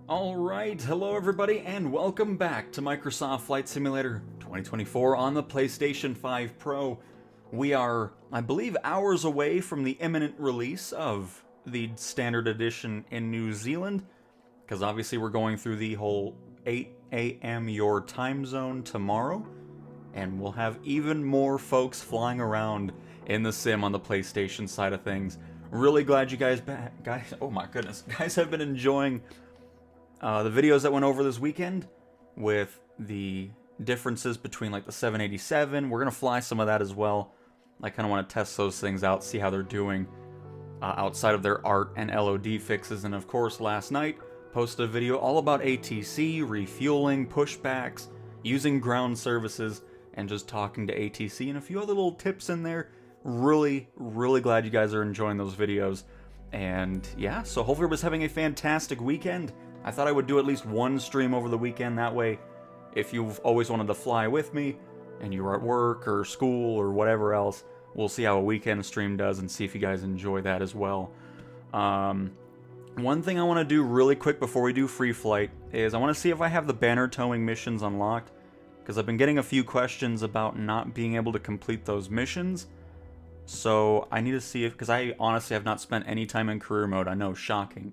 Alright, hello everybody and welcome back to Microsoft Flight Simulator 2024 on the PlayStation 5 Pro. We are, I believe, hours away from the imminent release of the standard edition in New Zealand, because obviously we're going through the whole 8 a.m. your time zone tomorrow, and we'll have even more folks flying around in the sim on the PlayStation side of things. Really glad you guys, oh my goodness, guys have been enjoying the videos that went over this weekend with the differences between like the 787. We're going to fly some of that as well. I kind of want to test those things out, see how they're doing outside of their art and LOD fixes. And of course, last night, posted a video all about ATC, refueling, pushbacks, using ground services, and just talking to ATC and a few other little tips in there. Really, really glad you guys are enjoying those videos. And yeah, so hopefully everybody's having a fantastic weekend. I thought I would do at least one stream over the weekend. That way, if you've always wanted to fly with me, and you're at work or school or whatever else, we'll see how a weekend stream does and see if you guys enjoy that as well. One thing I want to do really quick before we do free flight is I want to see if I have the banner towing missions unlocked, because I've been getting a few questions about not being able to complete those missions. So I need to see if, because I honestly have not spent any time in career mode. I know, shocking.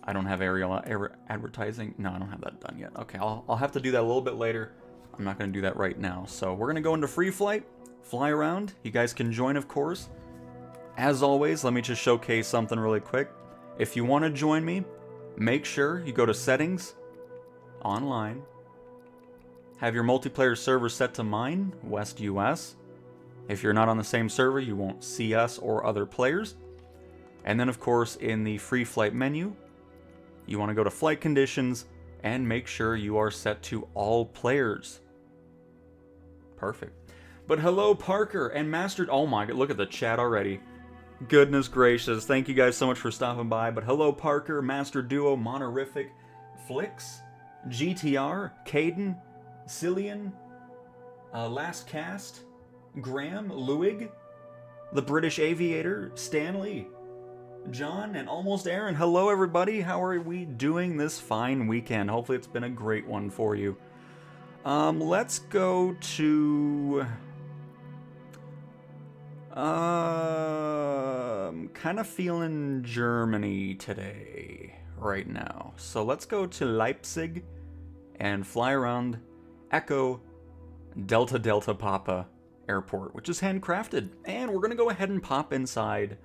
I don't have aerial advertising. No, I don't have that done yet. Okay, I'll have to do that a little bit later. I'm not going to do that right now. So we're going to go into free flight, fly around. You guys can join, of course. As always, let me just showcase something really quick. If you want to join me, make sure you go to Settings, Online, have your multiplayer server set to mine, West US. If you're not on the same server, you won't see us or other players. And then, of course, in the free flight menu, you want to go to Flight Conditions and make sure you are set to all players. Perfect. But hello, Parker and Master... Oh my god, look at the chat already. Goodness gracious, thank you guys so much for stopping by. But hello, Parker, Master Duo, Monorific, Flix, GTR, Caden, Cillian, Last Cast, Graham, Luig, the British Aviator, Stanley, John, and Almost Aaron. Hello everybody, how are we doing this fine weekend? Hopefully it's been a great one for you. Let's go to... kind of feeling Germany today, right now. So let's go to Leipzig and fly around Echo Delta Delta Papa Airport, which is handcrafted. And we're gonna go ahead and pop inside.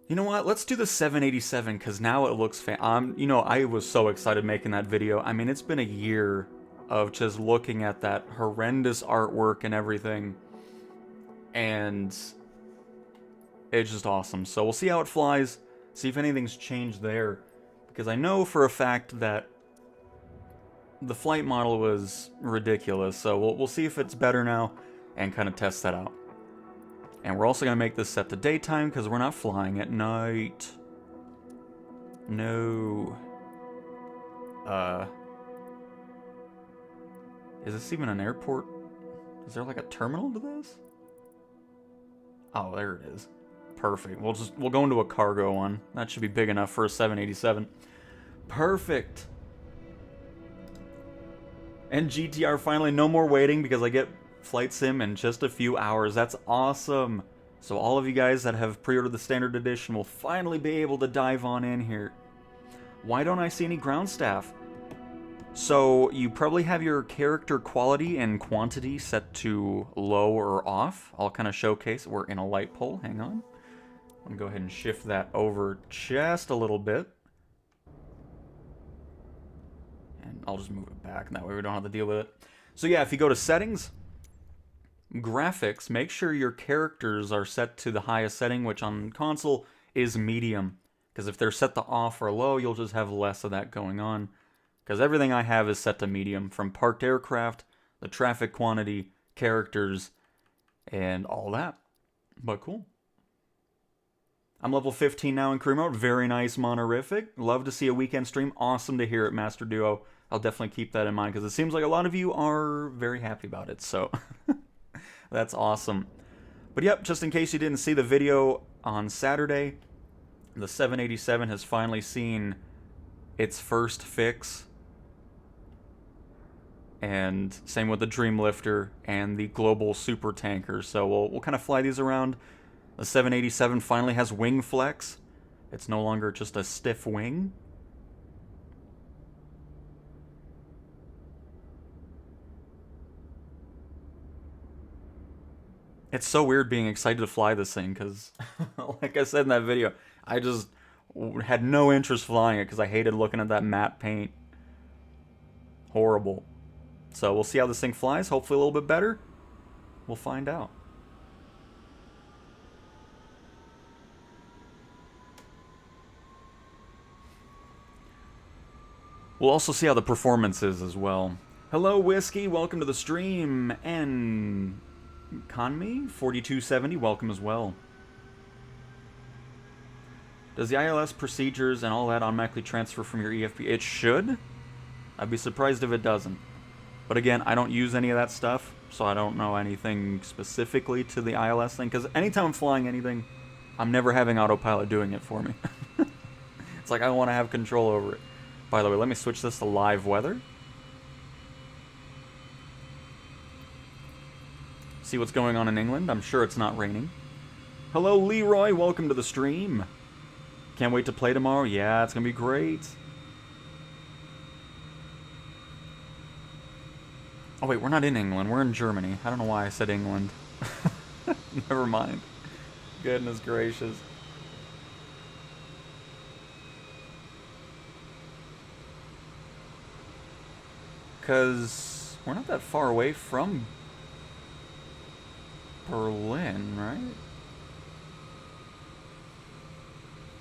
You know what? Let's do the 787 because now it looks you know, I was so excited making that video. I mean, it's been a year of just looking at that horrendous artwork and everything, and it's just awesome. So we'll see how it flies, see if anything's changed there, because I know for a fact that the flight model was ridiculous. So we'll see if it's better now and kind of test that out. And we're also going to make this set to daytime because we're not flying at night. No. Is this even an airport? Is there like a terminal to this? Oh, there it is. Perfect. We'll go into a cargo one. That should be big enough for a 787. Perfect. And GTR finally, no more waiting because I get Flight Sim in just a few hours. That's awesome. So all of you guys that have pre-ordered the standard edition will finally be able to dive on in here. Why don't I see any ground staff? So you probably have your character quality and quantity set to low or off. I'll kind of showcase. We're in a light pole. Hang on. I'm going to go ahead and shift that over just a little bit. And I'll just move it back. That way we don't have to deal with it. So yeah, if you go to Settings, Graphics, make sure your characters are set to the highest setting, which on console is medium. Because if they're set to off or low, you'll just have less of that going on. Because everything I have is set to medium, from parked aircraft, the traffic quantity, characters, and all that. But cool. I'm level 15 now in career mode. Very nice, Monorific. Love to see a weekend stream. Awesome to hear it, Master Duo. I'll definitely keep that in mind, because it seems like a lot of you are very happy about it, so... That's awesome. But yep, just in case you didn't see the video on Saturday, the 787 has finally seen its first fix. And same with the Dreamlifter and the Global Super Tanker. So we'll kind of fly these around. The 787 finally has wing flex. It's no longer just a stiff wing. It's so weird being excited to fly this thing because, like I said in that video, I just had no interest flying it because I hated looking at that matte paint. Horrible. So we'll see how this thing flies. Hopefully a little bit better. We'll find out. We'll also see how the performance is as well. Hello, Whiskey. Welcome to the stream. And Conme 4270, welcome as well. Does the ILS procedures and all that automatically transfer from your EFP? It should. I'd be surprised if it doesn't. But again, I don't use any of that stuff, so I don't know anything specifically to the ILS thing. Because anytime I'm flying anything, I'm never having autopilot doing it for me. It's like I want to have control over it. By the way, let me switch this to live weather. See what's going on in England. I'm sure it's not raining. Hello, Leroy. Welcome to the stream. Can't wait to play tomorrow. Yeah, it's going to be great. Oh, wait, we're not in England. We're in Germany. I don't know why I said England. Never mind. Goodness gracious. Because we're not that far away from Berlin, right?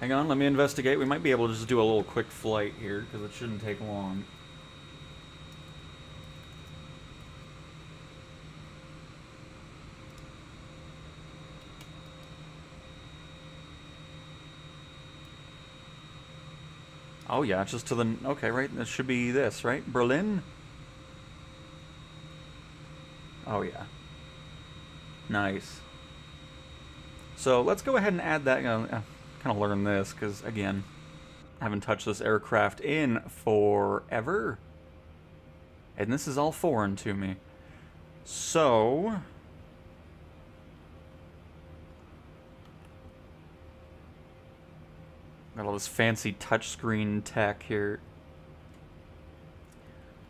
Hang on, let me investigate. We might be able to just do a little quick flight here, because it shouldn't take long. Oh yeah, just to the... Okay, right, that should be this, right? Berlin? Oh yeah. Nice. So let's go ahead and add that, kind of learn this, because again, I haven't touched this aircraft in forever. And this is all foreign to me. So... got all this fancy touchscreen tech here.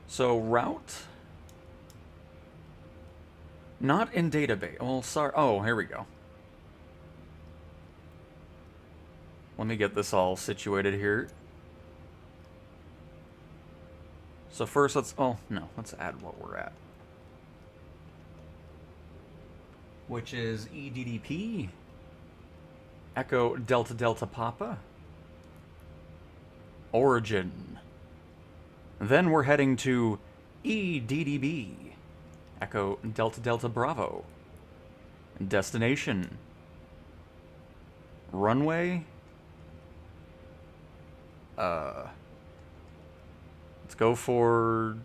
So, route... not in database. Well, sorry. Oh, here we go. Let me get this all situated here. So first let's... oh, no. Let's add what we're at. Which is EDDP. Echo Delta Delta Papa. Origin. Then we're heading to EDDB. Echo Delta Delta Bravo. Destination. Runway. Let's go for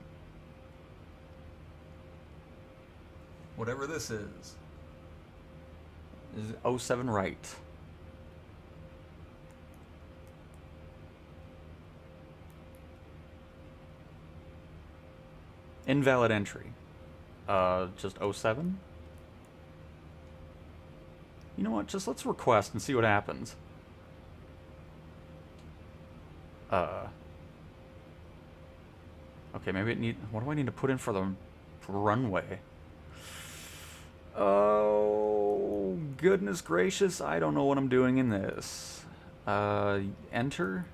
whatever this is. This is 07 right. Invalid entry. Just 07? You know what? Just let's request and see what happens. Okay, maybe it need... what do I need to put in for the runway? Oh, goodness gracious. I don't know what I'm doing in this. Enter?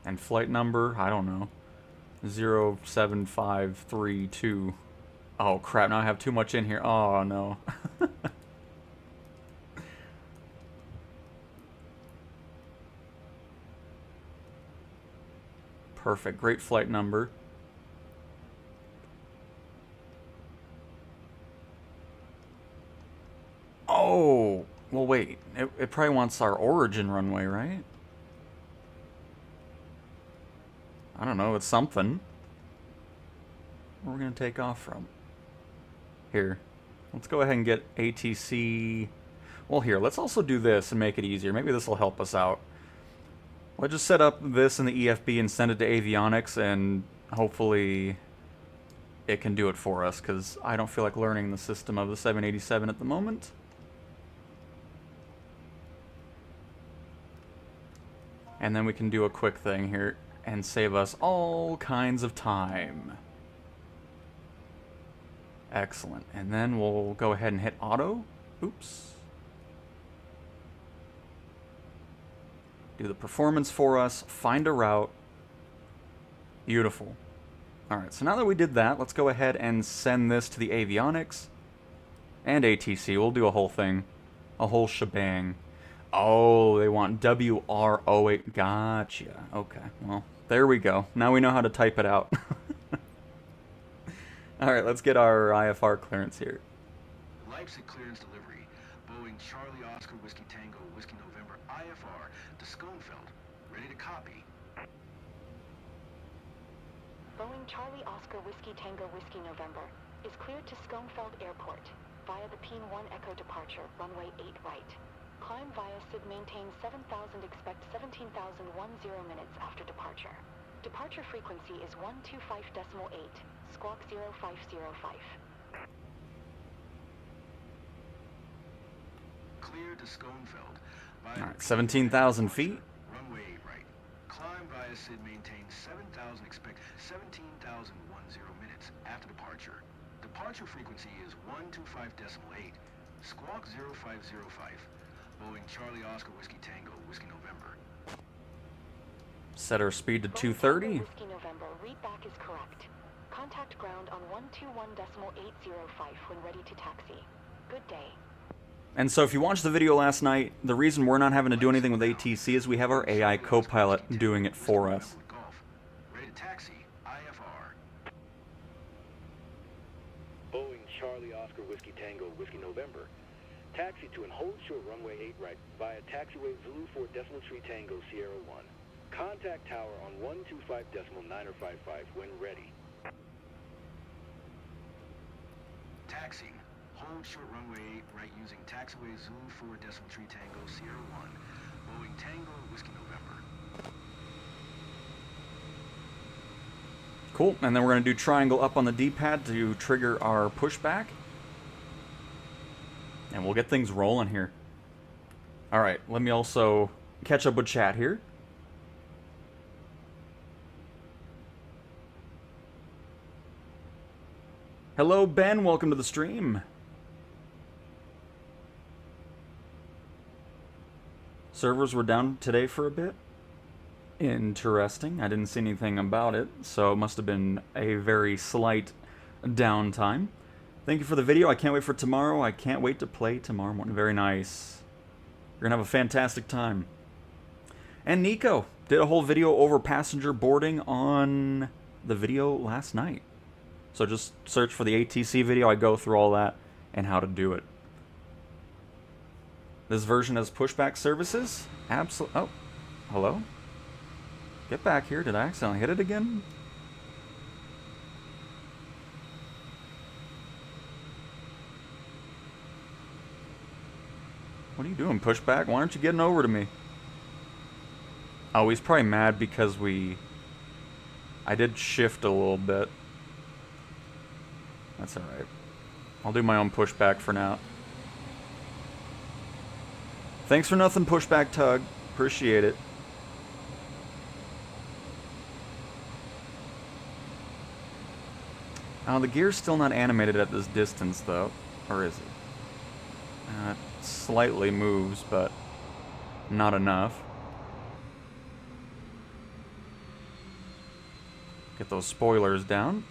And flight number? I don't know. 07532. Oh, crap. Now I have too much in here. Oh, no. Perfect. Great flight number. Oh! Well, wait. It probably wants our origin runway, right? I don't know. It's something. Where we're going to take off from. Here. Let's go ahead and get ATC... Well, here, let's also do this and make it easier. Maybe this will help us out. Let's just set up this in the EFB and send it to avionics, and hopefully it can do it for us, because I don't feel like learning the system of the 787 at the moment. And then we can do a quick thing here and save us all kinds of time. Excellent. And then we'll go ahead and hit auto. Oops. Do the performance for us. Find a route. Beautiful. Alright, so now that we did that, let's go ahead and send this to the avionics. And ATC. We'll do a whole thing. A whole shebang. Oh, they want WR08. Gotcha. Okay, well, there we go. Now we know how to type it out. Alright, let's get our IFR clearance here. Leipzig clearance delivery. Boeing Charlie Oscar Whiskey Tango Whiskey November IFR to Schoenfeld. Ready to copy. Boeing Charlie Oscar Whiskey Tango Whiskey November is cleared to Schoenfeld Airport via the Peen 1 Echo departure, runway 8 right. Climb via SID maintain 7,000, expect 17,010 minutes after departure. Departure frequency is 125.8, squawk 0505. Clear to Schoenfeld. Alright, 17,000 feet. Runway 8 right. Climb via SID maintain 7,000, expect 17,010 minutes after departure. Departure frequency is 125.8, squawk 0505. Boeing Charlie Oscar Whiskey Tango Whiskey November. Set our speed to 230. Whiskey November, read back is correct. Contact ground on 121.805 when ready to taxi. Good day. And so if you watched the video last night, the reason we're not having to do anything with ATC is we have our AI co-pilot doing it for us. Ready to taxi. IFR. Boeing Charlie Oscar Whiskey Tango Whiskey November. Taxi to and hold short runway 8 right via taxiway Zulu 4.3 Tango Sierra 1. Contact tower on 125.955 when ready. Taxiing. Hold short runway 8 right using taxiway Zulu 4.3 Tango Sierra 1. Boeing Tango Whiskey November. Cool, and then we're going to do triangle up on the D-pad to trigger our pushback. And we'll get things rolling here. Alright, let me also catch up with chat here. Hello, Ben. Welcome to the stream. Servers were down today for a bit. Interesting. I didn't see anything about it, so it must have been a very slight downtime. Thank you for the video. I can't wait for tomorrow. I can't wait to play tomorrow morning. Very nice. You're going to have a fantastic time. And Nico did a whole video over passenger boarding on the video last night. So just search for the ATC video. I go through all that and how to do it. This version has pushback services. Absolutely. Oh, hello? Get back here. Did I accidentally hit it again? What are you doing, pushback? Why aren't you getting over to me? Oh, he's probably mad because I did shift a little bit. That's alright. I'll do my own pushback for now. Thanks for nothing, pushback tug. Appreciate it. Oh, the gear's still not animated at this distance, though. Or is it? It slightly moves, but not enough. Get those spoilers down.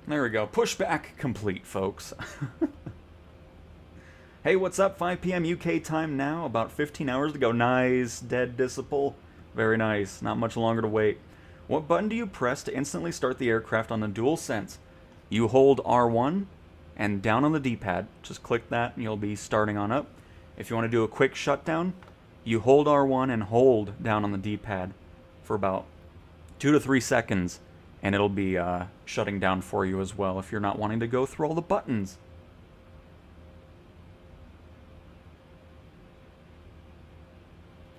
There we go. Pushback complete, folks. Hey, what's up? 5 p.m. UK time now. About 15 hours to go. Nice. Dead Disciple. Very nice. Not much longer to wait. What button do you press to instantly start the aircraft on the DualSense? You hold R1 and down on the D-pad. Just click that and you'll be starting on up. If you want to do a quick shutdown, you hold R1 and hold down on the D-pad for about 2 to 3 seconds. And it'll be shutting down for you as well if you're not wanting to go through all the buttons.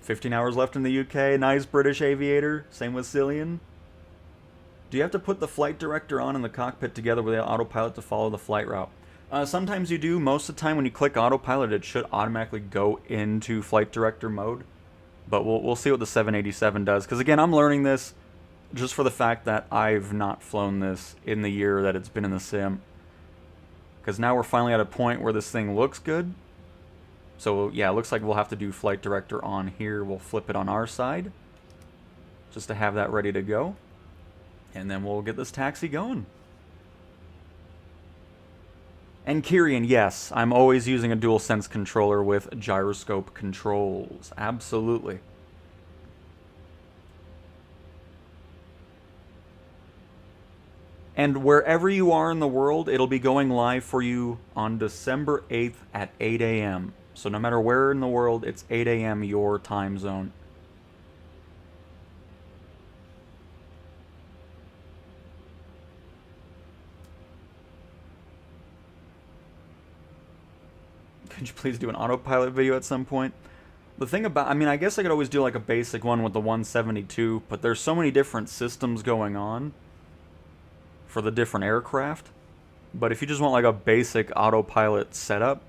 15 hours left in the UK. Nice British aviator. Same with Cillian. Do you have to put the flight director on in the cockpit together with the autopilot to follow the flight route? Sometimes you do. Most of the time when you click autopilot, it should automatically go into flight director mode. But we'll see what the 787 does. Because again, I'm learning this just for the fact that I've not flown this in the year that it's been in the sim. Because now we're finally at a point where this thing looks good. So yeah, it looks like we'll have to do flight director on here. We'll flip it on our side. Just to have that ready to go. And then we'll get this taxi going. And Kyrian, yes, I'm always using a DualSense controller with gyroscope controls. Absolutely. And wherever you are in the world, it'll be going live for you on December 8th at 8 a.m. So no matter where in the world, it's 8 a.m. your time zone. Could you please do an autopilot video at some point? The thing about, I mean, I guess I could always do like a basic one with the 172, but there's so many different systems going on for the different aircraft. But if you just want like a basic autopilot setup,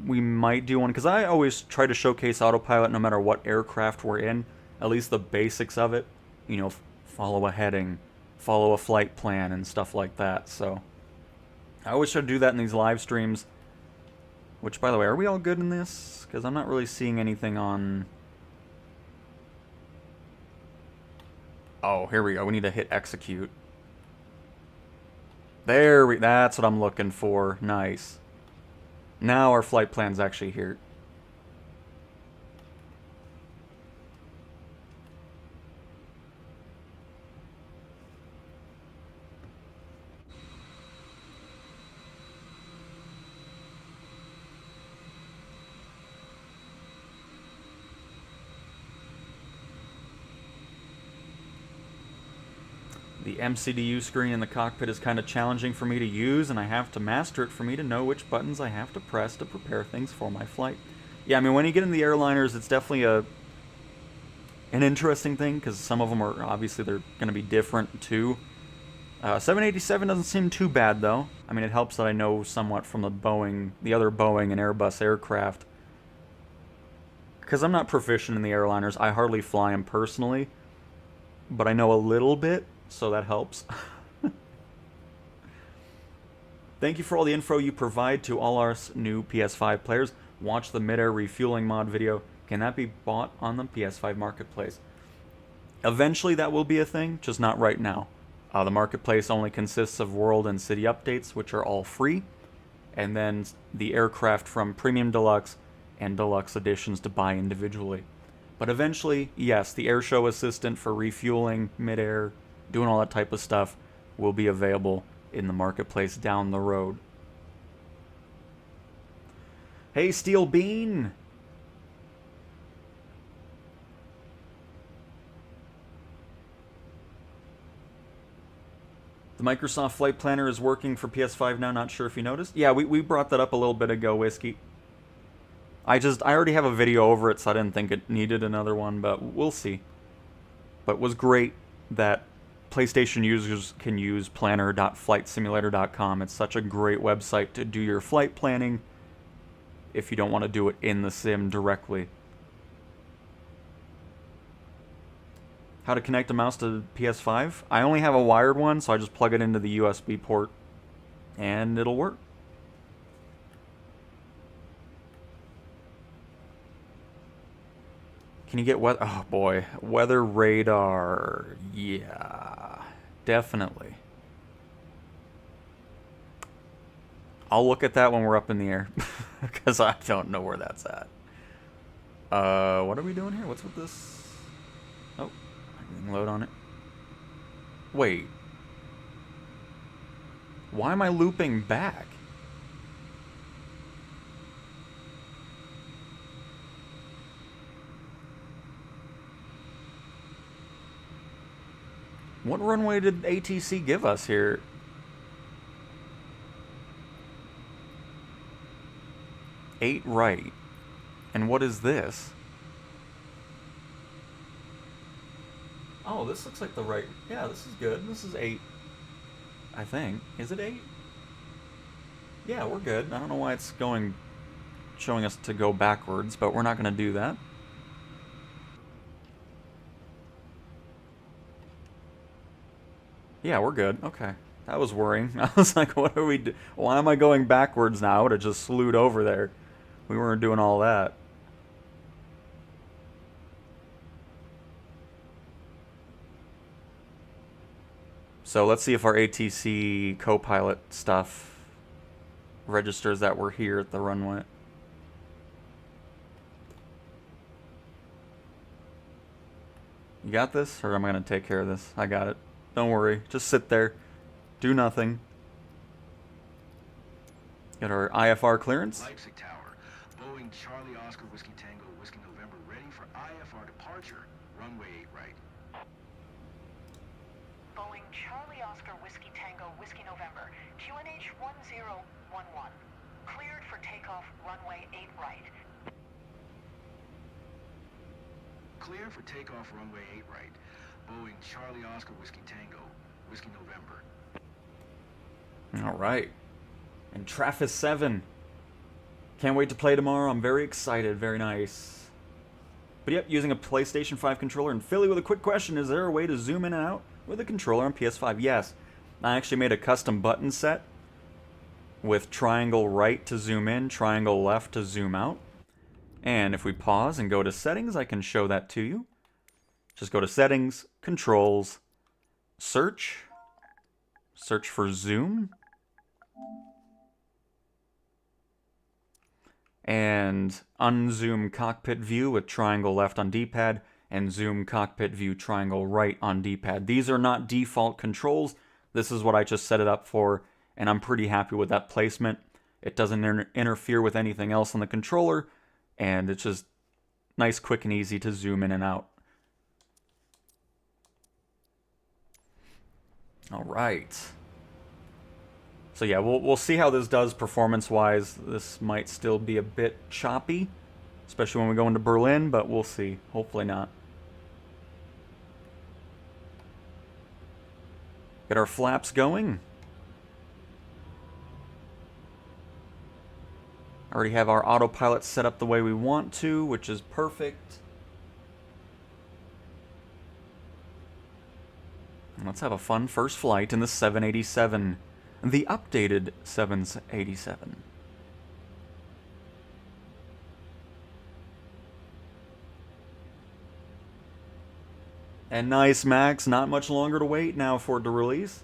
we might do one, because I always try to showcase autopilot no matter what aircraft we're in, at least the basics of it. You know, follow a heading, follow a flight plan, and stuff like that. So I always try to do that in these live streams. Which, by the way, are we all good in this? Because I'm not really seeing anything on... Oh, here we go. We need to hit execute. That's what I'm looking for. Nice. Now our flight plan's actually here. The MCDU screen in the cockpit is kind of challenging for me to use, and I have to master it for me to know which buttons I have to press to prepare things for my flight. Yeah, I mean, when you get into the airliners, it's definitely an interesting thing, because some of them are, obviously, they're going to be different, too. 787 doesn't seem too bad, though. I mean, it helps that I know somewhat from the other Boeing and Airbus aircraft. Because I'm not proficient in the airliners, I hardly fly them personally, but I know a little bit. So that helps. Thank you for all the info you provide to all our new PS5 players. Watch the mid-air refueling mod video. Can that be bought on the PS5 marketplace? Eventually that will be a thing, just not right now. The marketplace only consists of world and city updates, which are all free, and then the aircraft from Premium Deluxe and Deluxe editions to buy individually. But eventually, yes, the airshow assistant for refueling mid-air, doing all that type of stuff, will be available in the marketplace down the road. Hey, Steel Bean! The Microsoft Flight Planner is working for PS5 now, not sure if you noticed. Yeah, we brought that up a little bit ago, Whiskey. I already have a video over it, so I didn't think it needed another one, but we'll see. But it was great that PlayStation users can use planner.flightsimulator.com. It's such a great website to do your flight planning if you don't want to do it in the sim directly. How to connect a mouse to PS5? I only have a wired one, so I just plug it into the USB port and it'll work. Can you get weather? Oh boy, weather radar. Yeah, definitely. I'll look at that when we're up in the air, because I don't know where that's at. What are we doing here? What's with this? Oh, everything load on it. Wait. Why am I looping back? What runway did ATC give us here? Eight right. And what is this? Oh, this looks like the right... Yeah, this is good. This is 8. I think. Is it 8? Yeah, we're good. I don't know why it's showing us to go backwards, but we're not going to do that. Yeah, we're good. Okay. That was worrying. I was like, what are we do? Why am I going backwards now? I would have just slewed over there. We weren't doing all that. So let's see if our ATC co-pilot stuff registers that we're here at the runway. You got this? Or am I going to take care of this? I got it. Don't worry. Just sit there. Do nothing. Get our IFR clearance. Leipzig Tower. Boeing Charlie Oscar Whiskey Tango Whiskey November ready for IFR departure. Runway 8 right. Boeing Charlie Oscar Whiskey Tango Whiskey November, QNH 1011. Cleared for takeoff, runway 8 right. Clear for takeoff runway 8 right. Boeing Charlie Oscar Whiskey Tango Whiskey November. All right. And Traffus 7. Can't wait to play tomorrow. I'm very excited. Very nice. But yep, using a PlayStation 5 controller. And Philly with a quick question. Is there a way to zoom in and out with a controller on PS5? Yes. I actually made a custom button set with triangle right to zoom in, triangle left to zoom out. And if we pause and go to settings, I can show that to you. Just go to settings, controls, search for zoom, and unzoom cockpit view with triangle left on D-pad, and zoom cockpit view triangle right on D-pad. These are not default controls. This is what I just set it up for, and I'm pretty happy with that placement. It doesn't interfere with anything else on the controller, and it's just nice, quick, and easy to zoom in and out. All right. So yeah, we'll see how this does performance-wise. This might still be a bit choppy, especially when we go into Berlin, but we'll see. Hopefully not. Get our flaps going. Already have our autopilot set up the way we want to, which is perfect. And let's have a fun first flight in the 787. The updated 787. And nice, Max. Not much longer to wait now for it to release.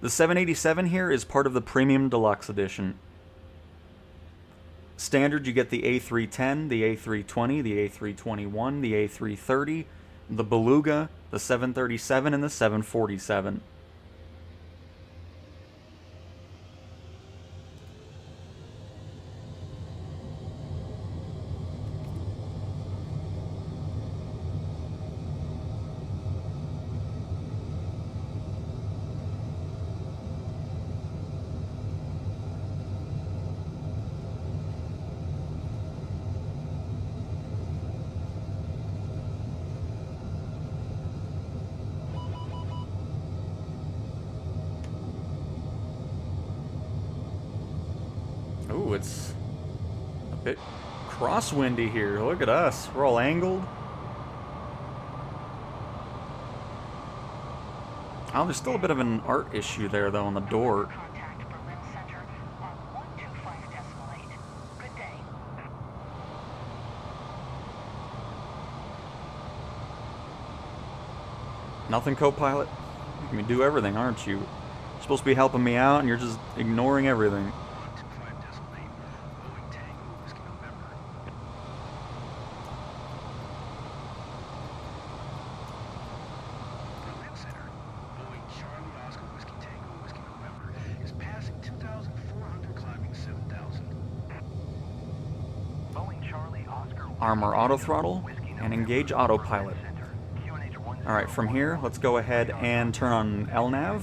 The 787 here is part of the Premium Deluxe Edition. Standard, you get the A310, the A320, the A321, the A330, the Beluga, the 737, and the 747. Ooh, it's a bit crosswindy here. Look at us. We're all angled. Oh, there's still a bit of an art issue there, though, on the door. Contact Berlin Center on 125.8. Good day. Nothing, co-pilot? You can do everything, aren't you? You're supposed to be helping me out, and you're just ignoring everything. 125.8. Boeing Tango Whiskey November. Berlin Center. Boeing Charlie Oscar Whiskey Tango Whiskey November is passing 2,400, climbing 7,000. Boeing Charlie Oscar Armor auto throttle, and engage autopilot. Alright, from here, let's go ahead and turn on LNAV.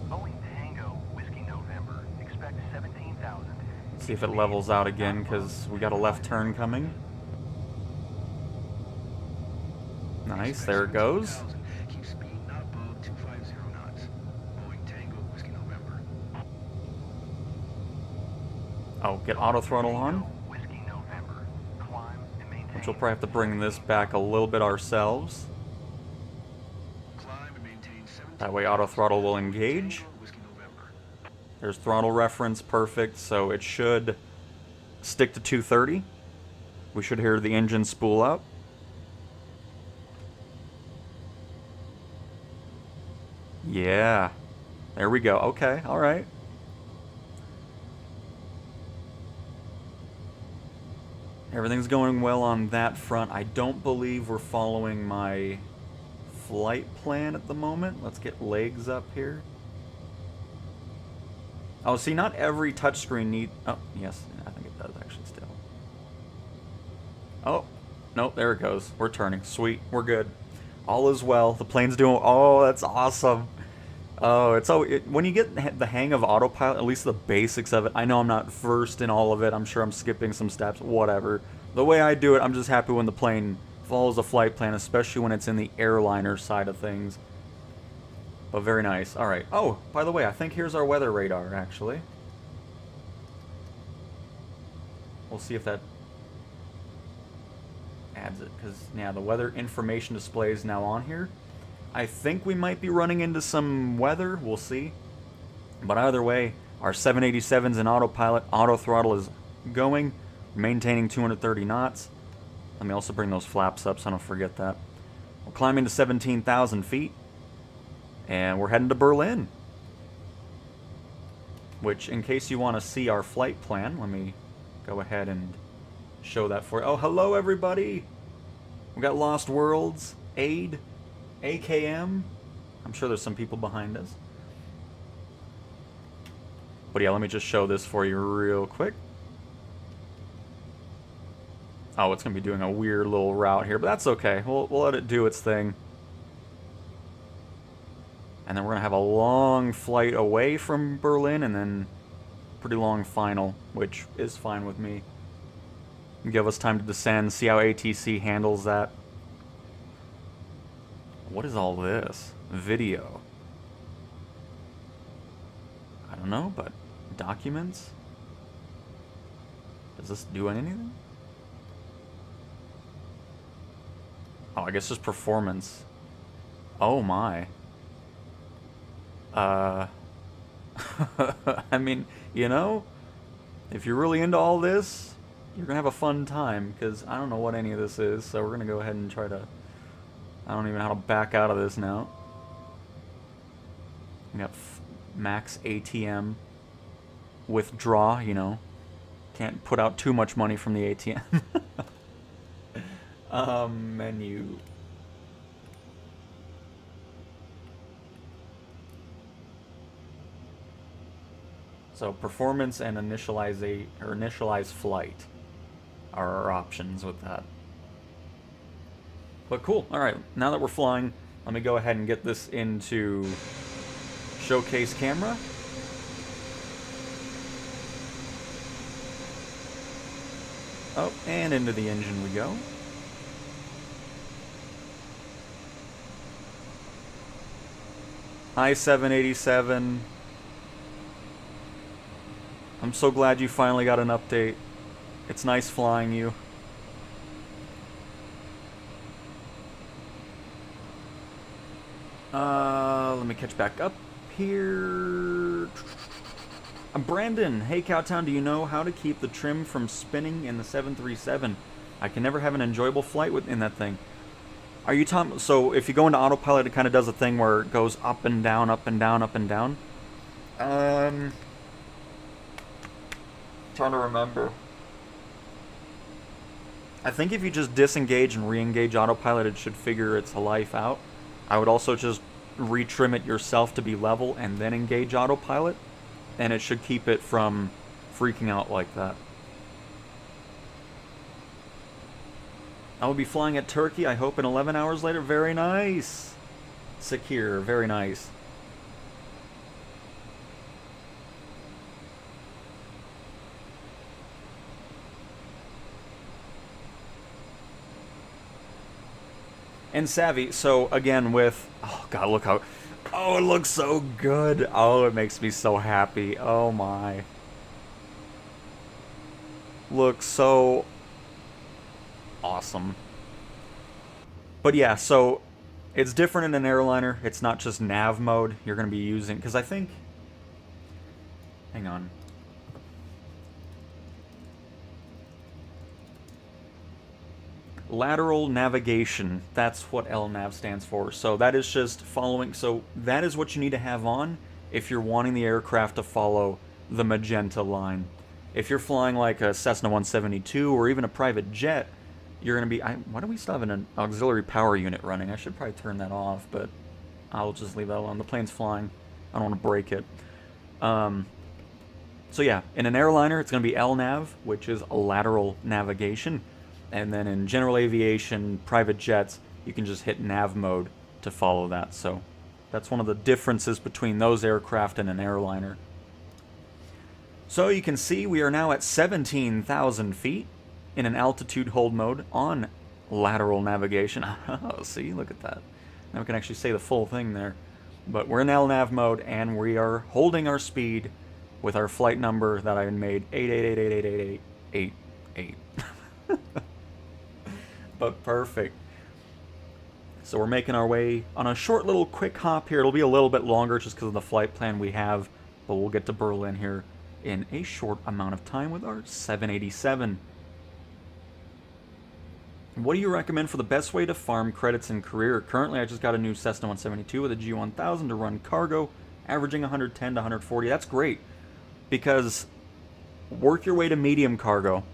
Boeing Tango Whiskey November. Expect 17,000. See if it levels out again, because we got a left turn coming. Nice, there it goes. 17,000. Keep speed not above 250 knots. Boeing Tango Whiskey November. Oh, get auto throttle on. Whiskey November. Climb and maintain. Which we'll probably have to bring this back a little bit ourselves. Climb and maintain 17,000. That way auto throttle will engage. Tango Whiskey November. There's throttle reference, perfect, so it should stick to 230. We should hear the engine spool up. Yeah. There we go. Okay, alright. Everything's going well on that front. I don't believe we're following my flight plan at the moment. Let's get legs up here. Oh, see, not every touchscreen need... Oh, yes, I think it does actually still. Oh, nope, there it goes. We're turning. Sweet, we're good. All is well. The plane's doing... Oh, that's awesome. Oh, it's so... when you get the hang of autopilot, at least the basics of it, I know I'm not versed in all of it. I'm sure I'm skipping some steps, whatever. The way I do it, I'm just happy when the plane follows a flight plan, especially when it's in the airliner side of things. But very nice. Alright. Oh, by the way, I think here's our weather radar, actually. We'll see if that adds it, because, yeah, the weather information display is now on here. I think we might be running into some weather. We'll see. But either way, our 787's in autopilot. Auto throttle is going, maintaining 230 knots. Let me also bring those flaps up so I don't forget that. We're climbing to 17,000 feet. And we're heading to Berlin. Which, in case you want to see our flight plan, let me go ahead and show that for you. Oh, hello everybody! We got Lost Worlds, Aid, AKM. I'm sure there's some people behind us. But yeah, let me just show this for you real quick. Oh, it's going to be doing a weird little route here, but that's okay. We'll let it do its thing. And then we're going to have a long flight away from Berlin, and then pretty long final, which is fine with me. Give us time to descend, see how ATC handles that. What is all this? Video. I don't know, but documents? Does this do anything? Oh, I guess just performance. Oh my. I mean, you know, if you're really into all this, you're gonna have a fun time, because I don't know what any of this is, so we're gonna go ahead and try to... I don't even know how to back out of this now. We got max ATM. Withdraw, you know. Can't put out too much money from the ATM. Menu. So performance and initialize flight are our options with that. But cool. All right, now that we're flying, let me go ahead and get this into showcase camera. Oh, and into the engine we go. Hi, 787. I'm so glad you finally got an update. It's nice flying you. Let me catch back up here. Brandon, hey Cowtown, do you know how to keep the trim from spinning in the 737? I can never have an enjoyable flight within that thing. Are you talking? So if you go into autopilot, it kind of does a thing where it goes up and down, up and down, up and down. Trying to remember. I think if you just disengage and re-engage autopilot, it should figure its life out. I would also just retrim it yourself to be level and then engage autopilot, and it should keep it from freaking out like that. I will be flying at Turkey, I hope, in 11 hours later. Very nice. Secure, very nice. And Savvy, so again with... Oh, God, look how... Oh, it looks so good. Oh, it makes me so happy. Oh, my. Looks so... awesome. But yeah, so... It's different in an airliner. It's not just nav mode you're going to be using. Because I think... Hang on. Lateral navigation. That's what LNAV stands for. So that is just following... So that is what you need to have on if you're wanting the aircraft to follow the magenta line. If you're flying like a Cessna 172 or even a private jet, you're going to be... why do we still have an auxiliary power unit running? I should probably turn that off, but I'll just leave that alone. The plane's flying. I don't want to break it. So yeah, in an airliner, it's going to be LNAV, which is lateral navigation. And then in general aviation, private jets, you can just hit nav mode to follow that. So that's one of the differences between those aircraft and an airliner. So you can see we are now at 17,000 feet in an altitude hold mode on lateral navigation. Oh, see, look at that. Now we can actually say the full thing there. But we're in LNAV mode, and we are holding our speed with our flight number that I made, 888888888. But perfect. So we're making our way on a short little quick hop here. It'll be a little bit longer just because of the flight plan we have, but we'll get to Berlin here in a short amount of time with our 787. What do you recommend for the best way to farm credits in career? Currently, I just got a new Cessna 172 with a G1000 to run cargo, averaging 110 to 140. That's great, because work your way to medium cargo,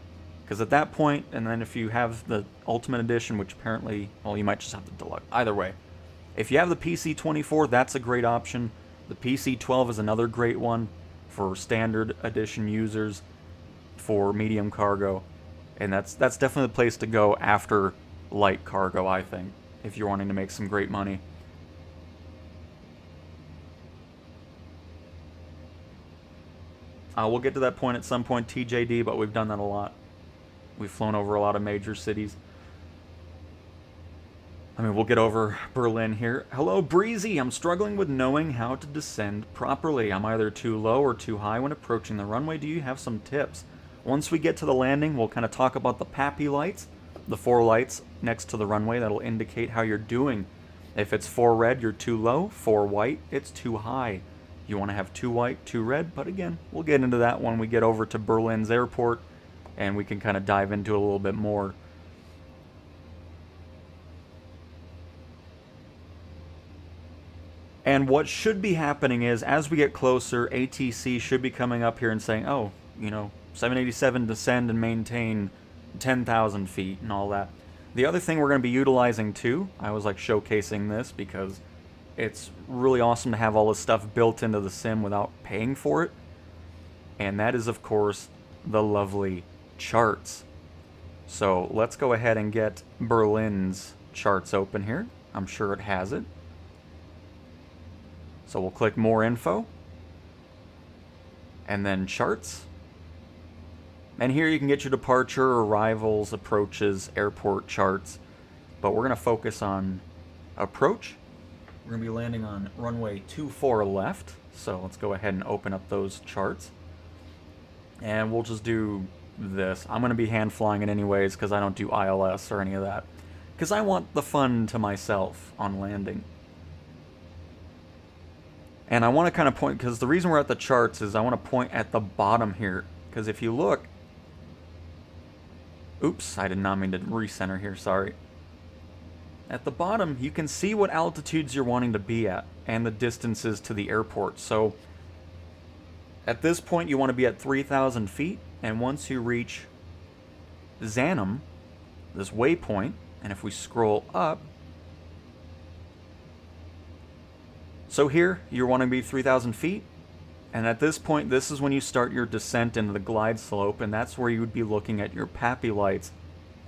because at that point, and then if you have the Ultimate Edition, which apparently, well, you might just have the Deluxe. Either way, if you have the PC-24, that's a great option. The PC-12 is another great one for Standard Edition users for medium cargo. And that's definitely the place to go after light cargo, I think, if you're wanting to make some great money. We'll get to that point at some point, TJD, but we've done that a lot. We've flown over a lot of major cities. I mean, we'll get over Berlin here. Hello, Breezy! I'm struggling with knowing how to descend properly. I'm either too low or too high when approaching the runway. Do you have some tips? Once we get to the landing, we'll kind of talk about the PAPI lights, the 4 lights next to the runway that'll indicate how you're doing. If it's 4 red, you're too low. 4 white, it's too high. You want to have 2 white, 2 red, but again, we'll get into that when we get over to Berlin's airport, and we can kind of dive into it a little bit more. And what should be happening is, as we get closer, ATC should be coming up here and saying, oh, you know, 787 descend and maintain 10,000 feet and all that. The other thing we're going to be utilizing too, I was like showcasing this because it's really awesome to have all this stuff built into the sim without paying for it. And that is, of course, the lovely charts. So let's go ahead and get Berlin's charts open here. I'm sure it has it. So we'll click more info. And then charts. And here you can get your departure, arrivals, approaches, airport charts. But we're going to focus on approach. We're going to be landing on runway 24 left. So let's go ahead and open up those charts. And we'll just do this. I'm going to be hand flying it anyways because I don't do ILS or any of that. Because I want the fun to myself on landing. And I want to kind of point, because the reason we're at the charts is I want to point at the bottom here. Because if you look... Oops, I did not mean to recenter here, sorry. At the bottom, you can see what altitudes you're wanting to be at and the distances to the airport. So at this point, you want to be at 3,000 feet. And once you reach Zanum, this waypoint, and if we scroll up, so here, you're wanting to be 3,000 feet. And at this point, this is when you start your descent into the glide slope, and that's where you would be looking at your PAPI lights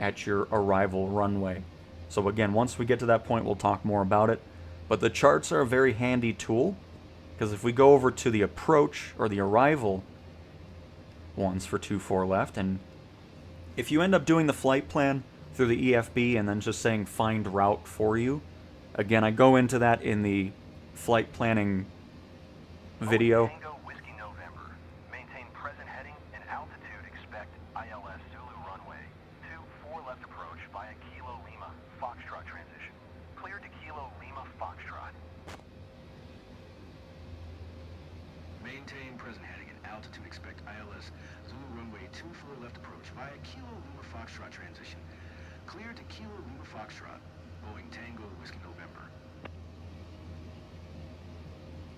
at your arrival runway. So again, once we get to that point, we'll talk more about it. But the charts are a very handy tool, because if we go over to the approach, or the arrival ones for 24 left, and if you end up doing the flight plan through the EFB and then just saying find route for you. Again, I go into that in the flight planning video. Tango Whiskey November. Maintain present heading and altitude. Expect ILS Zulu runway 24 left approach via Kilo Lima Foxtrot transition. Clear to Kilo Lima Foxtrot. Maintain present heading and altitude. Expect ILS Zulu runway 24 left approach via Kilo Lima Foxtrot transition. Clear to Kilo Lima Foxtrot. Boeing Tango Whiskey November.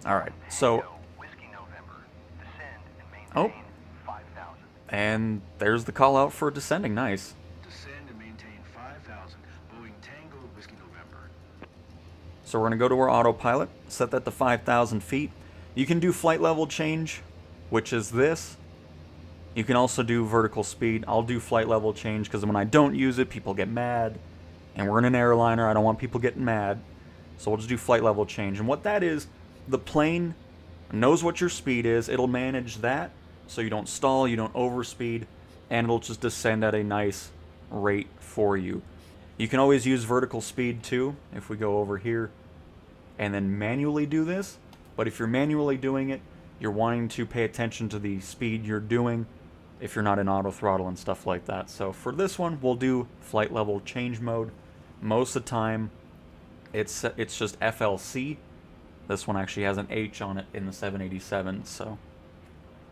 Alright, so... Tango Whiskey November. Descend and Oh. maintain 5,000. And there's the call out for descending. Nice. Descend and maintain 5,000. Boeing Tango Whiskey November. So we're going to go to our autopilot, set that to 5,000 feet. You can do flight level change, which is this. You can also do vertical speed. I'll do flight level change because when I don't use it, people get mad. And we're in an airliner. I don't want people getting mad. So we'll just do flight level change. And what that is, the plane knows what your speed is. It'll manage that so you don't stall, you don't overspeed, and it'll just descend at a nice rate for you. You can always use vertical speed too, if we go over here and then manually do this. But if you're manually doing it, you're wanting to pay attention to the speed you're doing if you're not in auto throttle and stuff like that. So for this one, we'll do flight level change mode. Most of the time, it's just FLC. This one actually has an H on it in the 787, so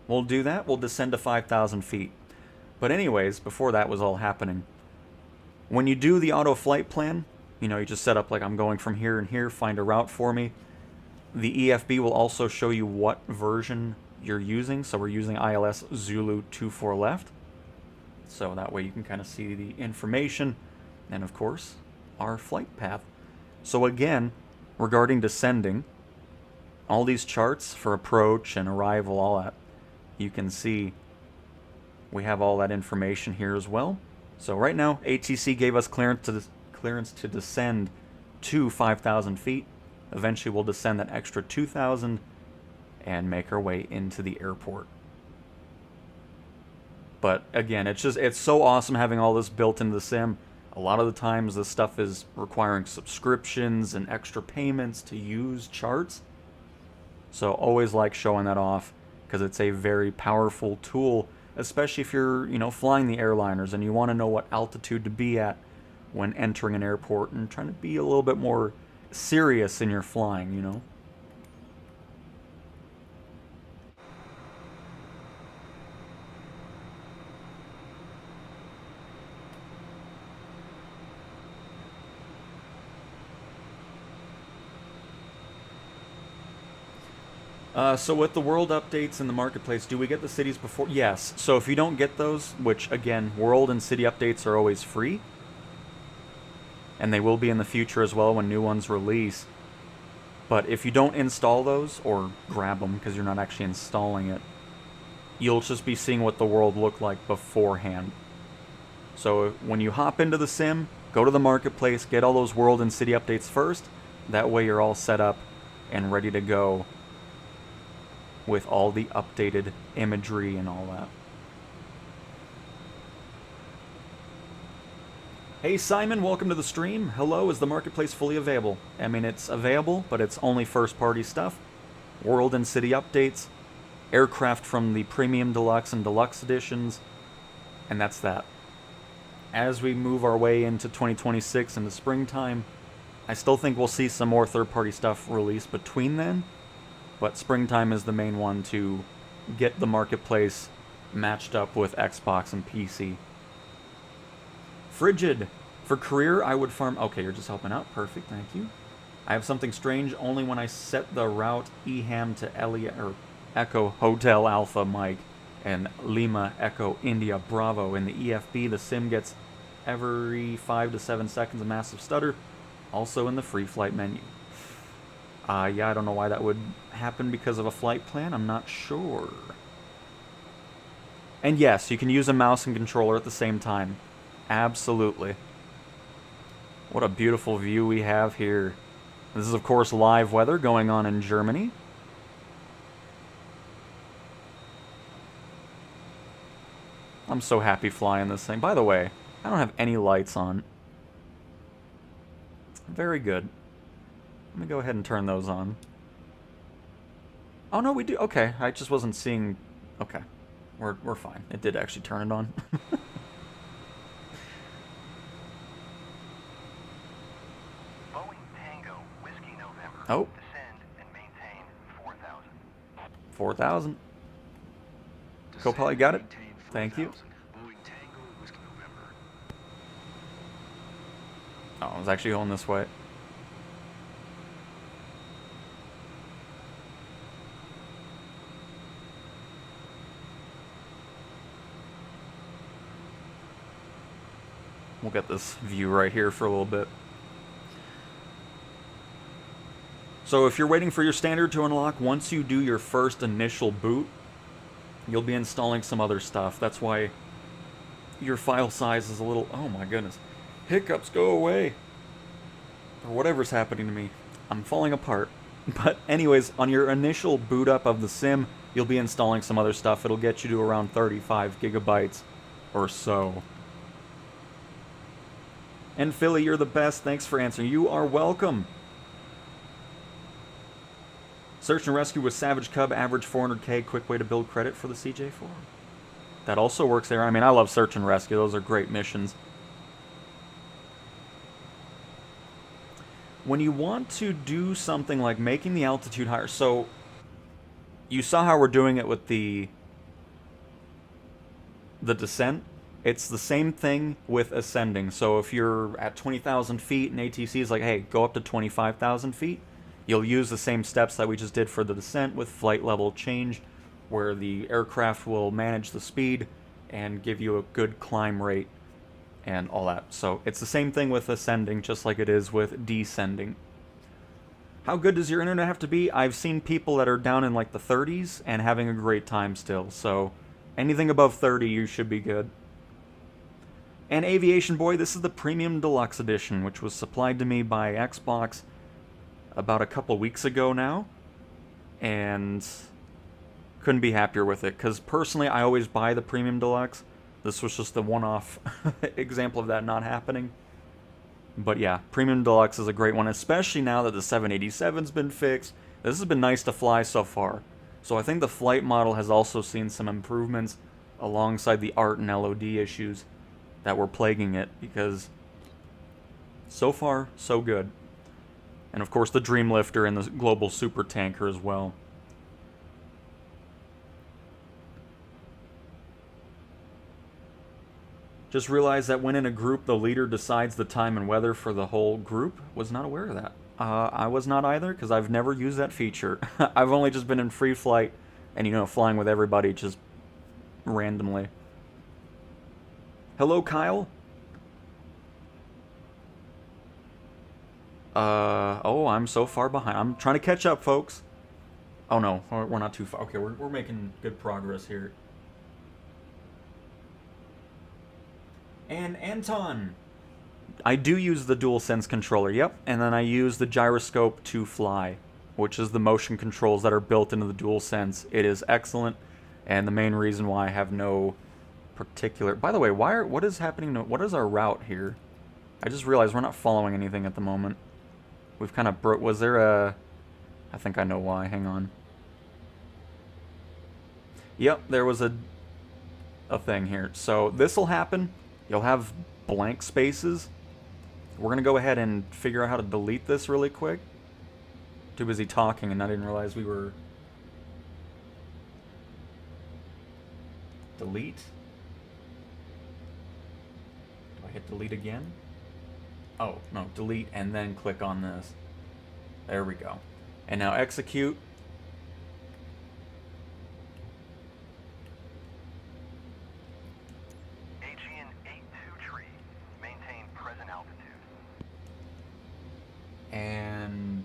we'll do that. We'll descend to 5,000 feet. But anyways, before that was all happening, when you do the auto flight plan, you know, you just set up like I'm going from here and here, find a route for me. The EFB will also show you what version you're using. So we're using ILS Zulu 24 left. So that way you can kind of see the information and of course our flight path. So again, regarding descending, all these charts for approach and arrival, all that, you can see we have all that information here as well. So right now, ATC gave us clearance to descend to 5,000 feet. Eventually we'll descend that extra 2,000 and make our way into the airport. But again, it's so awesome having all this built into the sim. A lot of the times this stuff is requiring subscriptions and extra payments to use charts. So always like showing that off because it's a very powerful tool, especially if you're, you know, flying the airliners and you want to know what altitude to be at when entering an airport and trying to be a little bit more serious in your flying, you know. So with the world updates in the marketplace, do we get the cities before? Yes. So if you don't get those, which again, world and city updates are always free, and they will be in the future as well when new ones release. But if you don't install those, or grab them because you're not actually installing it, you'll just be seeing what the world looked like beforehand. So when you hop into the sim, go to the marketplace, get all those world and city updates first. That way you're all set up and ready to go with all the updated imagery and all that. Hey Simon, welcome to the stream. Hello, is the marketplace fully available? I mean, it's available, but it's only first-party stuff. World and city updates, aircraft from the Premium Deluxe and Deluxe editions, and that's that. As we move our way into 2026 in the springtime, I still think we'll see some more third-party stuff released between then, but springtime is the main one to get the marketplace matched up with Xbox and PC. Frigid. For career, I would farm... Okay, you're just helping out. Perfect, thank you. I have something strange only when I set the route EHAM to Elliot, or Echo Hotel Alpha Mike and Lima Echo India Bravo. In the EFB, the sim gets every 5 to 7 seconds a massive stutter. Also in the free flight menu. Yeah, I don't know why that would happen because of a flight plan. I'm not sure. And yes, you can use a mouse and controller at the same time. Absolutely. What a beautiful view we have here. This is, of course, live weather going on in Germany. I'm so happy flying this thing. By the way, I don't have any lights on. Very good. Let me go ahead and turn those on. Oh, no, we do. Okay, I just wasn't seeing... Okay, we're fine. It did actually turn it on. Boeing Tango Whiskey November. Oh. Descend and maintain 4,000. 4,000. Co-pilot got it. Maintain Thank you. 4,000. Boeing Tango Whiskey November. Oh, I was actually going this way. We'll get this view right here for a little bit. So if you're waiting for your standard to unlock, once you do your first initial boot, you'll be installing some other stuff. That's why your file size is a little... Oh my goodness. Hiccups, go away. Or whatever's happening to me. I'm falling apart. But anyways, on your initial boot up of the sim, you'll be installing some other stuff. It'll get you to around 35 gigabytes or so. And Philly, you're the best. Thanks for answering. You are welcome. Search and rescue with Savage Cub, average 400k, quick way to build credit for the CJ4. That also works there. I mean, I love search and rescue. Those are great missions. When you want to do something like making the altitude higher, so you saw how we're doing it with the descent. It's the same thing with ascending. So if you're at 20,000 feet and ATC is like, hey, go up to 25,000 feet, you'll use the same steps that we just did for the descent with flight level change, where the aircraft will manage the speed and give you a good climb rate and all that. So it's the same thing with ascending, just like it is with descending. How good does your internet have to be? I've seen people that are down in like the 30s and having a great time still. So anything above 30, you should be good. And Aviation Boy, this is the Premium Deluxe Edition, which was supplied to me by Xbox about a couple weeks ago now. And couldn't be happier with it, because personally I always buy the Premium Deluxe. This was just the one-off example of that not happening. But yeah, Premium Deluxe is a great one, especially now that the 787's been fixed. This has been nice to fly so far. So I think the flight model has also seen some improvements alongside the art and LOD issues that were plaguing it, because so far, so good. And of course the Dreamlifter and the Global Super Tanker as well. Just realized that when in a group, the leader decides the time and weather for the whole group. Was not aware of that. I was not either, because I've never used that feature. I've only just been in free flight and, you know, flying with everybody just randomly. Hello, Kyle? Oh, I'm so far behind. I'm trying to catch up, folks. Oh, no, we're not too far. Okay, we're making good progress here. And Anton, I do use the DualSense controller, yep, and then I use the gyroscope to fly, which is the motion controls that are built into the DualSense. It is excellent, and the main reason why I have no particular... By the way, what is happening? What is our route here? I just realized we're not following anything at the moment. We've kind of was there a... I think I know why. Hang on. Yep, there was a thing here. So this will happen. You'll have blank spaces. We're going to go ahead and figure out how to delete this really quick. Too busy talking and I didn't realize we were... Delete. Do I hit delete again? Oh, no, delete and then click on this. There we go. And now execute. And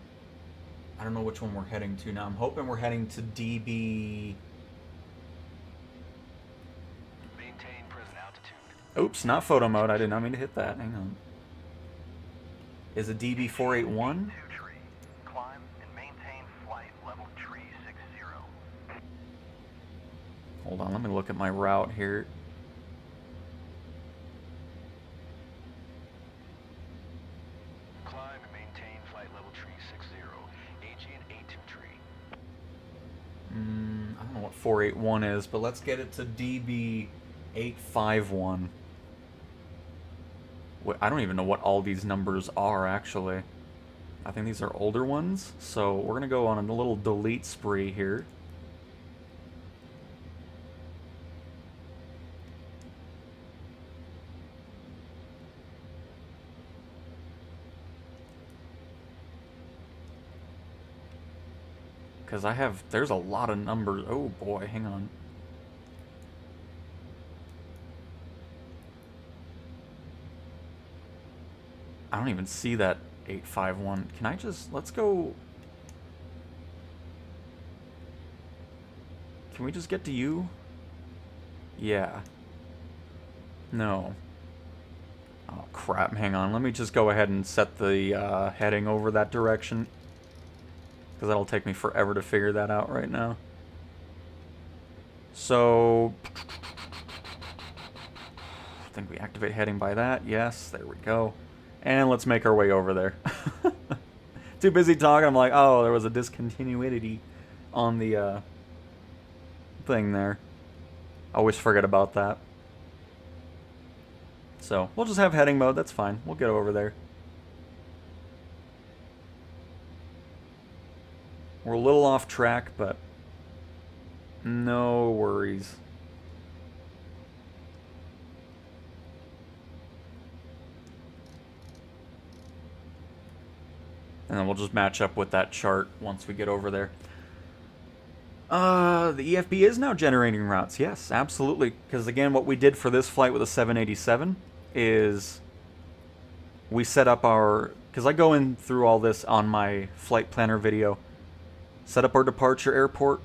I don't know which one we're heading to now. I'm hoping we're heading to DB... Maintain present altitude. Oops, not photo mode. I did not mean to hit that. Hang on. Is it DB 481? Climb and maintain flight level tree 60. Hold on, let me look at my route here. 481 is, but let's get it to DB851. I don't even know what all these numbers are, actually. I think these are older ones, so we're going to go on a little delete spree here. Because there's a lot of numbers. Oh boy, hang on. I don't even see that 851. Can I just, let's go. Can we just get to you? Yeah. No. Oh crap, hang on. Let me just go ahead and set the heading over that direction. Because that'll take me forever to figure that out right now. So, I think we activate heading by that. Yes, there we go. And let's make our way over there. Too busy talking. I'm like, oh, there was a discontinuity on the thing there. I always forget about that. So, we'll just have heading mode. That's fine. We'll get over there. We're a little off track, but no worries. And then we'll just match up with that chart once we get over there. The EFB is now generating routes. Yes, absolutely. Because again, what we did for this flight with a 787 is we set up our... Because I go in through all this on my flight planner video. Set up our departure airport,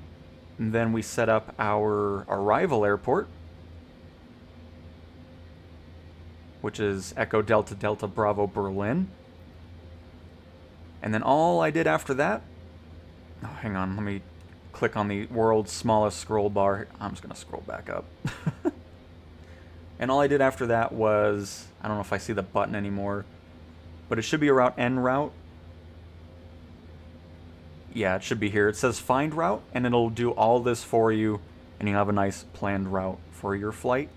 and then we set up our arrival airport, which is Echo Delta Delta Bravo Berlin. And then all I did after that, oh, hang on, let me click on the world's smallest scroll bar. I'm just going to scroll back up. And all I did after that was, I don't know if I see the button anymore, but it should be a route en route. Yeah, it should be here. It says find route, and it'll do all this for you, and you'll have a nice planned route for your flight.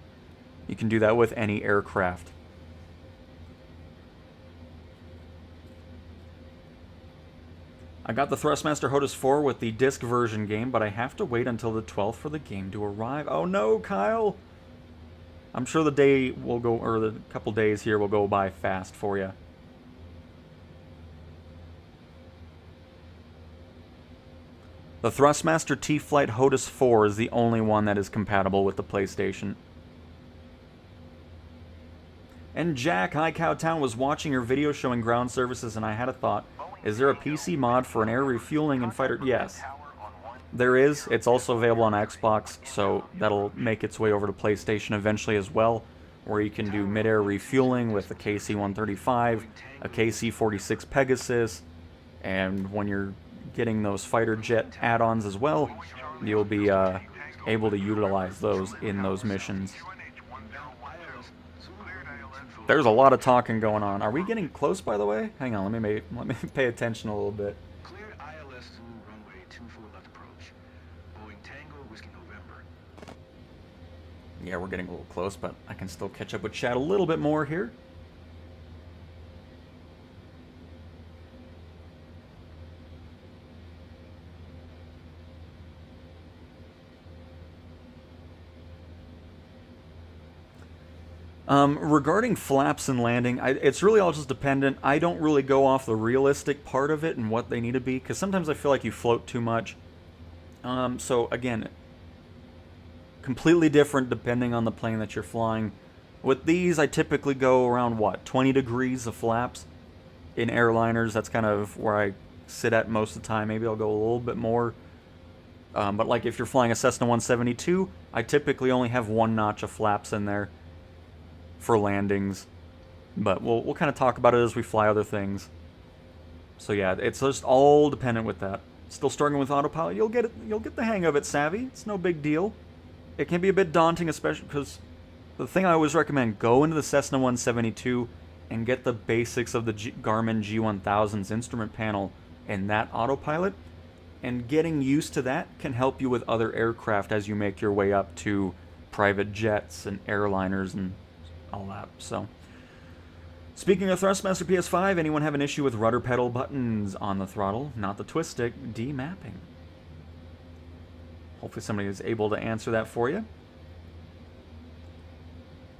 You can do that with any aircraft. I got the Thrustmaster HOTAS 4 with the disc version game, but I have to wait until the 12th for the game to arrive. Oh no, Kyle! I'm sure the day will go, or the couple days here will go by fast for you. The Thrustmaster T-Flight HOTAS 4 is the only one that is compatible with the PlayStation. And Jack, Hi Cowtown, was watching your video showing ground services, and I had a thought. Is there a PC mod for an air refueling and fighter? Yes. There is. It's also available on Xbox, so that'll make its way over to PlayStation eventually as well, where you can do mid-air refueling with a KC-135, a KC-46 Pegasus, and when you're getting those fighter jet add-ons as well, you'll be able to utilize those in those missions. There's a lot of talking going on. Are we getting close, by the way? Hang on, let me pay attention a little bit. Cleared ILS Zulu runway 24 left approach. Boeing Tango Whiskey November. Yeah, we're getting a little close, but I can still catch up with chat a little bit more here. Regarding flaps and landing, it's really all just dependent. I don't really go off the realistic part of it and what they need to be, because sometimes I feel like you float too much. So again, completely different depending on the plane that you're flying. With these, I typically go around, what, 20 degrees of flaps? In airliners, that's kind of where I sit at most of the time. Maybe I'll go a little bit more. But like if you're flying a Cessna 172, I typically only have 1 notch of flaps in there for landings. But we'll kind of talk about it as we fly other things. So yeah, it's just all dependent with that. Still struggling with autopilot? You'll get the hang of it, Savvy. It's no big deal. It can be a bit daunting, especially because the thing I always recommend, go into the Cessna 172 and get the basics of the Garmin G1000's instrument panel and that autopilot. And getting used to that can help you with other aircraft as you make your way up to private jets and airliners and all that. So, speaking of Thrustmaster PS5, anyone have an issue with rudder pedal buttons on the throttle, not the twist stick, demapping? Hopefully somebody is able to answer that for you.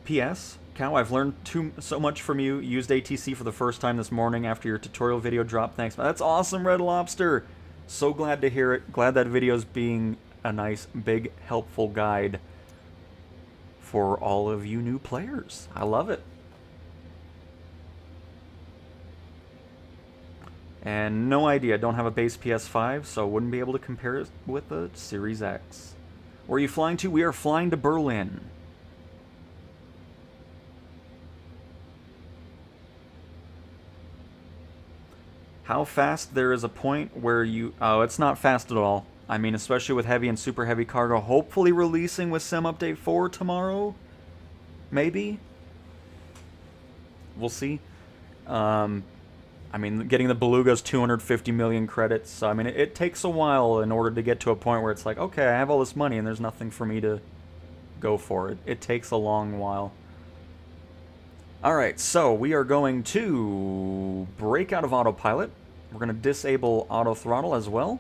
P.S. Cow, I've learned so much from you. Used ATC for the first time this morning after your tutorial video dropped. Thanks. That's awesome, Red Lobster. So glad to hear it. Glad that video's being a nice, big, helpful guide for all of you new players. I love it. And no idea. Don't have a base PS5, so wouldn't be able to compare it with the Series X. Where are you flying to? We are flying to Berlin. How fast? There is a point where you... Oh, it's not fast at all. I mean, especially with heavy and super heavy cargo. Hopefully releasing with Sim Update 4 tomorrow? Maybe? We'll see. I mean, getting the Beluga's 250 million credits. So, I mean, it takes a while in order to get to a point where it's like, okay, I have all this money and there's nothing for me to go for. It takes a long while. Alright, so we are going to break out of autopilot. We're going to disable auto throttle as well.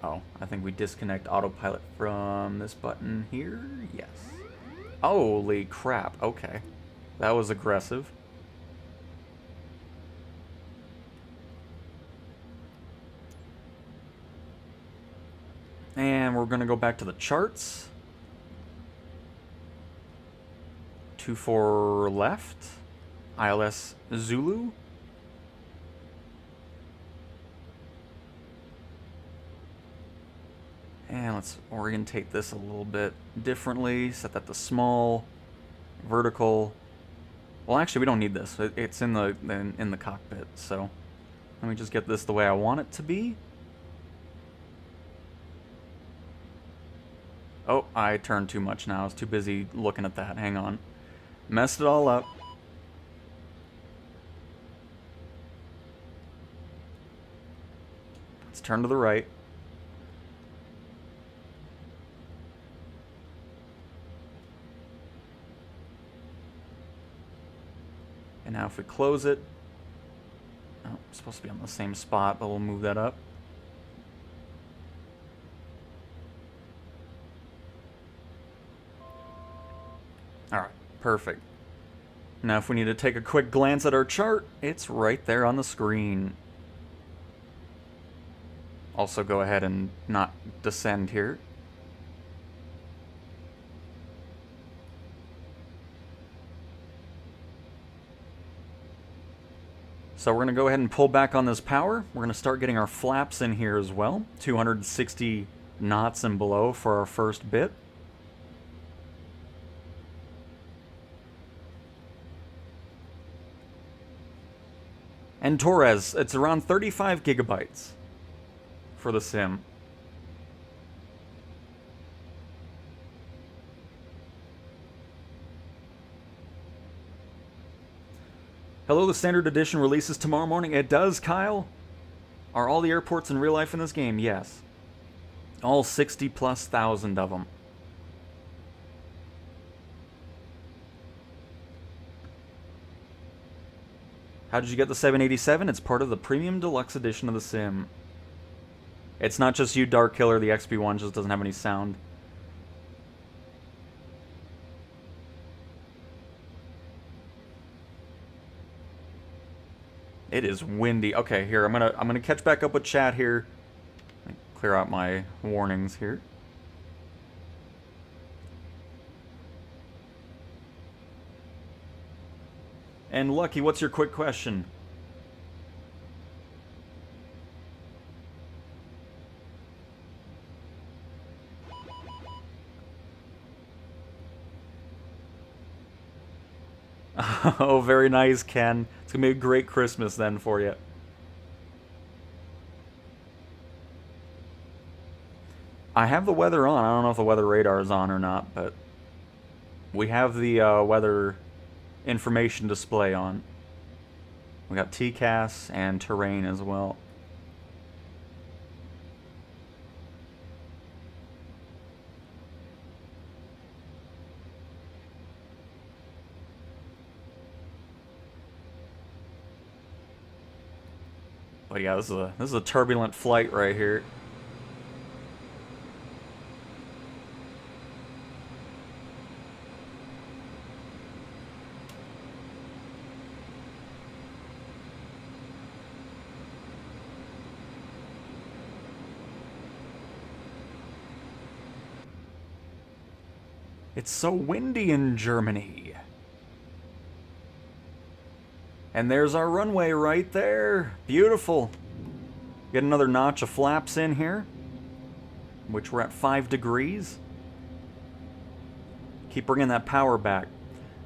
Oh, I think we disconnect autopilot from this button here. Yes. Holy crap, okay. That was aggressive. And we're going to go back to the charts. 24 left. ILS Zulu. And let's orientate this a little bit differently. Set that to small, vertical. Well, actually, we don't need this. It's in the cockpit. So let me just get this the way I want it to be. Oh, I turned too much now. I was too busy looking at that. Hang on. Messed it all up. Let's turn to the right. And now if we close it... Oh, it's supposed to be on the same spot, but we'll move that up. Alright, perfect. Now if we need to take a quick glance at our chart, it's right there on the screen. Also go ahead and not descend here. So we're going to go ahead and pull back on this power. We're going to start getting our flaps in here as well. 260 knots and below for our first bit. And Torres, it's around 35 gigabytes for the sim. Hello, the standard edition releases tomorrow morning. It does, Kyle. Are all the airports in real life in this game? Yes. All 60+ thousand of them. How did you get the 787? It's part of the Premium Deluxe Edition of the sim. It's not just you, Dark Killer. The XP1 just doesn't have any sound. It is windy. Okay, here I'm gonna catch back up with chat here. Clear out my warnings here. And Lucky, what's your quick question? Oh, very nice, Ken. It's gonna be a great Christmas then for you. I have the weather on. I don't know if the weather radar is on or not, but we have the weather information display on. We got TCAS and terrain as well. But yeah, this is a turbulent flight right here. It's so windy in Germany. And there's our runway right there. Beautiful. Get another notch of flaps in here, which we're at 5 degrees. Keep bringing that power back.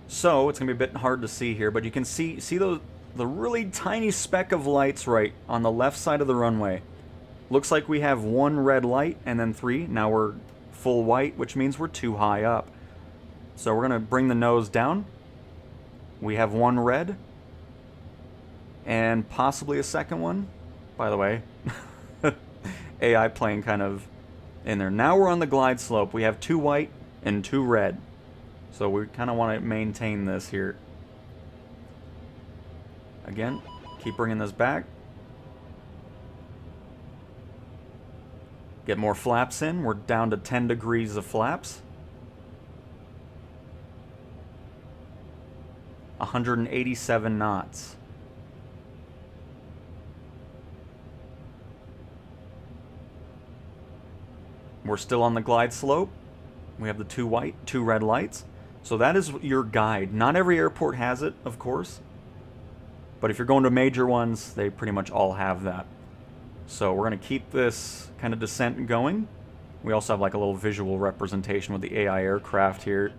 So, it's going to be a bit hard to see here, but you can see the really tiny speck of lights right on the left side of the runway. Looks like we have 1 red light and then 3. Now we're full white, which means we're too high up. So we're going to bring the nose down. We have 1 red. And possibly a second one. By the way, AI plane kind of in there. Now we're on the glide slope. We have 2 white and 2 red. So we kind of want to maintain this here. Again, keep bringing this back. Get more flaps in. We're down to 10 degrees of flaps. 187 knots. We're still on the glide slope. We have the 2 white, 2 red lights. So that is your guide. Not every airport has it, of course. But if you're going to major ones, they pretty much all have that. So we're going to keep this kind of descent going. We also have like a little visual representation with the AI aircraft here.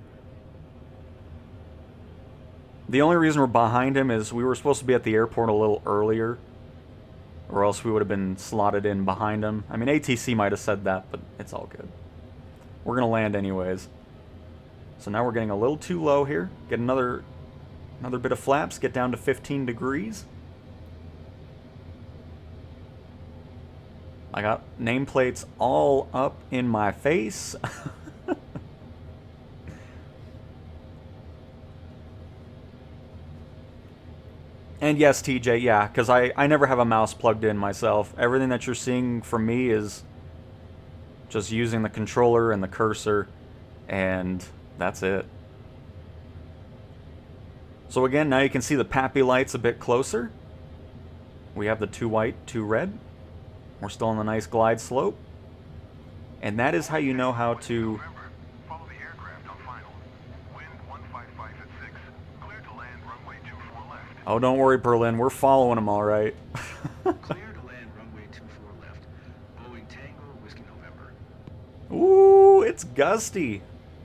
The only reason we're behind him is we were supposed to be at the airport a little earlier, or else we would have been slotted in behind him. I mean, ATC might have said that, but it's all good. We're going to land anyways. So now we're getting a little too low here. Get another bit of flaps, get down to 15 degrees. I got nameplates all up in my face. And yes, TJ, yeah, because I never have a mouse plugged in myself. Everything that you're seeing from me is just using the controller and the cursor, and that's it. So again, now you can see the PAPI lights a bit closer. We have the 2 white, 2 red. We're still on the nice glide slope. And that is how you know how to... Follow the aircraft on final. Wind 155 at 6. Clear to land runway 24 left. Oh, don't worry, Berlin. We're following them all right. Clear to land runway 24 left. Boeing Tango, Whiskey November. Ooh, it's gusty.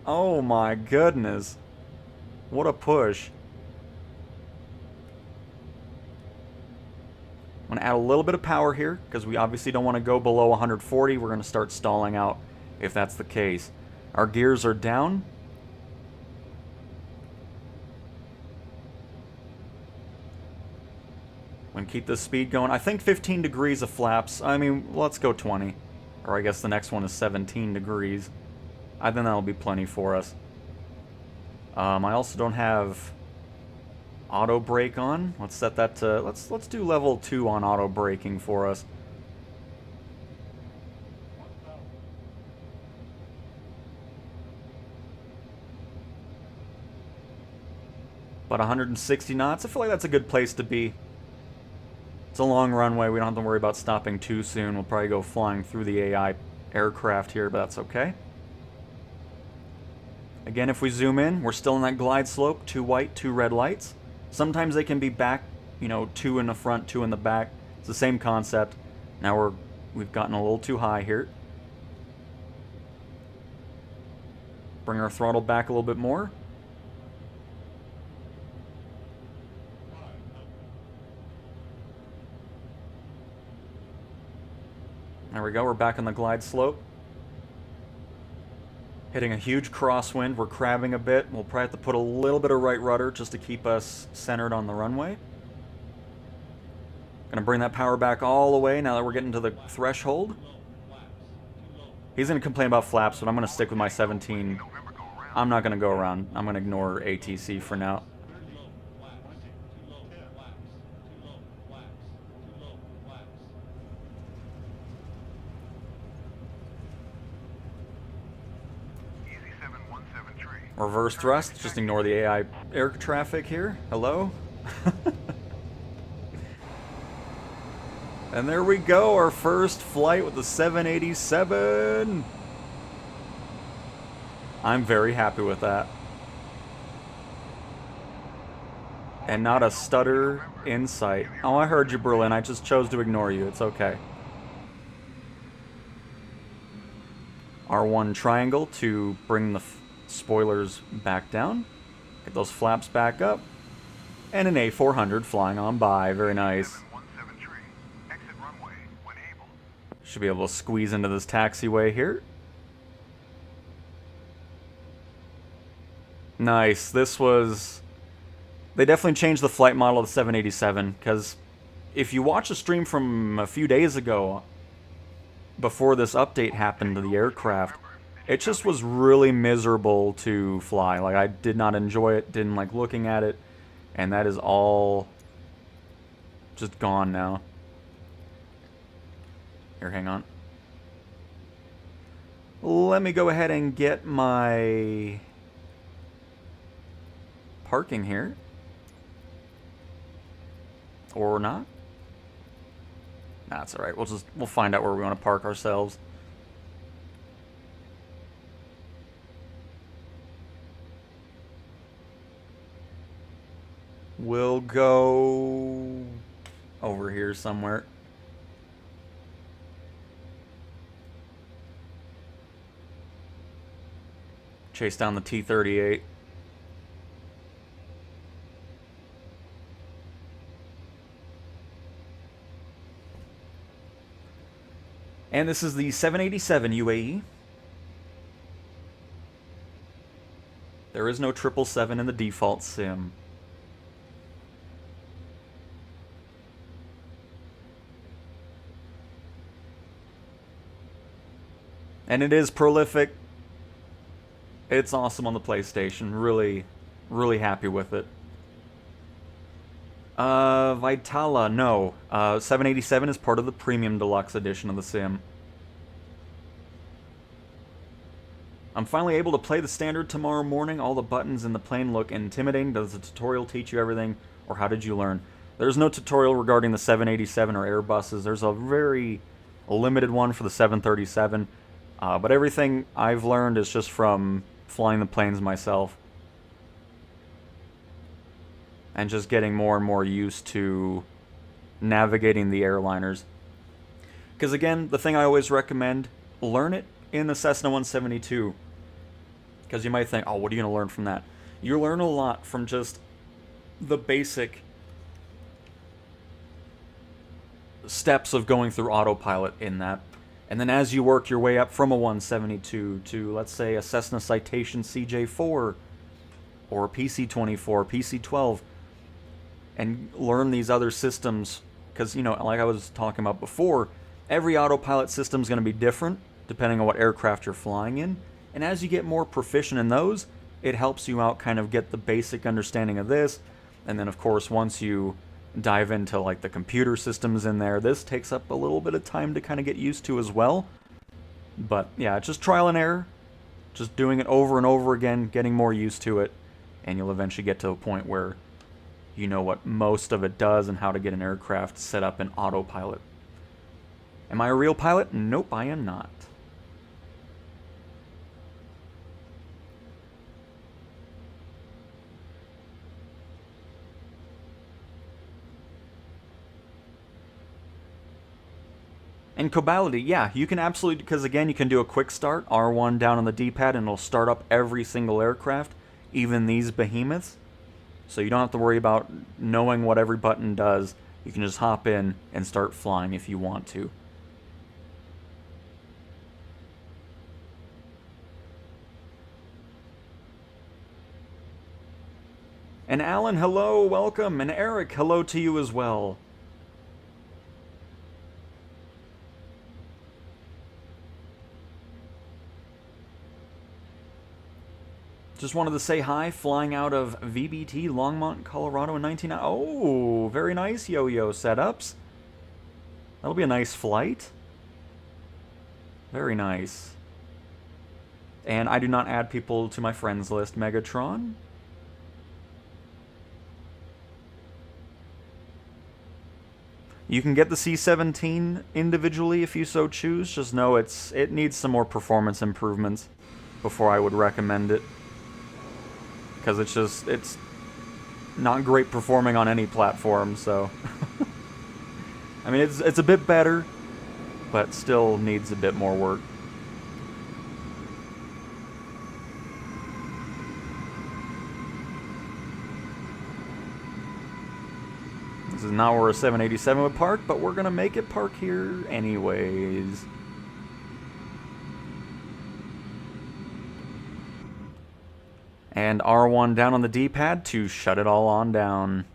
Oh my goodness. What a push. I'm going to add a little bit of power here, because we obviously don't want to go below 140. We're going to start stalling out if that's the case. Our gears are down. We can keep this speed going. I think 15 degrees of flaps. I mean, let's go 20. Or I guess the next one is 17 degrees. I think that'll be plenty for us. I also don't have auto brake on. Let's set that to... Let's do level 2 on auto braking for us. About 160 knots. I feel like that's a good place to be. It's a long runway. We don't have to worry about stopping too soon. We'll probably go flying through the AI aircraft here, but that's okay. Again, if we zoom in, we're still in that glide slope. 2 white, 2 red lights. Sometimes they can be back, you know, 2 in the front, 2 in the back. It's the same concept. Now we've gotten a little too high here. Bring our throttle back a little bit more. There we go, we're back on the glide slope. Hitting a huge crosswind, we're crabbing a bit. We'll probably have to put a little bit of right rudder just to keep us centered on the runway. Gonna bring that power back all the way now that we're getting to the threshold. He's gonna complain about flaps, but I'm gonna stick with my 17. I'm not gonna go around. I'm gonna ignore ATC for now. Reverse thrust, just ignore the AI air traffic here. Hello? And there we go, our first flight with the 787. I'm very happy with that. And not a stutter in sight. Oh, I heard you, Berlin. I just chose to ignore you. It's okay. R1 triangle to bring the spoilers back down. Get those flaps back up. And an A400 flying on by. Very nice. Should be able to squeeze into this taxiway here. Nice. This was... They definitely changed the flight model of the 787, because if you watch a stream from a few days ago, before this update happened to the aircraft, it just was really miserable to fly. Like, I did not enjoy it, didn't like looking at it, and that is all just gone now. Here, hang on. Let me go ahead and get my parking here. Or not. Nah, that's alright. We'll find out where we want to park ourselves. We'll go over here somewhere. Chase down the T-38. And this is the 787 UAE. There is no 777 in the default sim. And it is prolific. It's awesome on the PlayStation. Really, really happy with it. Vitala, no. 787 is part of the Premium Deluxe edition of the sim. I'm finally able to play the standard tomorrow morning. All the buttons in the plane look intimidating. Does the tutorial teach you everything, or how did you learn? There's no tutorial regarding the 787 or Airbuses. There's a very limited one for the 737. But everything I've learned is just from flying the planes myself. And just getting more and more used to navigating the airliners. Because again, the thing I always recommend, learn it in the Cessna 172. Because you might think, oh, what are you going to learn from that? You learn a lot from just the basic steps of going through autopilot in that. And then as you work your way up from a 172 to, let's say, a Cessna Citation CJ4 or a PC-24, PC-12, and learn these other systems, because, you know, like I was talking about before, every autopilot system is going to be different depending on what aircraft you're flying in. And as you get more proficient in those, it helps you out kind of get the basic understanding of this. And then, of course, once you dive into like the computer systems in there, this takes up a little bit of time to kind of get used to as well. But yeah, just trial and error, just doing it over and over again, getting more used to it, and you'll eventually get to a point where you know what most of it does and how to get an aircraft set up in autopilot. Am I a real pilot? Nope, I am not. And Cobality, yeah, you can absolutely, because again, you can do a quick start, R1 down on the D-pad, and it'll start up every single aircraft, even these behemoths. So you don't have to worry about knowing what every button does. You can just hop in and start flying if you want to. And Alan, hello, welcome. And Eric, hello to you as well. Just wanted to say hi, flying out of VBT, Longmont, Colorado in 19... Oh, very nice yo-yo setups. That'll be a nice flight. Very nice. And I do not add people to my friends list, Megatron. You can get the C-17 individually if you so choose. Just know it needs some more performance improvements before I would recommend it. Because it's not great performing on any platform, so... I mean, it's a bit better, but still needs a bit more work. This is not where a 787 would park, but we're gonna make it park here anyways. And R1 down on the D-pad to shut it all on down.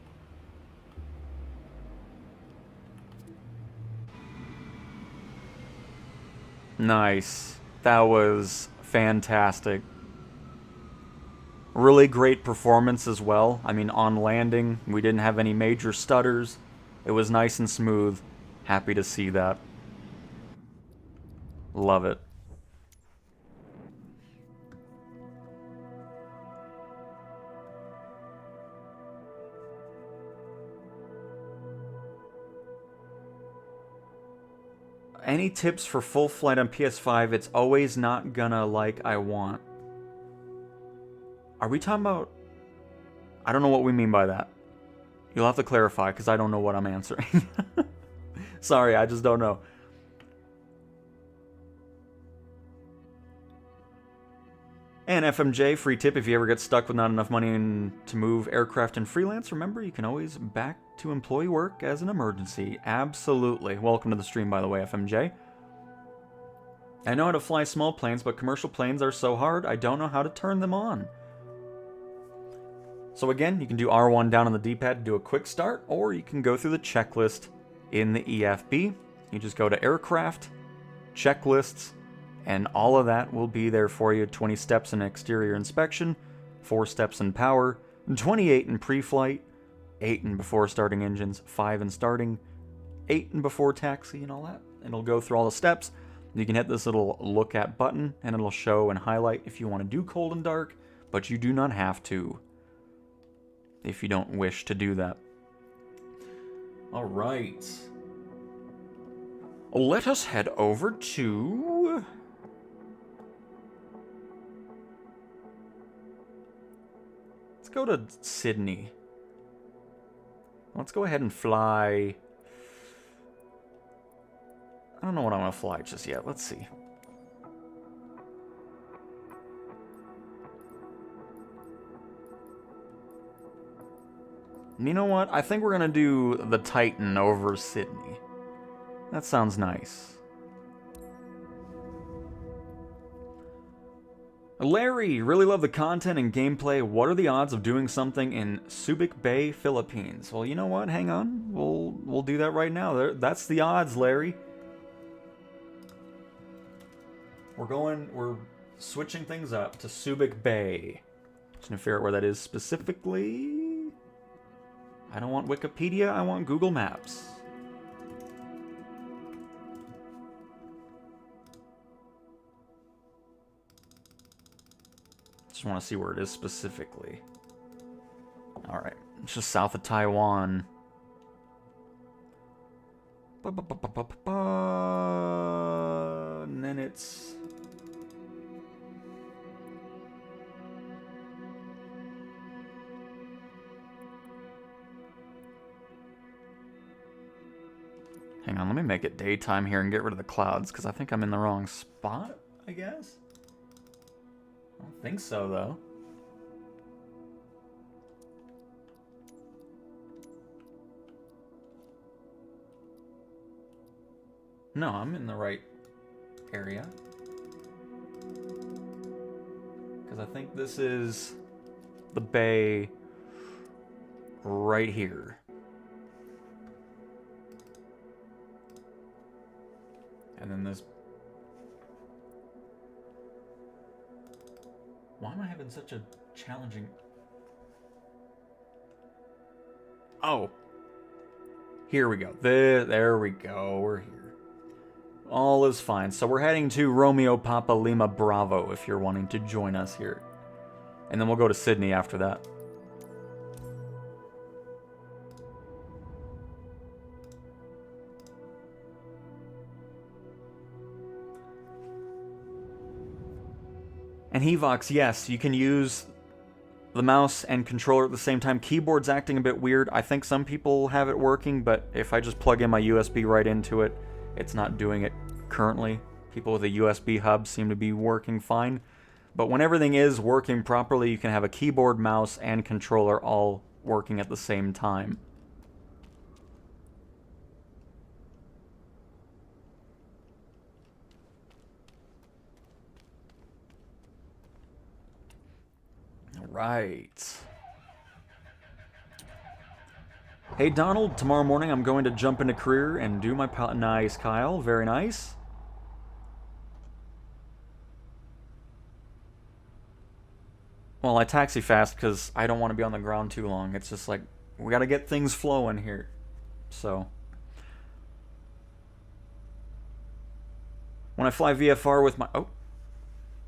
Nice. That was fantastic. Really great performance as well. I mean, on landing, we didn't have any major stutters. It was nice and smooth. Happy to see that. Love it. Any tips for full flight on PS5? It's always not gonna like I want. Are we talking about... I don't know what we mean by that. You'll have to clarify, because I don't know what I'm answering. Sorry, I just don't know. And FMJ, free tip, if you ever get stuck with not enough money to move aircraft and freelance, remember, you can always back to employee work as an emergency. Absolutely. Welcome to the stream, by the way, FMJ. I know how to fly small planes, but commercial planes are so hard, I don't know how to turn them on. So again, you can do R1 down on the D-pad to do a quick start, or you can go through the checklist in the EFB. You just go to Aircraft, Checklists, and all of that will be there for you. 20 steps in exterior inspection, 4 steps in power, 28 in pre-flight, 8 in before starting engines, 5 in starting, 8 in before taxi and all that. And it'll go through all the steps. You can hit this little look at button, and it'll show and highlight if you want to do cold and dark, but you do not have to if you don't wish to do that. All right. Let us head over to... Let's go to Sydney. Let's go ahead and fly... I don't know what I'm going to fly just yet. Let's see. You know what? I think we're going to do the Titan over Sydney. That sounds nice. Larry, really love the content and gameplay. What are the odds of doing something in Subic Bay, Philippines? Well, you know what? Hang on. We'll do that right now. That's the odds, Larry. We're switching things up to Subic Bay. Just gonna figure out where that is specifically. I don't want Wikipedia, I want Google Maps. Just want to see where it is specifically. Alright, it's just south of Taiwan. And then it's... Hang on, let me make it daytime here and get rid of the clouds, because I think I'm in the wrong spot, I guess? I don't think so, though. No, I'm in the right area. Because I think this is the bay right here. And then this... Why am I having such a challenging... Oh. Here we go. There we go. We're here. All is fine. So we're heading to Romeo Papa Lima Bravo if you're wanting to join us here. And then we'll go to Sydney after that. And Hevox, yes, you can use the mouse and controller at the same time. Keyboard's acting a bit weird. I think some people have it working, but if I just plug in my USB right into it, it's not doing it currently. People with a USB hub seem to be working fine. But when everything is working properly, you can have a keyboard, mouse, and controller all working at the same time. Right. Hey Donald, tomorrow morning I'm going to jump into career and do my pilot. Nice, Kyle. Very nice. Well, I taxi fast because I don't want to be on the ground too long. It's just like, we got to get things flowing here. So. When I fly VFR with my... Oh.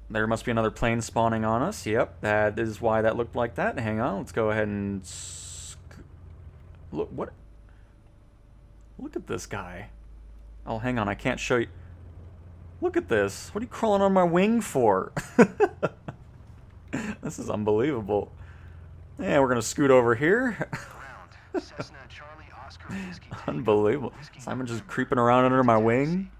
There must be another plane spawning on us. Yep, that is why that looked like that. Hang on, let's go ahead and... Look, what? Look at this guy. Oh, hang on, I can't show you... Look at this. What are you crawling on my wing for? This is unbelievable. Yeah, we're gonna scoot over here. Unbelievable. Simon just creeping around under my wing.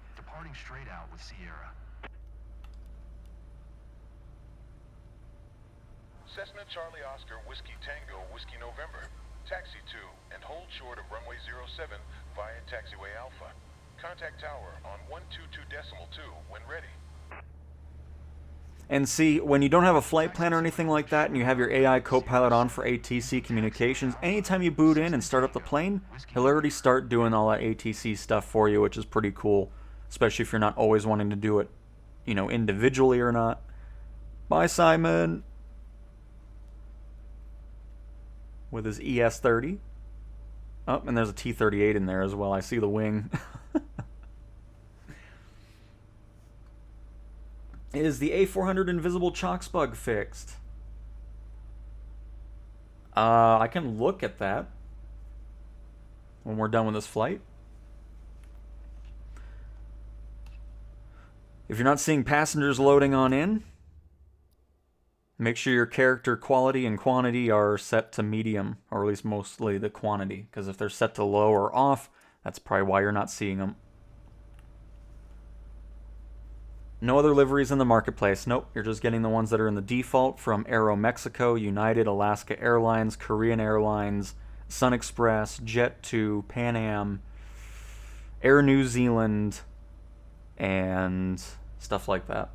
Cessna Charlie Oscar Whiskey Tango Whiskey November. Taxi to and hold short of runway 07 via taxiway Alpha. Contact tower on 122.2 when ready. And see, when you don't have a flight plan or anything like that, and you have your AI co-pilot on for ATC communications, anytime you boot in and start up the plane, he'll already start doing all that ATC stuff for you, which is pretty cool, especially if you're not always wanting to do it, you know, individually or not. Bye, Simon. With his ES-30. Oh, and there's a T-38 in there as well. I see the wing. Is the A400 invisible chocks bug fixed? I can look at that when we're done with this flight. If you're not seeing passengers loading on in, make sure your character quality and quantity are set to medium, or at least mostly the quantity, because if they're set to low or off, that's probably why you're not seeing them. No other liveries in the marketplace. Nope, you're just getting the ones that are in the default from Aeromexico, United, Alaska Airlines, Korean Airlines, Sun Express, Jet2, Pan Am, Air New Zealand, and stuff like that.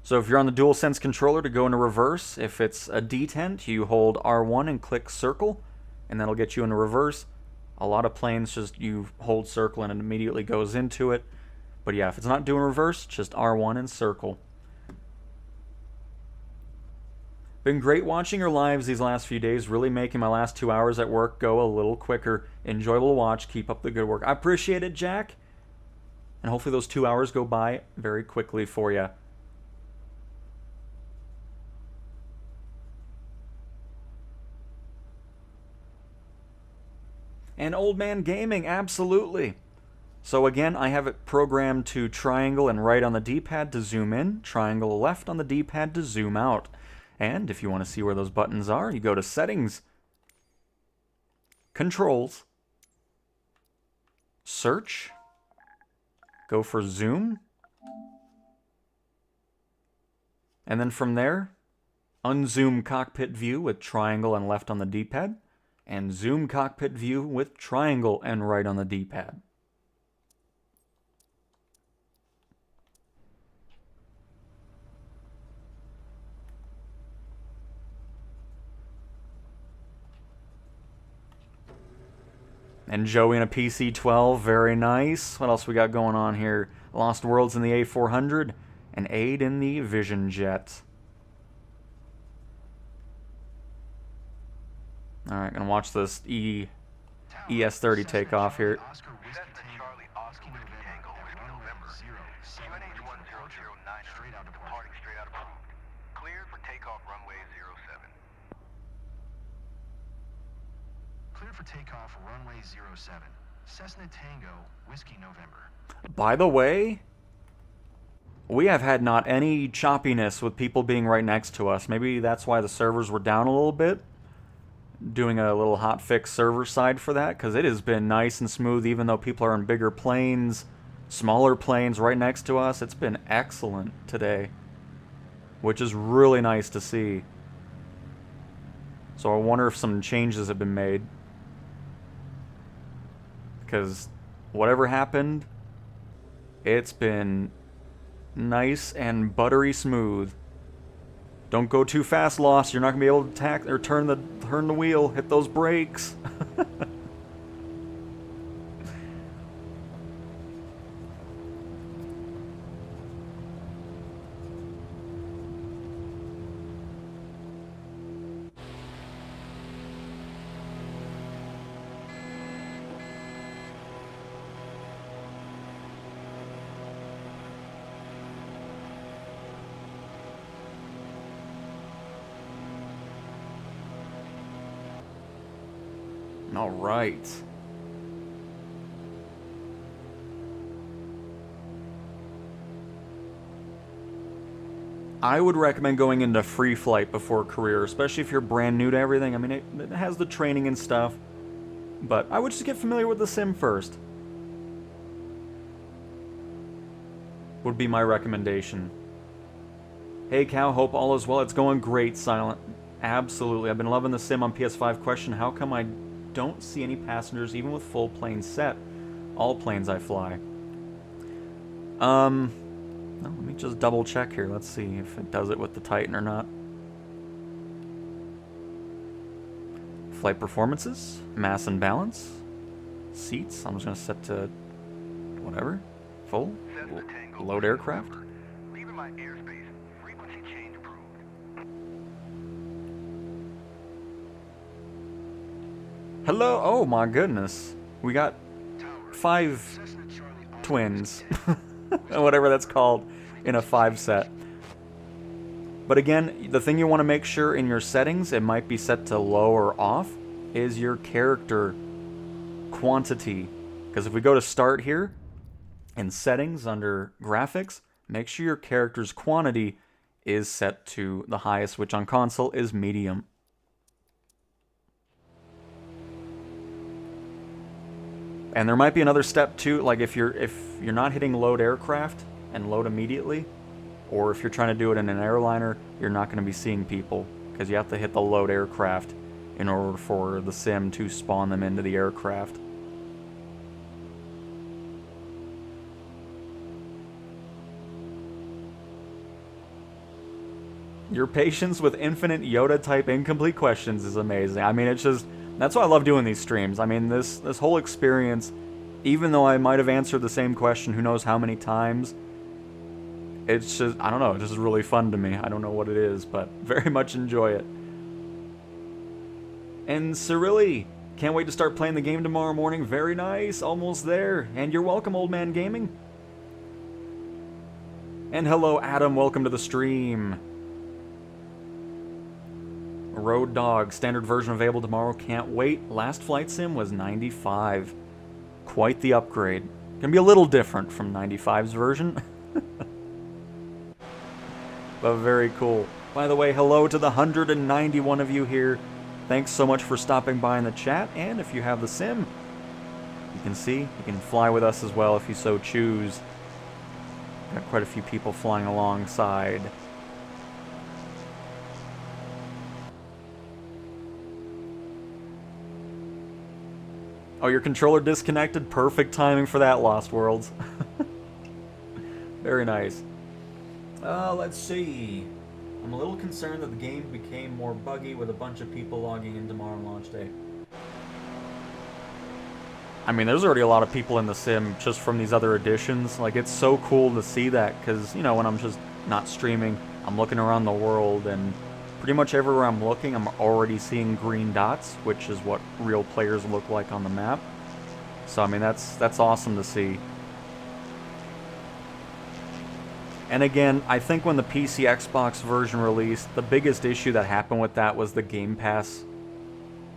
So if you're on the DualSense controller to go into reverse, if it's a detent, you hold R1 and click circle, and that'll get you into reverse. A lot of planes just you hold circle and it immediately goes into it. But yeah, if it's not doing reverse, just R1 and circle. Been great watching your lives these last few days, really making my last 2 hours at work go a little quicker. Enjoyable to watch, keep up the good work. I appreciate it, Jack. And hopefully those 2 hours go by very quickly for you. And Old Man Gaming, absolutely. So again, I have it programmed to triangle and right on the D-pad to zoom in, triangle left on the D-pad to zoom out. And if you want to see where those buttons are, you go to Settings, Controls, Search, go for Zoom, and then from there, unzoom cockpit view with triangle and left on the D-pad, and zoom cockpit view with triangle and right on the D-pad. And Joey in a PC-12, very nice. What else we got going on here? Lost Worlds in the A400, and Aid in the Vision Jet. Alright, gonna watch this ES-30 takeoff here. Oscar Whiskey Tango, Whiskey November, November 07, QNH1009 straight out of departing straight out of approved. Cleared for takeoff runway 07. Clear for takeoff runway 07. Cessna Tango, Whiskey November. By the way, we have had not any choppiness with people being right next to us. Maybe that's why the servers were down a little bit. Doing a little hot fix server side for that, because it has been nice and smooth even though people are in bigger planes, smaller planes right next to us. It's been excellent today, which is really nice to see. So I wonder if some changes have been made, because whatever happened, it's been nice and buttery smooth. Don't go too fast, Lost. You're not gonna be able to tack or turn the wheel, hit those brakes. All right. I would recommend going into free flight before career, especially if you're brand new to everything. I mean, it has the training and stuff, but I would just get familiar with the sim first. Would be my recommendation. Hey, Cow, hope all is well. It's going great, Silent. Absolutely. I've been loving the sim on PS5. Question, how come I don't see any passengers even with full plane set? All planes I fly. No, let me just double check here. Let's see if it does it with the Titan or not. Flight performances, mass and balance, seats. I'm just gonna set to whatever, full, load aircraft. Leaving my airspace. Frequency change approved. Hello. Oh my goodness, we got 5 twins. Whatever that's called in a 5 set. But again, the thing you want to make sure in your settings, it might be set to low or off, is your character quantity. Because if we go to start here, in settings under graphics, make sure your character's quantity is set to the highest, which on console is medium. And there might be another step too, like if you're not hitting load aircraft and load immediately, or if you're trying to do it in an airliner, you're not going to be seeing people, because you have to hit the load aircraft in order for the sim to spawn them into the aircraft. Your patience with infinite Yoda-type incomplete questions is amazing. I mean, it's just... that's why I love doing these streams. I mean, this whole experience, even though I might have answered the same question who knows how many times, it's just, I don't know, it's just really fun to me. I don't know what it is, but very much enjoy it. And Cyrilli, can't wait to start playing the game tomorrow morning. Very nice, almost there. And you're welcome, Old Man Gaming. And hello, Adam, welcome to the stream. Road Dog, standard version available tomorrow. Can't wait. Last flight sim was 95. Quite the upgrade. Gonna be a little different from 95's version. But very cool. By the way, hello to the 191 of you here. Thanks so much for stopping by in the chat. And if you have the sim, you can see, you can fly with us as well if you so choose. Got quite a few people flying alongside. Oh, your controller disconnected? Perfect timing for that, Lost Worlds. Very nice. Let's see. I'm a little concerned that the game became more buggy with a bunch of people logging in tomorrow on launch day. I mean, there's already a lot of people in the sim just from these other editions. Like, it's so cool to see that, because, you know, when I'm just not streaming, I'm looking around the world, and Pretty much everywhere I'm looking, I'm already seeing green dots, which is what real players look like on the map. So, I mean, that's awesome to see. And again, I think when the PC Xbox version released, the biggest issue that happened with that was the Game Pass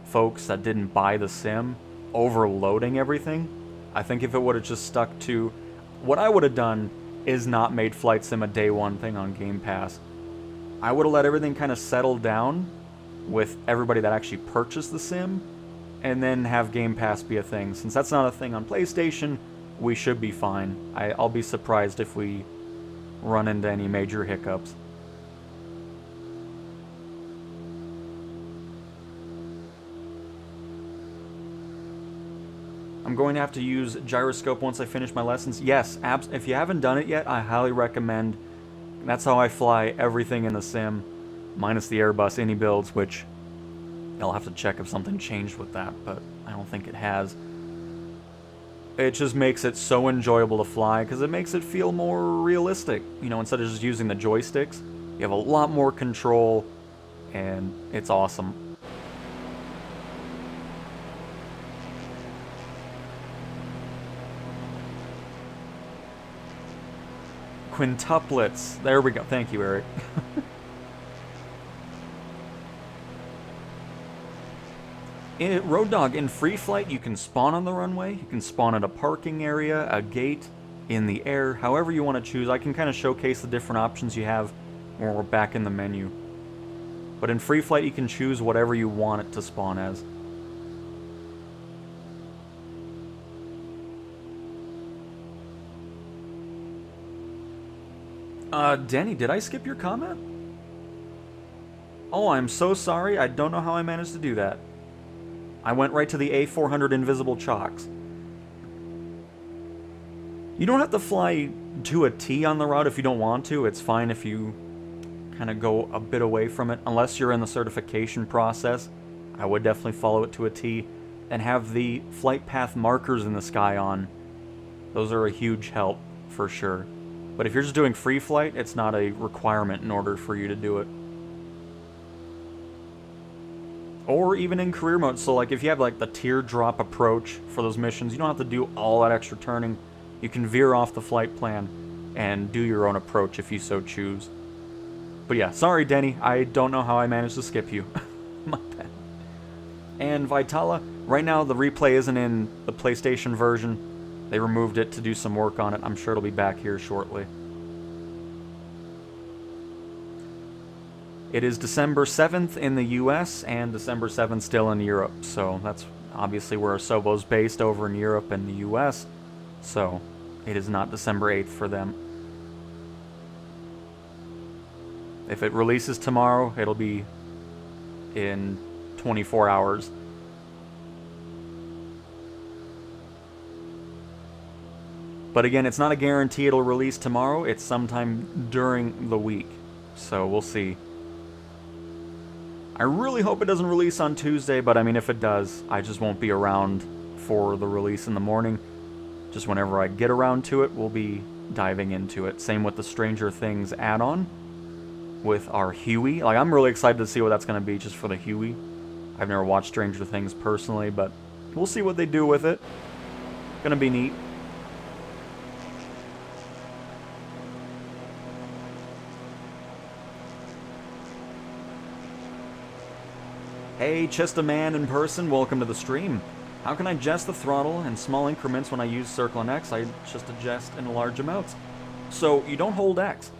folks that didn't buy the sim overloading everything. I think if it would have just stuck to... What I would have done is not made Flight Sim a day one thing on Game Pass. I would have let everything kind of settle down with everybody that actually purchased the sim, and then have Game Pass be a thing. Since that's not a thing on PlayStation, we should be fine. I'll be surprised if we run into any major hiccups. I'm going to have to use gyroscope once I finish my lessons. Yes, if you haven't done it yet, I highly recommend. That's how I fly everything in the sim, minus the Airbus Innie builds, which I'll have to check if something changed with that, but I don't think it has. It just makes it so enjoyable to fly, because it makes it feel more realistic. You know, instead of just using the joysticks, you have a lot more control, and it's awesome. Quintuplets. There we go. Thank you, Eric. Road Dog, in free flight, you can spawn on the runway. You can spawn at a parking area, a gate, in the air, however you want to choose. I can kind of showcase the different options you have when we're back in the menu. But in free flight, you can choose whatever you want it to spawn as. Denny, did I skip your comment? Oh, I'm so sorry. I don't know how I managed to do that. I went right to the A400 invisible chocks. You don't have to fly to a T on the route if you don't want to. It's fine if you kind of go a bit away from it. Unless you're in the certification process, I would definitely follow it to a T. And have the flight path markers in the sky on. Those are a huge help, for sure. But if you're just doing free flight, it's not a requirement in order for you to do it. Or even in career mode, so like if you have like the teardrop approach for those missions, you don't have to do all that extra turning. You can veer off the flight plan and do your own approach if you so choose. But yeah, sorry Denny, I don't know how I managed to skip you. My bad. And Vitala, right now the replay isn't in the PlayStation version. They removed it to do some work on it. I'm sure it'll be back here shortly. It is December 7th in the US and December 7th still in Europe. So that's obviously where Asobo's based, over in Europe and the US. So it is not December 8th for them. If it releases tomorrow, it'll be in 24 hours. But again, it's not a guarantee it'll release tomorrow. It's sometime during the week. So we'll see. I really hope it doesn't release on Tuesday, but I mean, if it does, I just won't be around for the release in the morning. Just whenever I get around to it, we'll be diving into it. Same with the Stranger Things add-on with our Huey. Like, I'm really excited to see what that's going to be just for the Huey. I've never watched Stranger Things personally, but we'll see what they do with it. Gonna be neat. Hey, just a man in person, welcome to the stream. How can I adjust the throttle in small increments when I use circle and X? I just adjust in large amounts. So, you don't hold X.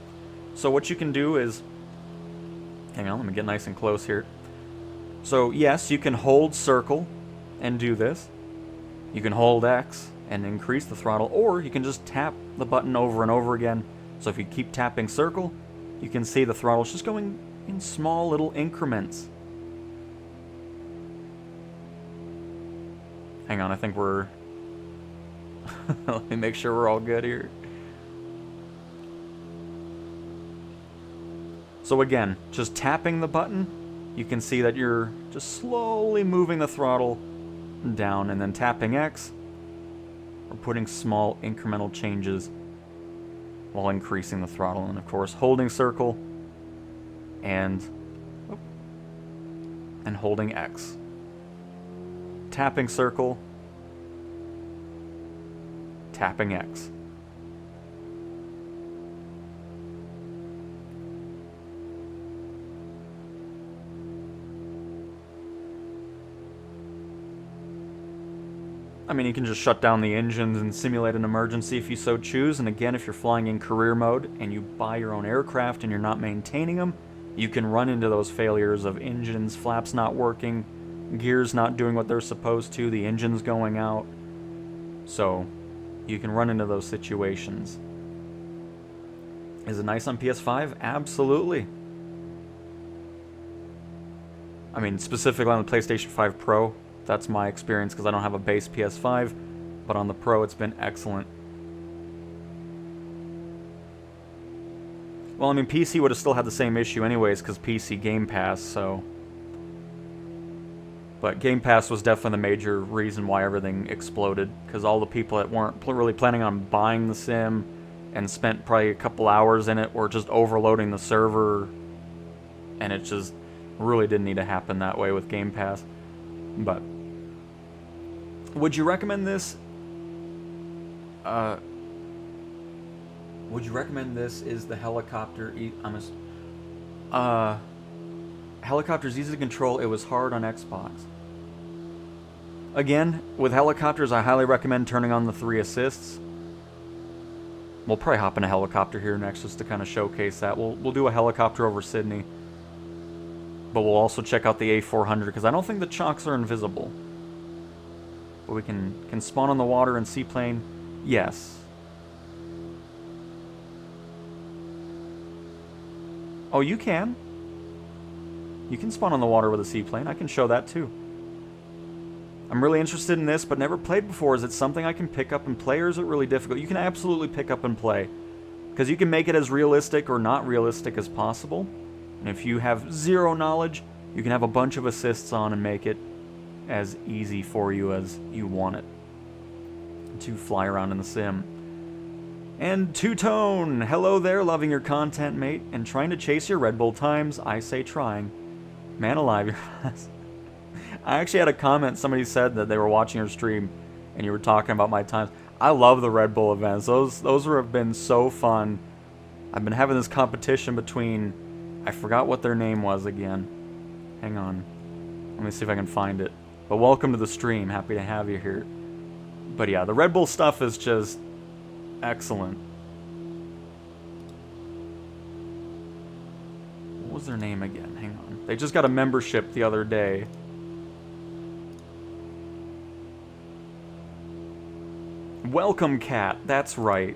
So what you can do is... Hang on, let me get nice and close here. So, yes, you can hold circle and do this. You can hold X and increase the throttle, or you can just tap the button over and over again. So if you keep tapping circle, you can see the throttle's just going in small little increments. Hang on, I think we're... Let me make sure we're all good here. So again, just tapping the button, you can see that you're just slowly moving the throttle down, and then tapping X, or putting small incremental changes while increasing the throttle. And of course, holding circle and... Oh, and holding X. Tapping circle, tapping X. I mean, you can just shut down the engines and simulate an emergency if you so choose, and again, if you're flying in career mode and you buy your own aircraft and you're not maintaining them, you can run into those failures of engines, flaps not working, gears not doing what they're supposed to, the engine's going out. So, you can run into those situations. Is it nice on PS5? Absolutely. I mean, specifically on the PlayStation 5 Pro, that's my experience because I don't have a base PS5, but on the Pro it's been excellent. Well, I mean, PC would have still had the same issue anyways because PC Game Pass, so... But Game Pass was definitely the major reason why everything exploded, because all the people that weren't really planning on buying the sim and spent probably a couple hours in it were just overloading the server, and it just really didn't need to happen that way with Game Pass. But would you recommend this? Would you recommend this? Is the helicopter? Helicopter's easy to control. It was hard on Xbox. Again, with helicopters, I highly recommend turning on the 3 assists. We'll probably hop in a helicopter here next just to kind of showcase that. We'll do a helicopter over Sydney. But we'll also check out the A400 because I don't think the chocks are invisible. But we can spawn on the water and seaplane. Yes. Oh, you can. You can spawn on the water with a seaplane. I can show that too. I'm really interested in this, but never played before. Is it something I can pick up and play, or is it really difficult? You can absolutely pick up and play. Because you can make it as realistic or not realistic as possible. And if you have zero knowledge, you can have a bunch of assists on and make it as easy for you as you want it to fly around in the sim. And Two-Tone, hello there, loving your content, mate, and trying to chase your Red Bull times. I say trying. Man alive, you're fast. I actually had a comment, somebody said that they were watching your stream and you were talking about my times. I love the Red Bull events. Those have been so fun. I've been having this competition between, I forgot what their name was again. Hang on. Let me see if I can find it. But welcome to the stream. Happy to have you here. But yeah, the Red Bull stuff is just excellent. What was their name again? Hang on. They just got a membership the other day. Welcome Cat, that's right.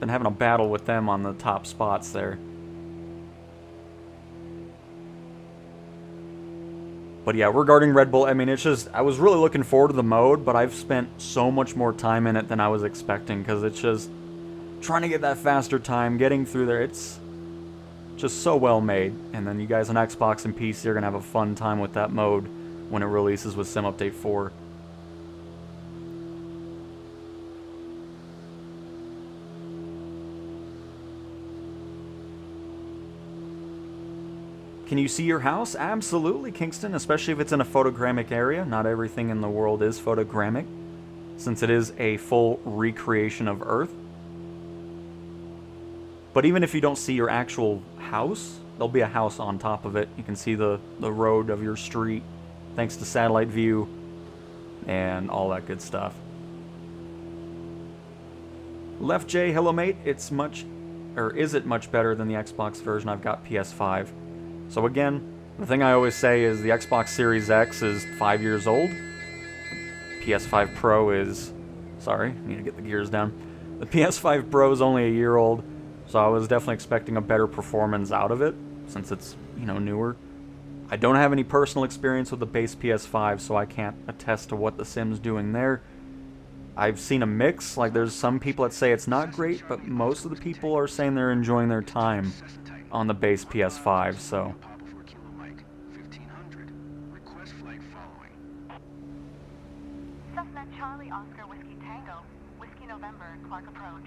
Been having a battle with them on the top spots there. But yeah, regarding Red Bull, I mean, it's just, I was really looking forward to the mode, but I've spent so much more time in it than I was expecting, because it's just trying to get that faster time, getting through there, it's just so well made. And then you guys on Xbox and PC are going to have a fun time with that mode when it releases with Sim Update 4. Can you see your house? Absolutely, Kingston, especially if it's in a photogrammic area. Not everything in the world is photogrammic, since it is a full recreation of Earth. But even if you don't see your actual house, there'll be a house on top of it. You can see the road of your street, thanks to satellite view, and all that good stuff. Left J, hello mate. It's much, or is it much better than the Xbox version? I've got PS5. So again, the thing I always say is the Xbox Series X is 5 years old. PS5 Pro is... Sorry, need to get the gears down. The PS5 Pro is only a year old, so I was definitely expecting a better performance out of it, since it's, you know, newer. I don't have any personal experience with the base PS5, so I can't attest to what the Sim's doing there. I've seen a mix, like there's some people that say it's not great, but most of the people are saying they're enjoying their time on the base PS5, so... Cessna Charlie Oscar Whiskey Tango, Whiskey November, Clark approach.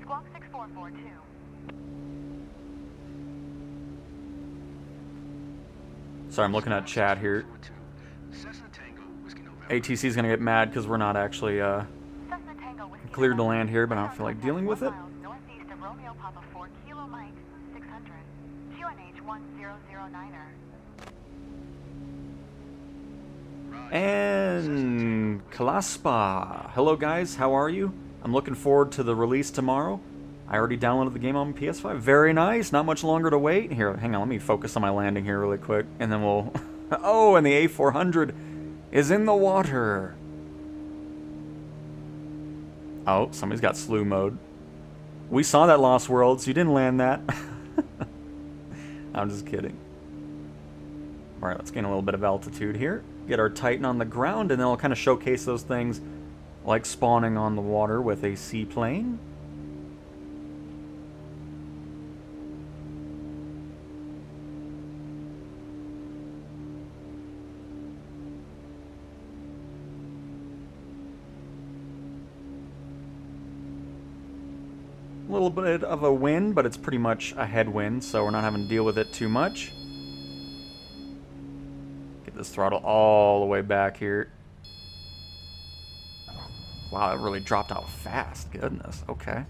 Squawk 6442. Sorry, I'm looking at chat here. ATC is going to get mad because we're not actually cleared to land here, but I don't feel like dealing with it. Northeast of Romeo Papa 4 Kilo Mike 600. QNH 1009er. And Kalaspa. Hello guys, how are you? I'm looking forward to the release tomorrow. I already downloaded the game on PS5. Very nice, not much longer to wait. Here, hang on, let me focus on my landing here really quick, and then we'll... Oh, and the A400 is in the water. Oh, somebody's got slew mode. We saw that, Lost Worlds. You didn't land that. I'm just kidding. Alright, let's gain a little bit of altitude here. Get our Titan on the ground, and then I'll kind of showcase those things like spawning on the water with a seaplane. A little bit of a wind, but it's pretty much a headwind, so we're not having to deal with it too much. Get this throttle all the way back here. Wow, it really dropped out fast. Goodness, okay.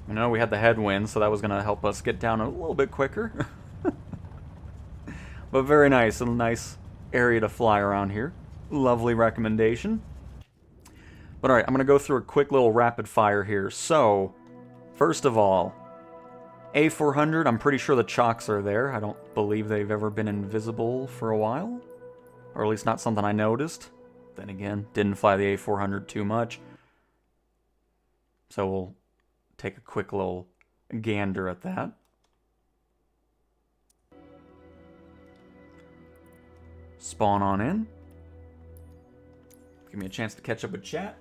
I know we had the headwind, so that was going to help us get down a little bit quicker. But very nice, a nice area to fly around here. Lovely recommendation. But alright, I'm going to go through a quick little rapid fire here. So... First of all, A400, I'm pretty sure the chocks are there. I don't believe they've ever been invisible for a while. Or at least not something I noticed. Then again, didn't fly the A400 too much. So we'll take a quick little gander at that. Spawn on in. Give me a chance to catch up with chat.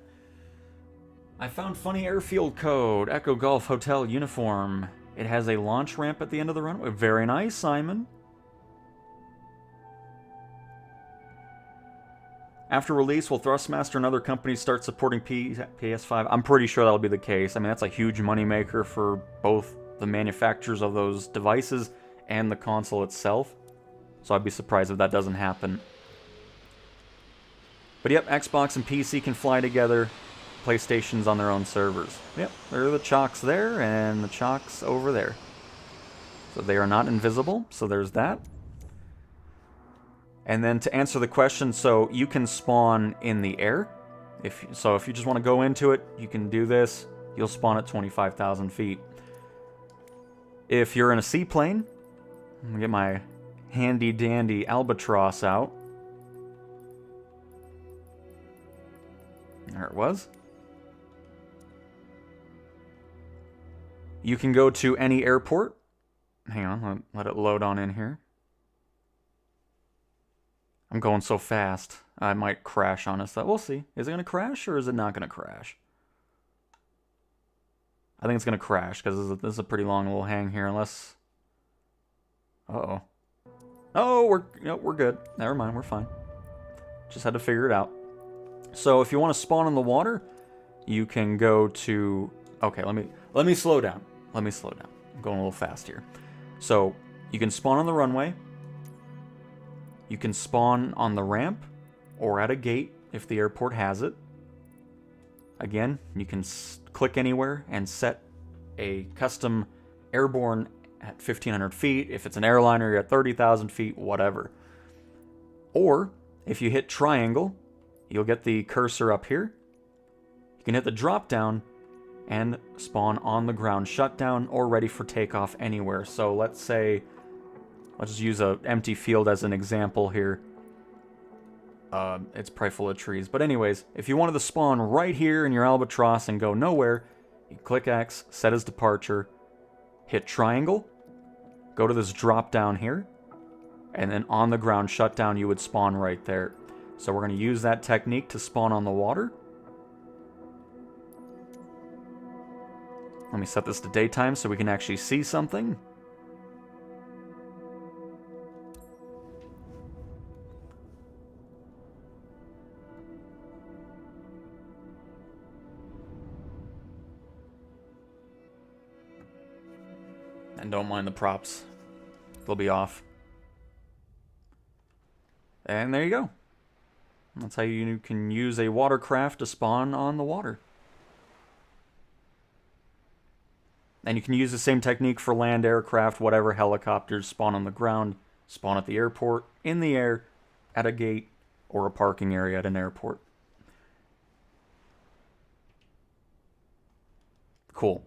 I found funny airfield code, Echo Golf Hotel uniform. It has a launch ramp at the end of the runway. Very nice, Simon. After release, will Thrustmaster and other companies start supporting PS5? I'm pretty sure that'll be the case. I mean, that's a huge moneymaker for both the manufacturers of those devices and the console itself. So I'd be surprised if that doesn't happen. But yep, Xbox and PC can fly together. PlayStation's on their own servers. Yep, there are the chocks there and the chocks over there. So they are not invisible, so there's that. And then to answer the question, so you can spawn in the air. If you just want to go into it, you can do this. You'll spawn at 25,000 feet. If you're in a seaplane, I'm gonna get my handy dandy albatross out. There it was. You can go to any airport. Hang on, let it load on in here. I'm going so fast, I might crash on us. We'll see. Is it going to crash or is it not going to crash? I think it's going to crash because this is a pretty long little hang here, unless... Uh-oh. Oh, we're good. Never mind, we're fine. Just had to figure it out. So if you want to spawn in the water, you can go to... Okay, let me slow down. Let me slow down. I'm going a little fast here. So, you can spawn on the runway. You can spawn on the ramp or at a gate if the airport has it. Again, you can click anywhere and set a custom airborne at 1,500 feet. If it's an airliner, you're at 30,000 feet, whatever. Or, if you hit triangle, you'll get the cursor up here. You can hit the drop down and spawn on the ground, shutdown, or ready for takeoff anywhere. So let's say, let's just use an empty field as an example here. It's probably full of trees. But anyways, if you wanted to spawn right here in your albatross and go nowhere, you click X, set as departure, hit triangle, go to this drop down here, and then on the ground shutdown, you would spawn right there. So we're going to use that technique to spawn on the water. Let me set this to daytime so we can actually see something. And don't mind the props. They'll be off. And there you go. That's how you can use a watercraft to spawn on the water. And you can use the same technique for land aircraft, whatever helicopters spawn on the ground, spawn at the airport, in the air, at a gate, or a parking area at an airport. Cool.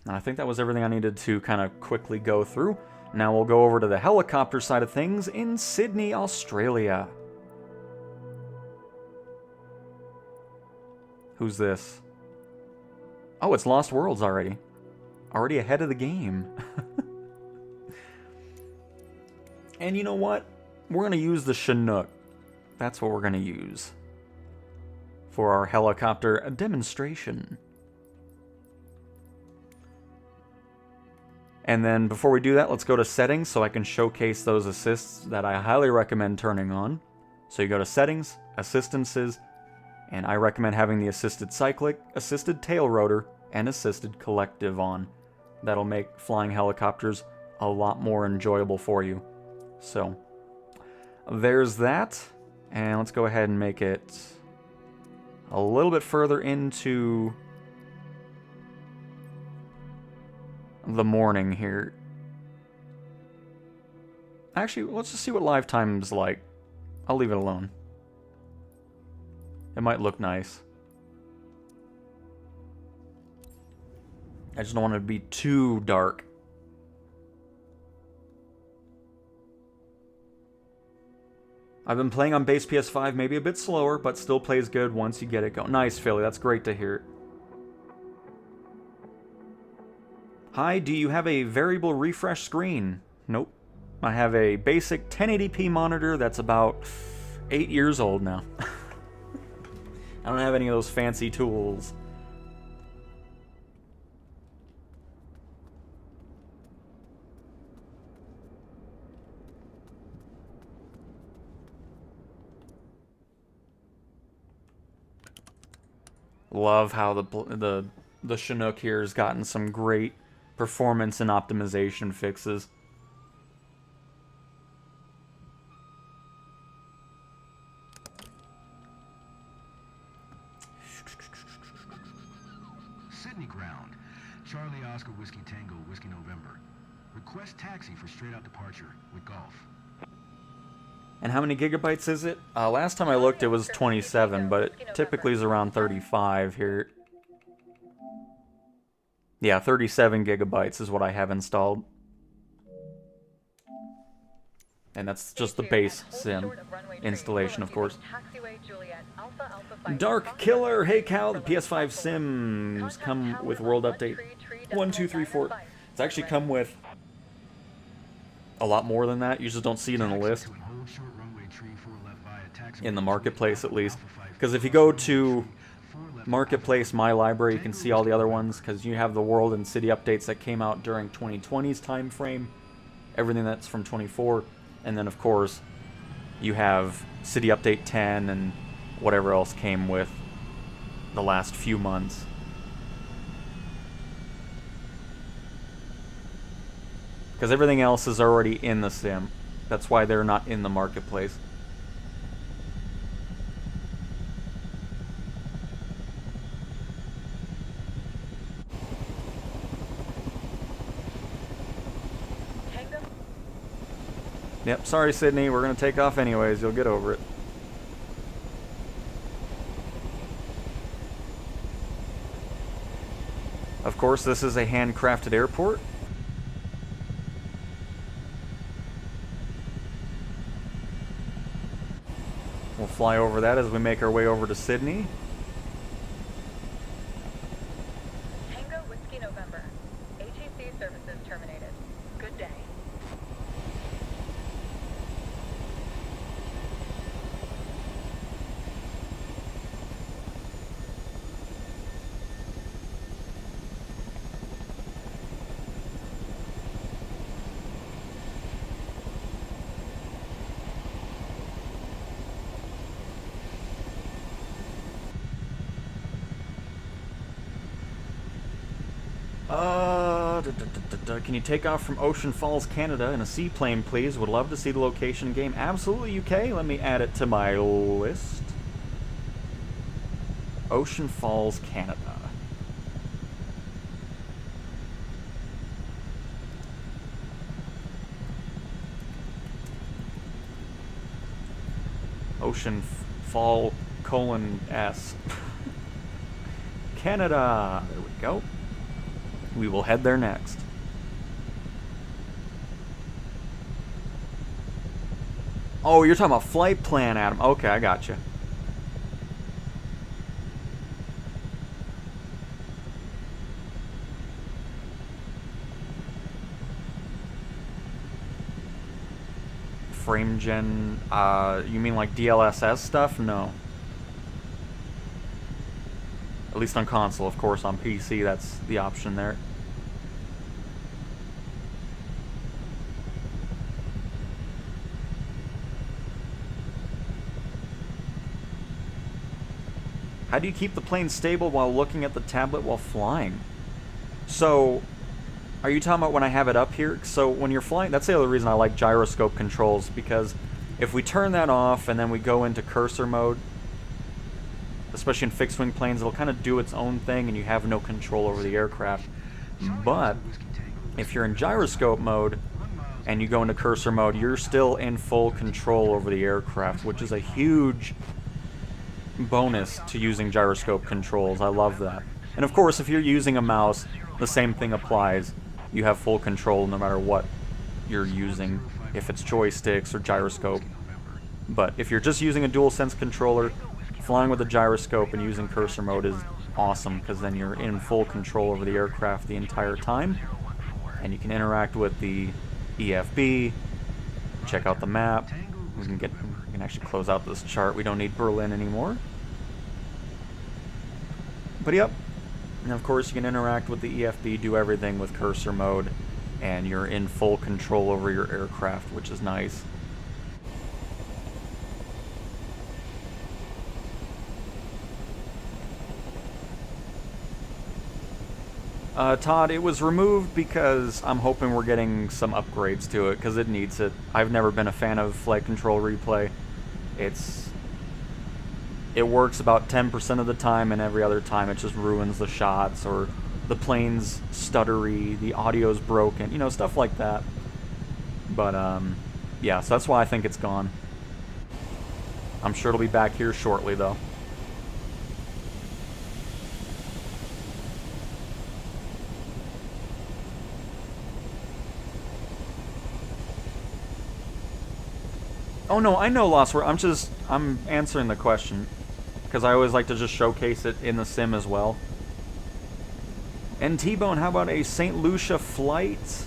And I think that was everything I needed to kind of quickly go through. Now we'll go over to the helicopter side of things in Sydney, Australia. Who's this? Oh, it's Lost Worlds already. Already ahead of the game. And you know what? We're going to use the Chinook. That's what we're going to use for our helicopter demonstration. And then before we do that, let's go to settings so I can showcase those assists that I highly recommend turning on. So you go to settings, assistances, and I recommend having the assisted cyclic, assisted tail rotor, and assisted collective on. That'll make flying helicopters a lot more enjoyable for you. So there's that. And let's go ahead and make it a little bit further into the morning here. Actually, let's just see what live time's like. I'll leave it alone. It might look nice. I just don't want it to be too dark. I've been playing on base PS5, maybe a bit slower, but still plays good once you get it going. Nice, Philly. That's great to hear. Hi, do you have a variable refresh screen? Nope. I have a basic 1080p monitor that's about 8 years old now. I don't have any of those fancy tools. Love how the Chinook here has gotten some great performance and optimization fixes. Sydney ground. Charlie Oscar Whiskey Tango Whiskey November. Request taxi for straight out departure with Golf. And how many gigabytes is it? Last time I looked it was 27, but it typically is around 35 here. Yeah, 37 gigabytes is what I have installed. And that's just the base sim installation, of course. Dark Killer, hey Cal, the PS5 sims come with World Update 1, 2, 3, 4. It's actually come with a lot more than that. You just don't see it on the list. In the marketplace, at least. Because if you go to Marketplace, My Library, you can see all the other ones, because you have the World and City updates that came out during 2020's time frame, everything that's from 24, and then of course you have City Update 10 and whatever else came with the last few months. Because everything else is already in the sim. That's why they're not in the marketplace. Yep, sorry Sydney, we're going to take off anyways, you'll get over it. Of course, this is a handcrafted airport. We'll fly over that as we make our way over to Sydney. Tango Whiskey November. ATC services terminated. Good day. Can you take off from Ocean Falls, Canada in a seaplane, please? Would love to see the location game. Absolutely, UK. Let me add it to my list. Ocean Falls, Canada. Ocean Fall, S. Canada. There we go. We will head there next. Oh, you're talking about flight plan, Adam. Okay, I gotcha. Frame gen, you mean like DLSS stuff? No. At least on console, of course. On PC, that's the option there. How do you keep the plane stable while looking at the tablet while flying? So, are you talking about when I have it up here? So when you're flying, that's the other reason I like gyroscope controls, because if we turn that off and then we go into cursor mode, especially in fixed-wing planes, it'll kind of do its own thing and you have no control over the aircraft. But if you're in gyroscope mode and you go into cursor mode, you're still in full control over the aircraft, which is a huge bonus to using gyroscope controls. I love that. And of course, if you're using a mouse, the same thing applies. You have full control no matter what you're using, if it's joysticks or gyroscope. But if you're just using a DualSense controller, flying with a gyroscope and using cursor mode is awesome, because then you're in full control over the aircraft the entire time, and you can interact with the EFB, check out the map. We can actually close out this chart. We don't need Berlin anymore. But yep, and of course you can interact with the EFB, do everything with cursor mode, and you're in full control over your aircraft, which is nice. Todd, it was removed because I'm hoping we're getting some upgrades to it, because it needs it. I've never been a fan of flight control replay. It works about 10% of the time, and every other time it just ruins the shots, or the plane's stuttery, the audio's broken, you know, stuff like that. But, yeah, so that's why I think it's gone. I'm sure it'll be back here shortly, though. Oh no, I know Lost World. I'm answering the question, because I always like to just showcase it in the sim as well. And T-Bone, how about a St. Lucia flight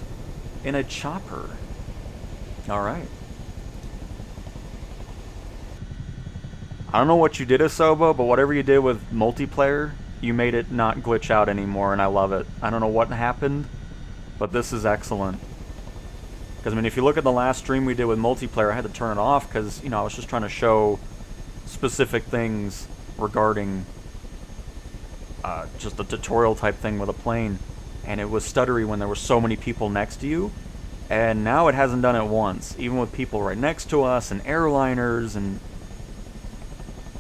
in a chopper? Alright. I don't know what you did, Asobo, but whatever you did with multiplayer, you made it not glitch out anymore, and I love it. I don't know what happened, but this is excellent. Because, I mean, if you look at the last stream we did with multiplayer, I had to turn it off because, you know, I was just trying to show specific things regarding just a tutorial type thing with a plane. And it was stuttery when there were so many people next to you. And now it hasn't done it once, even with people right next to us and airliners, and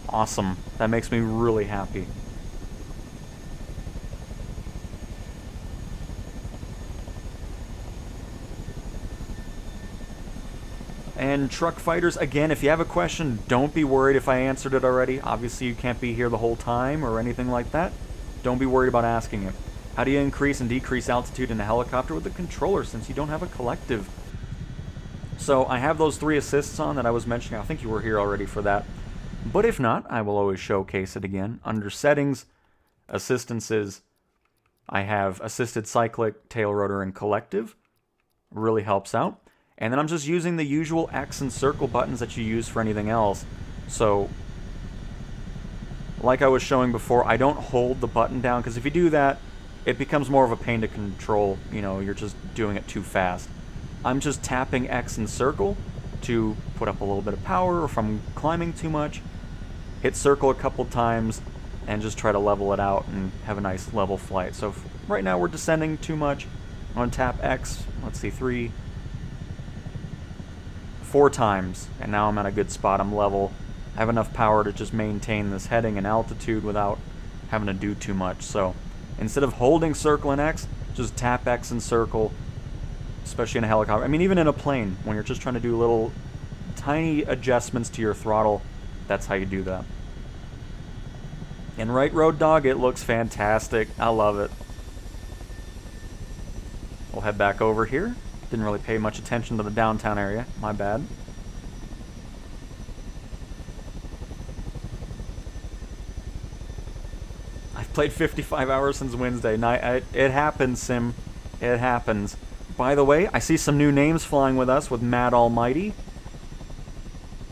awesome. That makes me really happy. And Truck Fighters, again, if you have a question, don't be worried if I answered it already. Obviously, you can't be here the whole time or anything like that. Don't be worried about asking it. How do you increase and decrease altitude in a helicopter with a controller since you don't have a collective? So I have those 3 assists on that I was mentioning. I think you were here already for that. But if not, I will always showcase it again. Under Settings, Assistances, I have Assisted Cyclic, Tail Rotor, and Collective. Really helps out. And then I'm just using the usual X and circle buttons that you use for anything else. So, like I was showing before, I don't hold the button down, because if you do that, it becomes more of a pain to control. You know, you're just doing it too fast. I'm just tapping X and circle to put up a little bit of power, or if I'm climbing too much, hit circle a couple times, and just try to level it out and have a nice level flight. So right now we're descending too much. I'm gonna tap X, let's see, 4 times, and now I'm at a good spot. I'm level. I have enough power to just maintain this heading and altitude without having to do too much. So instead of holding circle and X, just tap X and circle, especially in a helicopter. I mean, even in a plane, when you're just trying to do little tiny adjustments to your throttle, that's how you do that. And right, Road Dog, it looks fantastic. I love it. We'll head back over here. Didn't really pay much attention to the downtown area. My bad. I've played 55 hours since Wednesday night. It happens, Sim. It happens. By the way, I see some new names flying with us with Mad Almighty.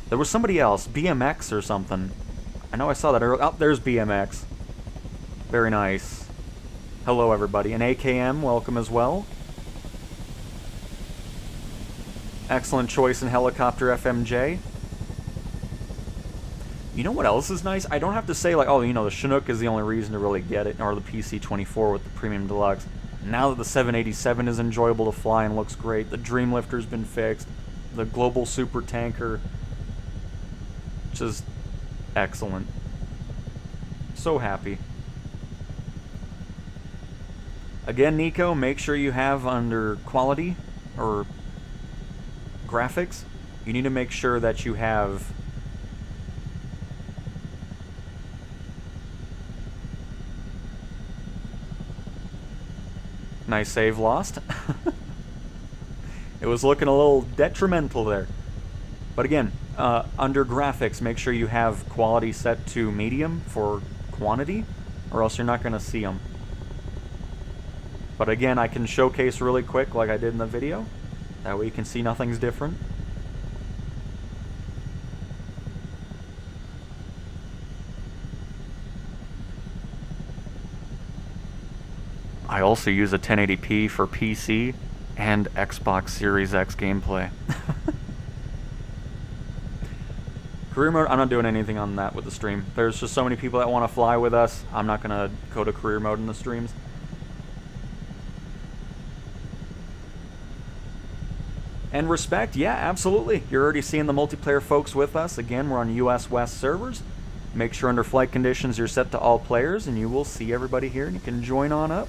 There was somebody else, BMX or something. I know I saw that earlier. Oh, there's BMX. Very nice. Hello, everybody. And AKM, welcome as well. Excellent choice in helicopter, FMJ. You know what else is nice? I don't have to say, like, oh, you know, the Chinook is the only reason to really get it, or the PC-24 with the Premium Deluxe. Now that the 787 is enjoyable to fly and looks great, the Dreamlifter's been fixed, the Global Super Tanker, just excellent. So happy. Again, Nico, make sure you have under quality or graphics, you need to make sure that you have nice save lost. It was looking a little detrimental there. But again, under graphics, make sure you have quality set to medium for quantity, or else you're not going to see them. But again, I can showcase really quick like I did in the video. That way you can see nothing's different. I also use a 1080p for PC and Xbox Series X gameplay. Career mode, I'm not doing anything on that with the stream. There's just so many people that want to fly with us. I'm not going to go to career mode in the streams. And respect, yeah, absolutely. You're already seeing the multiplayer folks with us. Again, we're on US West servers. Make sure under flight conditions you're set to all players, and you will see everybody here, and you can join on up.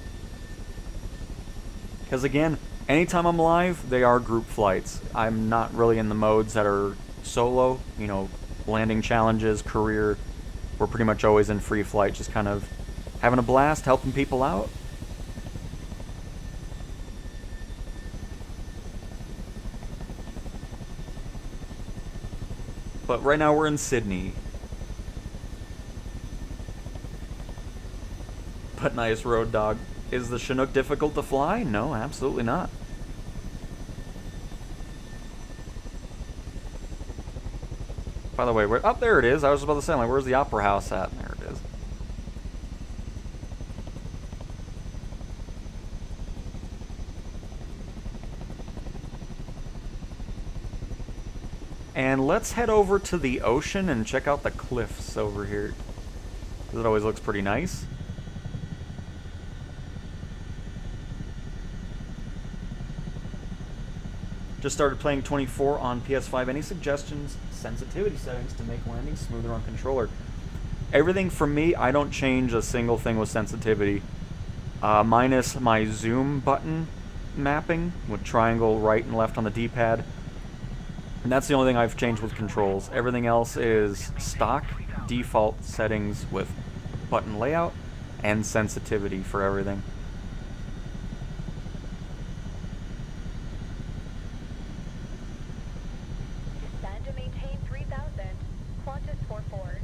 Because again, anytime I'm live, they are group flights. I'm not really in the modes that are solo, you know, landing challenges, career. We're pretty much always in free flight, just kind of having a blast, helping people out. But right now we're in Sydney. But nice, Road Dog. Is the Chinook difficult to fly? No, absolutely not. By the way, where, oh, there it is. I was about to say, like, where's the Opera House at? There it is. And let's head over to the ocean and check out the cliffs over here. It always looks pretty nice. Just started playing 24 on PS5. Any suggestions, sensitivity settings to make landing smoother on controller? Everything from me, I don't change a single thing with sensitivity. Minus my zoom button mapping with triangle right and left on the D-pad. And that's the only thing I've changed with controls. Everything else is stock default settings with button layout and sensitivity for everything. Descend to maintain 3000. Qantas 44.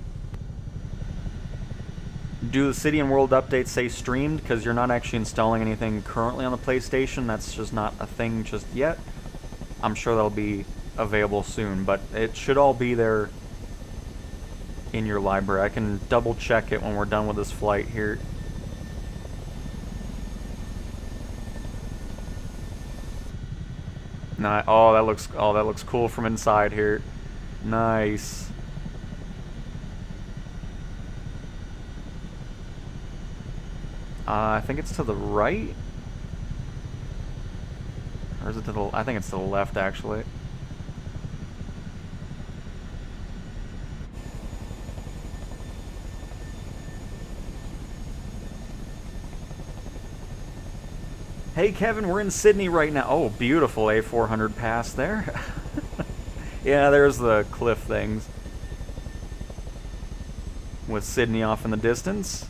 Do the City and World updates say streamed? Because you're not actually installing anything currently on the PlayStation. That's just not a thing just yet. I'm sure that'll be available soon, but it should all be there in your library. I can double check it when we're done with this flight here. Oh, that looks cool from inside here. Nice. I think it's to the right. Or is it to the... I think it's to the left, actually. Hey, Kevin, we're in Sydney right now. Oh, beautiful A400 pass there. Yeah, there's the cliff things. With Sydney off in the distance.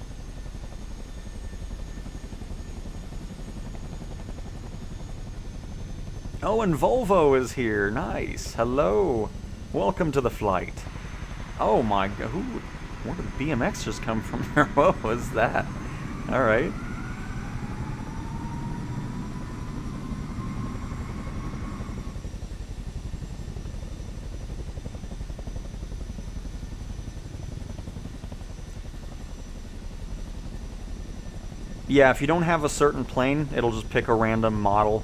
Oh, and Volvo is here. Nice. Hello. Welcome to the flight. Oh my god. Where did the BMX just come from? What was that? Alright. Yeah, if you don't have a certain plane, it'll just pick a random model.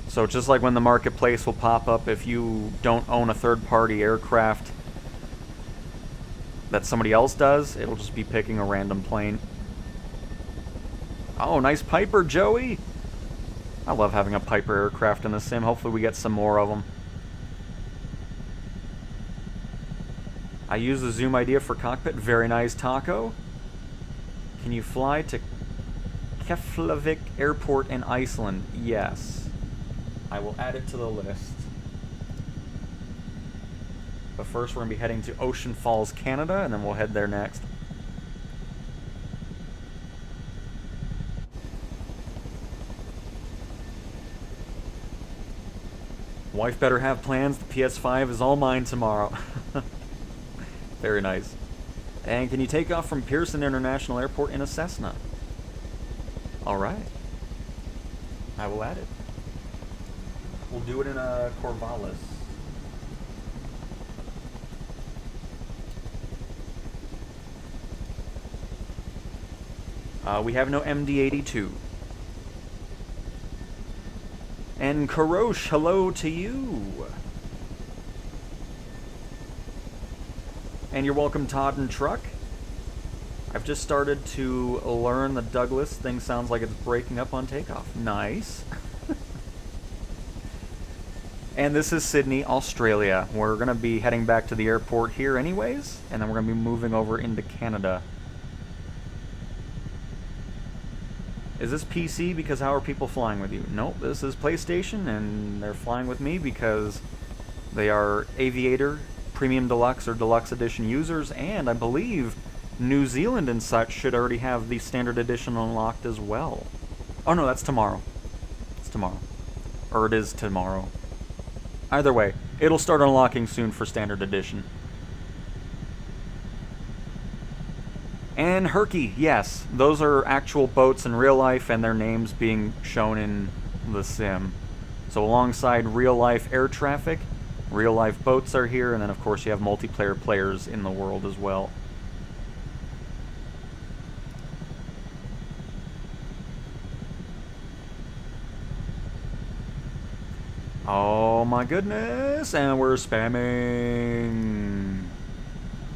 So just like when the marketplace will pop up, if you don't own a third-party aircraft that somebody else does, it'll just be picking a random plane. Oh, nice Piper, Joey! I love having a Piper aircraft in the sim. Hopefully we get some more of them. I use the zoom idea for cockpit. Very nice, Taco. Can you fly to Keflavik Airport in Iceland? Yes. I will add it to the list. But first we're going to be heading to Ocean Falls, Canada, and then we'll head there next. Wife better have plans. The PS5 is all mine tomorrow. Very nice. And can you take off from Pearson International Airport in a Cessna? Alright. I will add it. We'll do it in a Corvallis. We have no MD-82. And Karosh, hello to you. And you're welcome, Todd and Truck. I've just started to learn the Douglas thing. Sounds like it's breaking up on takeoff. Nice. And this is Sydney, Australia. We're going to be heading back to the airport here anyways, and then we're going to be moving over into Canada. Is this PC? Because how are people flying with you? Nope, this is PlayStation, and they're flying with me because they are Aviator, Premium Deluxe, or Deluxe Edition users, and I believe New Zealand and such should already have the Standard Edition unlocked as well. Oh no, that's tomorrow. It's tomorrow. Or it is tomorrow. Either way, it'll start unlocking soon for Standard Edition. And Herky, yes, those are actual boats in real life and their names being shown in the sim. So alongside real life air traffic, real life boats are here, and then of course you have multiplayer players in the world as well. Oh my goodness, and we're spamming.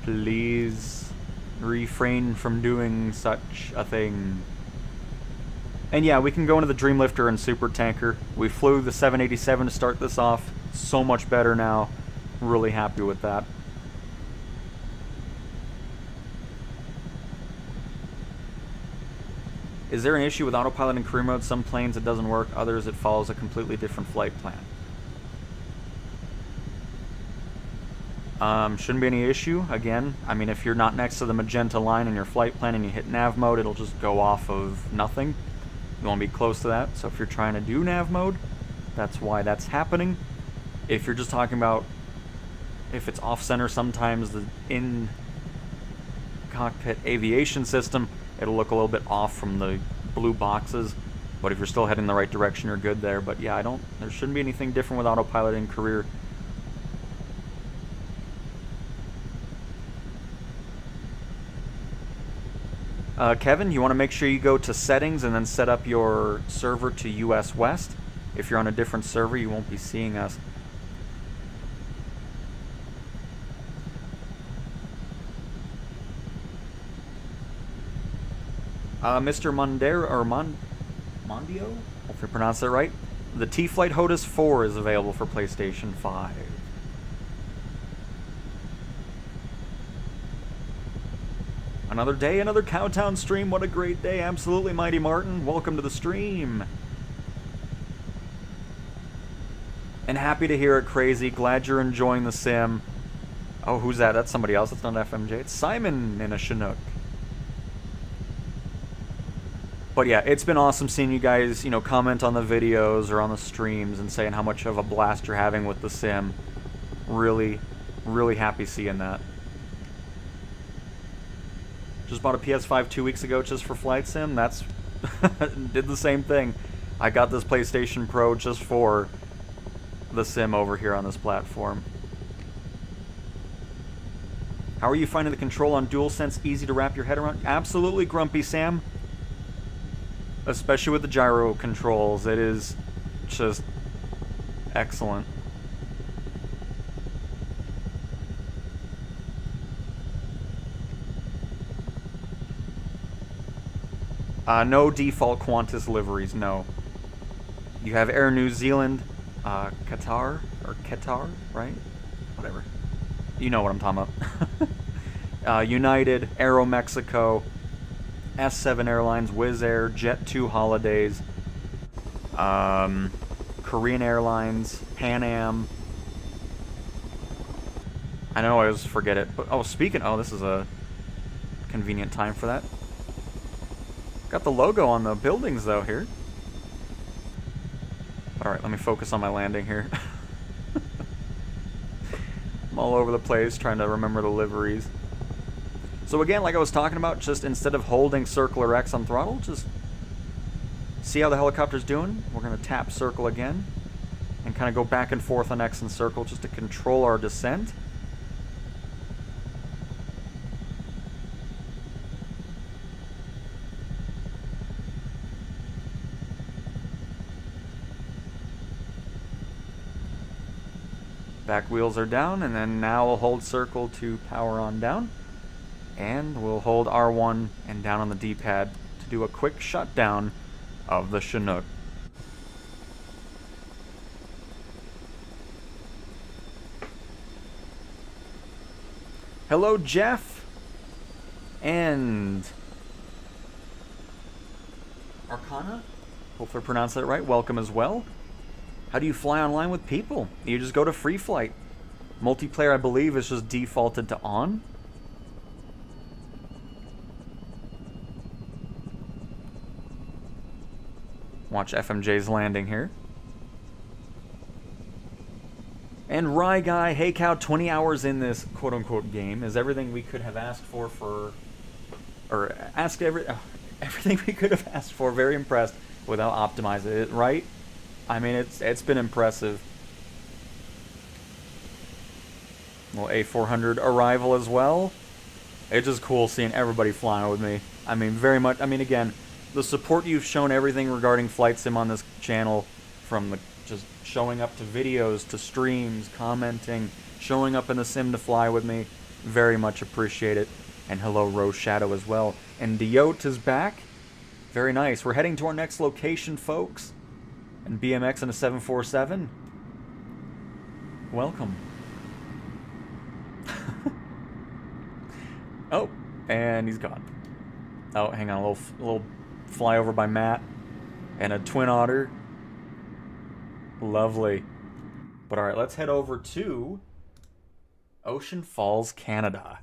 Please refrain from doing such a thing. And yeah, we can go into the Dreamlifter and Super Tanker. We flew the 787 to start this off. So much better now. Really happy with that. Is there an issue with autopilot in career mode? Some planes it doesn't work, others it follows a completely different flight plan. Shouldn't be any issue. Again, I mean, if you're not next to the magenta line in your flight plan and you hit nav mode, it'll just go off of nothing. You want to be close to that. So if you're trying to do nav mode, that's why that's happening. If you're just talking about if it's off-center, sometimes the in-cockpit aviation system, it'll look a little bit off from the blue boxes. But if you're still heading the right direction, you're good there. But yeah, there shouldn't be anything different with autopilot in career. Kevin, you want to make sure you go to settings and then set up your server to US West. If you're on a different server, you won't be seeing us. Mr. Mondero, or Mondio? Hopefully I pronounced that right. The T-Flight HOTAS 4 is available for PlayStation 5. Another day, another Cowtown stream. What a great day. Absolutely, Mighty Martin. Welcome to the stream. And happy to hear it, Crazy. Glad you're enjoying the sim. Oh, who's that? That's somebody else. That's not FMJ. It's Simon in a Chinook. But yeah, it's been awesome seeing you guys, comment on the videos or on the streams and saying how much of a blast you're having with the sim. Really, really happy seeing that. Just bought a PS5 2 weeks ago just for Flight Sim. That's did the same thing. I got this PlayStation Pro just for the sim over here on this platform. How are you finding the control on DualSense? Easy to wrap your head around? Absolutely, Grumpy Sam. Especially with the gyro controls, it is just excellent. No default Qantas liveries, no. You have Air New Zealand, Qatar, right? Whatever. You know what I'm talking about. United, Aero Mexico, S7 Airlines, Wizz Air, Jet2 Holidays, Korean Airlines, Pan Am. I know I always forget it, but this is a convenient time for that. Got the logo on the buildings though here. Alright, let me focus on my landing here. I'm all over the place trying to remember the liveries. So again, like I was talking about, just instead of holding circle or X on throttle, just see how the helicopter's doing. We're going to tap circle again and kind of go back and forth on X and circle just to control our descent. Back wheels are down, and then now we'll hold circle to power on down. And we'll hold R1 and down on the D-pad to do a quick shutdown of the Chinook. Hello, Jeff. And Arcana? Hopefully I pronounced that right. Welcome as well. How do you fly online with people? You just go to free flight. Multiplayer, I believe, is just defaulted to on. Watch FMJ's landing here. And Rye Guy, hey cow, 20 hours in this quote-unquote game is everything we could have asked for or asked everything we could have asked for. Very impressed without optimizing it, right? I mean, it's been impressive. Little A400 arrival as well. It's just cool seeing everybody flying with me. I mean, very much. I mean, again, the support you've shown everything regarding Flight Sim on this channel, from the just showing up to videos to streams, commenting, showing up in the sim to fly with me, very much appreciate it. And hello, Rose Shadow as well. And Diot is back. Very nice. We're heading to our next location, folks. And BMX in a 747. Welcome. Oh, and he's gone. Oh, hang on, a little flyover by Matt and a twin otter. Lovely. But all right, let's head over to Ocean Falls, Canada.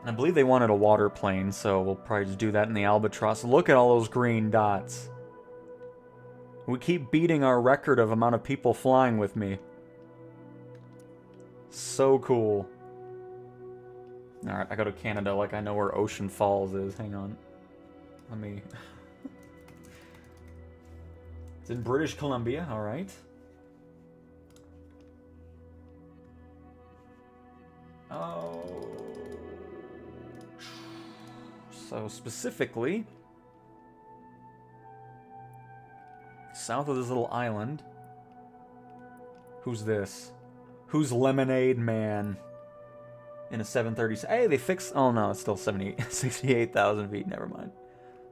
I believe they wanted a water plane, so we'll probably just do that in the Albatross. Look at all those green dots. We keep beating our record of amount of people flying with me. So cool. Alright, I go to Canada like I know where Ocean Falls is. Hang on. Let me... It's in British Columbia, alright. Oh... So specifically, south of this little island. Who's this? Who's Lemonade Man? in a 730. Hey, they fixed. Oh no, it's still 68,000 feet. Never mind.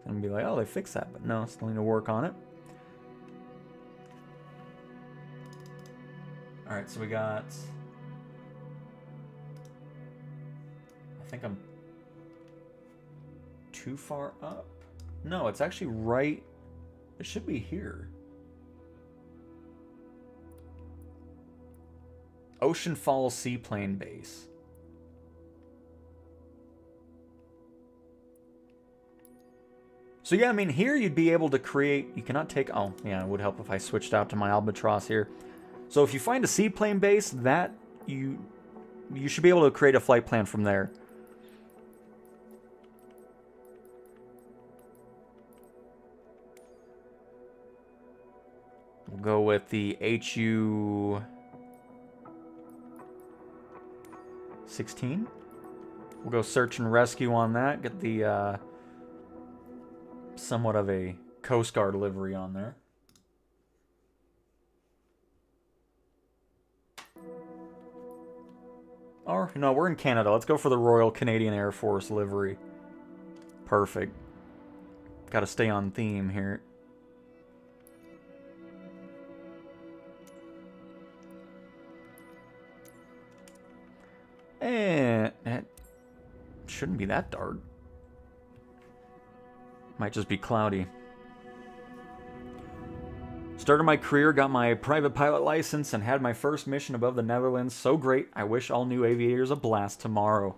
I'm gonna be like, oh, they fixed that, but no, still need to work on it. All right, so we got. I think I'm too far up. No, it's actually right. It should be here. Ocean Falls Seaplane Base. So yeah, I mean, here you'd be able to create... You cannot take... Oh, yeah, it would help if I switched out to my Albatross here. So if you find a seaplane base, that you should be able to create a flight plan from there. We'll go with the HU... 16. We'll go search and rescue on that. Get the somewhat of a Coast Guard livery on there. Or no, we're in Canada. Let's go for the Royal Canadian Air Force livery. Perfect. Got to stay on theme here. And it shouldn't be that dark. Might just be cloudy. Started my career, got my private pilot license, and had my first mission above the Netherlands. So great, I wish all new aviators a blast tomorrow.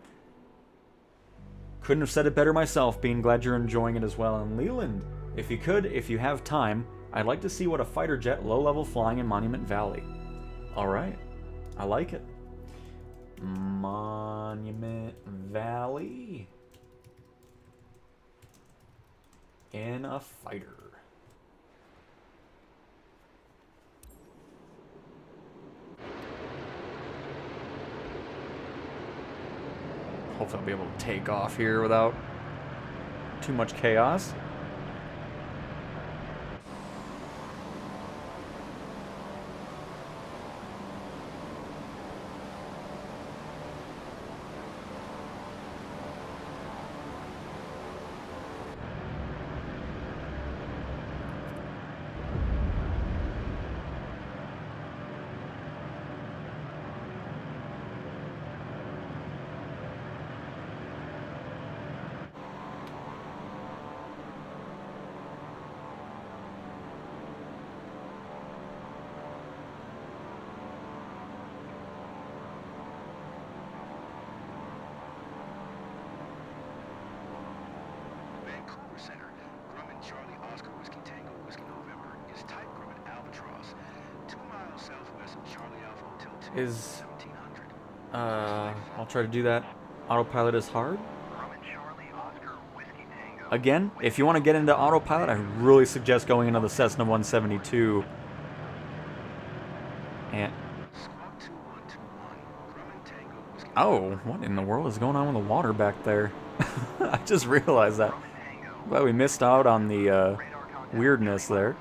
Couldn't have said it better myself, being glad you're enjoying it as well. And Leland, if you have time, I'd like to see what a fighter jet low-level flying in Monument Valley. Alright, I like it. Monument Valley in a fighter. Hopefully I'll be able to take off here without too much chaos. I'll try to do that. Autopilot is hard. Again, if you want to get into autopilot, I really suggest going into the Cessna 172. And oh, what in the world is going on with the water back there? I just realized that. Well, we missed out on the weirdness there.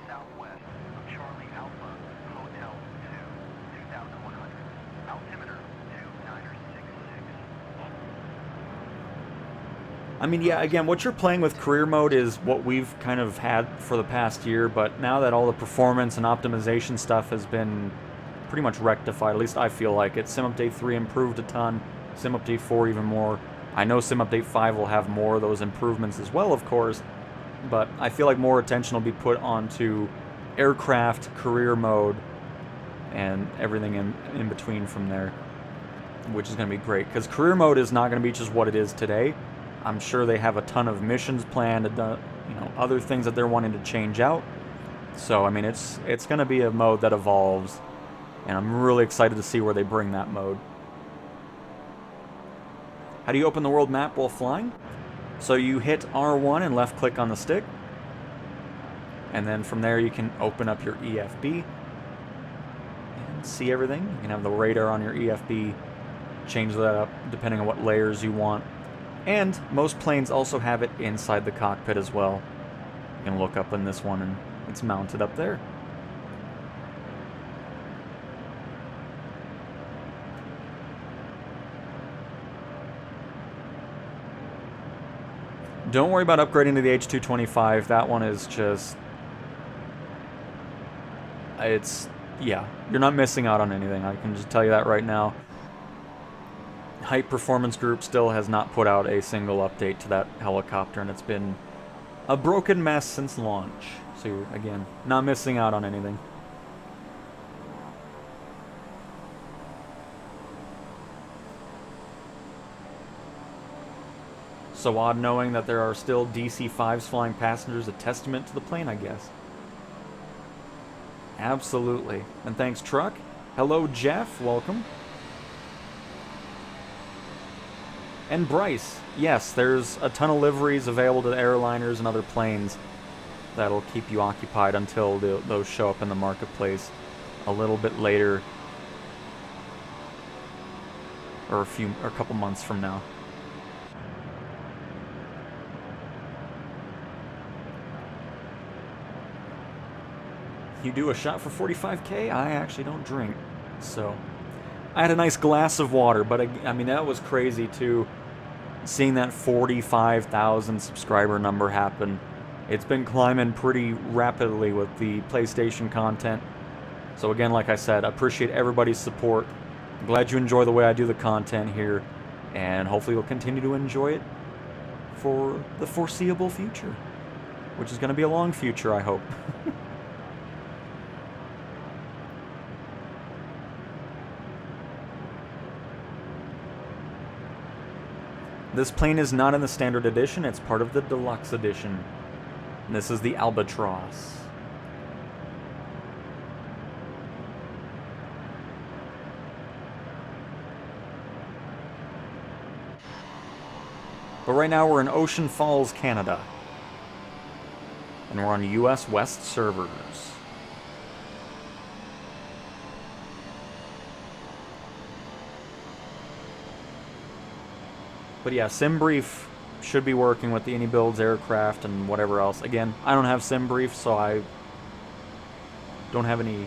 I mean, yeah, again, what you're playing with career mode is what we've kind of had for the past year, but now that all the performance and optimization stuff has been pretty much rectified, at least I feel like it. Sim Update 3 improved a ton, Sim Update 4 even more. I know Sim Update 5 will have more of those improvements as well, of course, but I feel like more attention will be put onto aircraft, career mode, and everything in between from there, which is going to be great, because career mode is not going to be just what it is today. I'm sure they have a ton of missions planned, other things that they're wanting to change out. So, I mean, it's going to be a mode that evolves, and I'm really excited to see where they bring that mode. How do you open the world map while flying? So you hit R1 and left click on the stick, and then from there you can open up your EFB and see everything. You can have the radar on your EFB, change that up depending on what layers you want. And most planes also have it inside the cockpit as well. You can look up in this one and it's mounted up there. Don't worry about upgrading to the H225. That one is just... It's... Yeah, you're not missing out on anything. I can just tell you that right now. Hype Performance Group still has not put out a single update to that helicopter, and it's been a broken mess since launch. So you're, again, not missing out on anything. So odd knowing that there are still DC-5s flying passengers, a testament to the plane, I guess. Absolutely. And thanks, Truck. Hello, Jeff. Welcome. And Bryce. Yes, there's a ton of liveries available to airliners and other planes that'll keep you occupied until those show up in the marketplace a little bit later. Or a couple months from now. You do a shot for 45K? I actually don't drink, so I had a nice glass of water, but I mean, that was crazy too, seeing that 45,000 subscriber number happen. It's been climbing pretty rapidly with the PlayStation content. So again, like I said, I appreciate everybody's support. I'm glad you enjoy the way I do the content here, and hopefully you'll continue to enjoy it for the foreseeable future, which is going to be a long future, I hope. This plane is not in the standard edition, it's part of the deluxe edition. And this is the Albatross. But right now we're in Ocean Falls, Canada. And we're on US West servers. But yeah, SimBrief should be working with the AnyBuilds aircraft and whatever else. Again, I don't have SimBrief, so I don't have any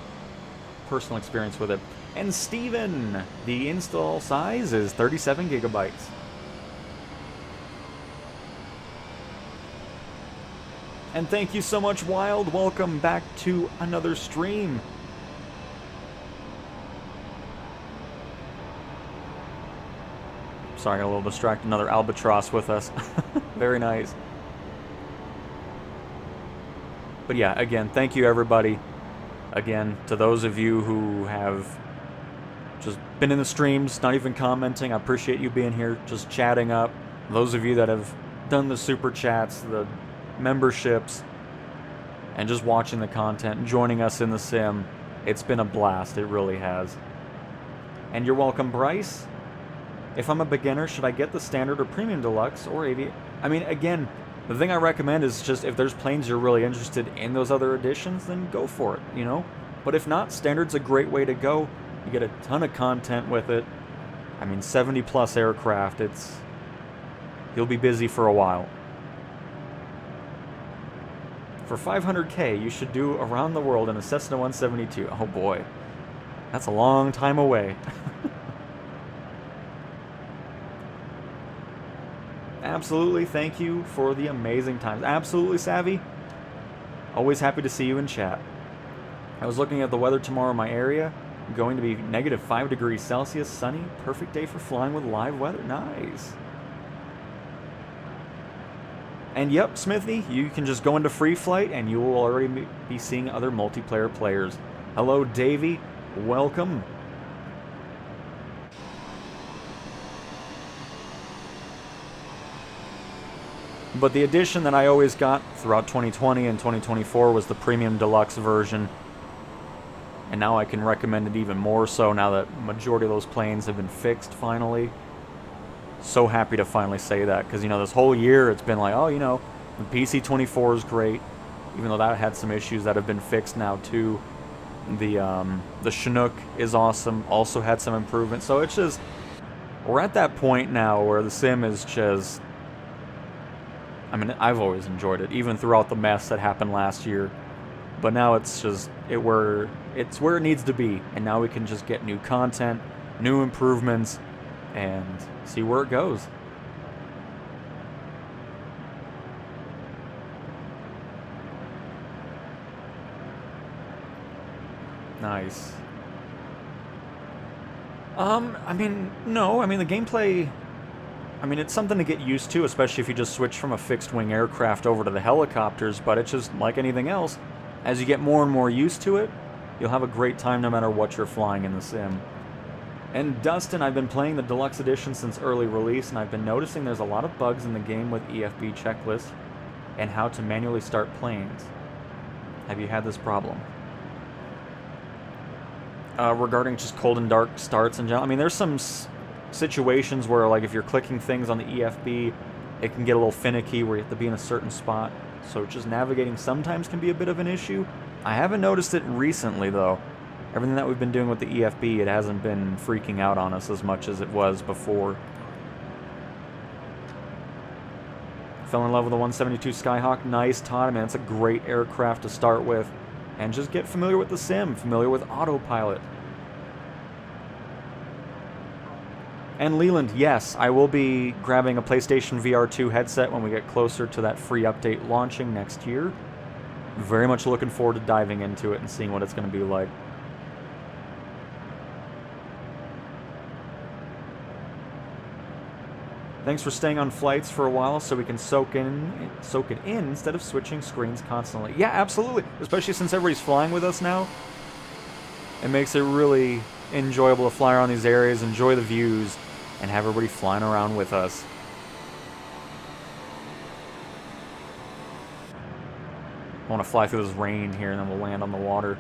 personal experience with it. And Steven, the install size is 37 gigabytes. And thank you so much, Wild. Welcome back to another stream. Sorry, I got a little distracted. Another Albatross with us. Very nice. But yeah, again, thank you everybody. Again, to those of you who have just been in the streams, not even commenting, I appreciate you being here, just chatting up. Those of you that have done the super chats, the memberships, and just watching the content, joining us in the sim. It's been a blast, it really has. And you're welcome, Bryce. If I'm a beginner, should I get the standard or premium deluxe or aviator? I mean, again, the thing I recommend is just if there's planes you're really interested in those other editions, then go for it, you know? But if not, standard's a great way to go. You get a ton of content with it. I mean, 70 plus aircraft, you'll be busy for a while. For 500K, you should do around the world in a Cessna 172. Oh boy, that's a long time away. Absolutely, thank you for the amazing times. Absolutely, Savvy. Always happy to see you in chat. I was looking at the weather tomorrow in my area. Going to be negative 5 degrees Celsius, sunny, perfect day for flying with live weather. Nice. And yep, Smithy, you can just go into free flight and you will already be seeing other multiplayer players. Hello, Davey. Welcome. But the edition that I always got throughout 2020 and 2024 was the Premium Deluxe version. And now I can recommend it even more so now that majority of those planes have been fixed finally. So happy to finally say that, because, you know, this whole year it's been like, oh, you know, the PC-24 is great, even though that had some issues that have been fixed now too. The Chinook is awesome, also had some improvements. So it's just, we're at that point now where the sim is just, I mean, I've always enjoyed it, even throughout the mess that happened last year. But now it's just, it's where it needs to be. And now we can just get new content, new improvements, and see where it goes. Nice. I mean, no. I mean, the gameplay... I mean, it's something to get used to, especially if you just switch from a fixed-wing aircraft over to the helicopters, but it's just like anything else. As you get more and more used to it, you'll have a great time no matter what you're flying in the sim. And Dustin, I've been playing the Deluxe Edition since early release, and I've been noticing there's a lot of bugs in the game with EFB checklists and how to manually start planes. Have you had this problem? Regarding just cold and dark starts in general, I mean, there's some situations where, like, if you're clicking things on the EFB, it can get a little finicky where you have to be in a certain spot, so just navigating sometimes can be a bit of an issue. I haven't noticed it recently, though. Everything that we've been doing with the EFB, it hasn't been freaking out on us as much as it was before. Fell in love with the 172 Skyhawk. Nice, Todd. Man, it's a great aircraft to start with. And just get familiar with the sim, familiar with autopilot. And Leland, yes, I will be grabbing a PlayStation VR 2 headset when we get closer to that free update launching next year. Very much looking forward to diving into it and seeing what it's going to be like. Thanks for staying on flights for a while so we can soak it in instead of switching screens constantly. Yeah, absolutely. Especially since everybody's flying with us now. It makes it really enjoyable to fly around these areas, enjoy the views, and have everybody flying around with us. I want to fly through this rain here and then we'll land on the water.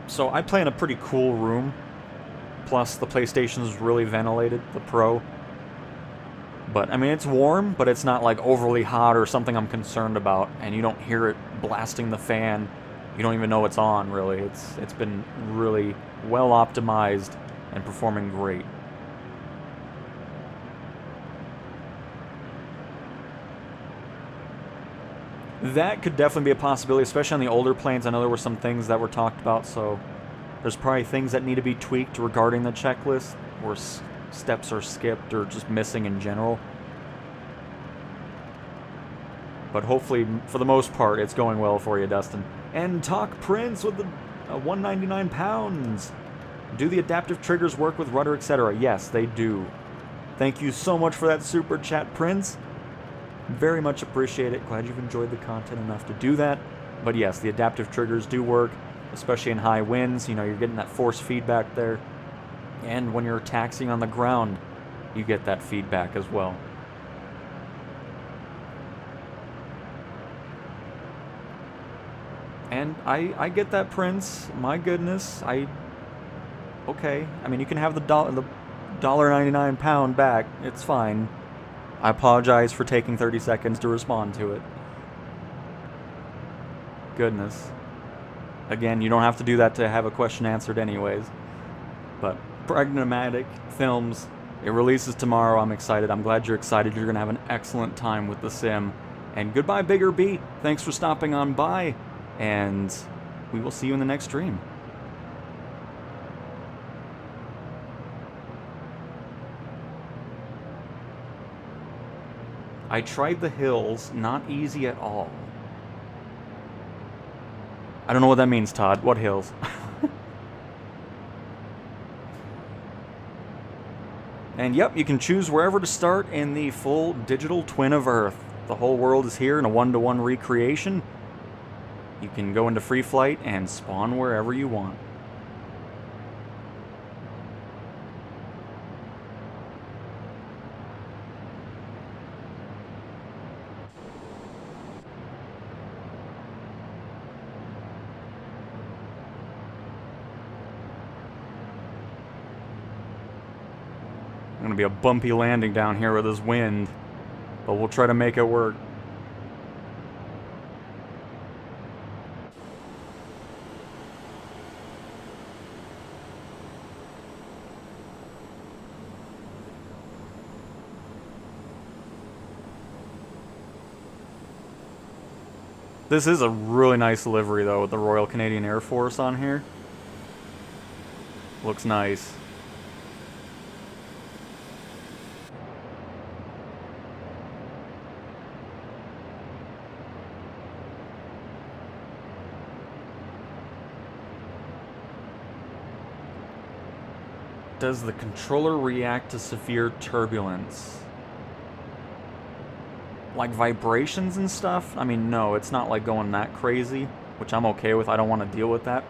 So I play in a pretty cool room. Plus the PlayStation is really ventilated, the Pro. But, I mean, it's warm, but it's not, like, overly hot or something I'm concerned about. And you don't hear it blasting the fan. You don't even know it's on, really. It's been really well optimized and performing great. That could definitely be a possibility, especially on the older planes. I know there were some things that were talked about, so there's probably things that need to be tweaked regarding the checklist, or steps are skipped, or just missing in general. But hopefully, for the most part, it's going well for you, Dustin. And Talk Prince with the 199 pounds. Do the adaptive triggers work with rudder, etc.? Yes, they do. Thank you so much for that super chat, Prince. Very much appreciate it. Glad you've enjoyed the content enough to do that. But yes, the adaptive triggers do work, especially in high winds. You know, you're getting that force feedback there. And when you're taxiing on the ground, you get that feedback as well. And I get that, Prince. My goodness, okay. I mean, you can have the $1.99 pound back. It's fine. I apologize for taking 30 seconds to respond to it. Goodness. Again, you don't have to do that to have a question answered anyways. But Pragmatic Films, it releases tomorrow. I'm excited. I'm glad you're excited. You're going to have an excellent time with the sim. And goodbye, Bigger B. Thanks for stopping on by. And we will see you in the next stream. I tried the hills, not easy at all. I don't know what that means, Todd. What hills? And yep, you can choose wherever to start in the full digital twin of Earth. The whole world is here in a one-to-one recreation. You can go into free flight and spawn wherever you want. Gonna be a bumpy landing down here with this wind, but we'll try to make it work. This is a really nice livery though, with the Royal Canadian Air Force on here. Looks nice. Does the controller react to severe turbulence? Like vibrations and stuff? I mean, no, it's not like going that crazy, which I'm okay with. I don't want to deal with that.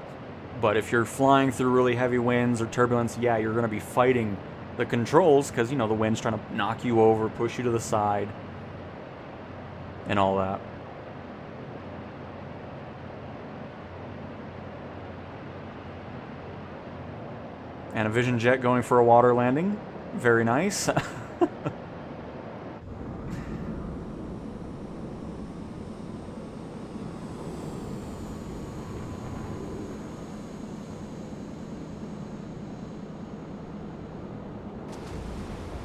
But if you're flying through really heavy winds or turbulence, yeah, you're going to be fighting the controls because, you know, the wind's trying to knock you over, push you to the side, and all that. And a Vision Jet going for a water landing. Very nice.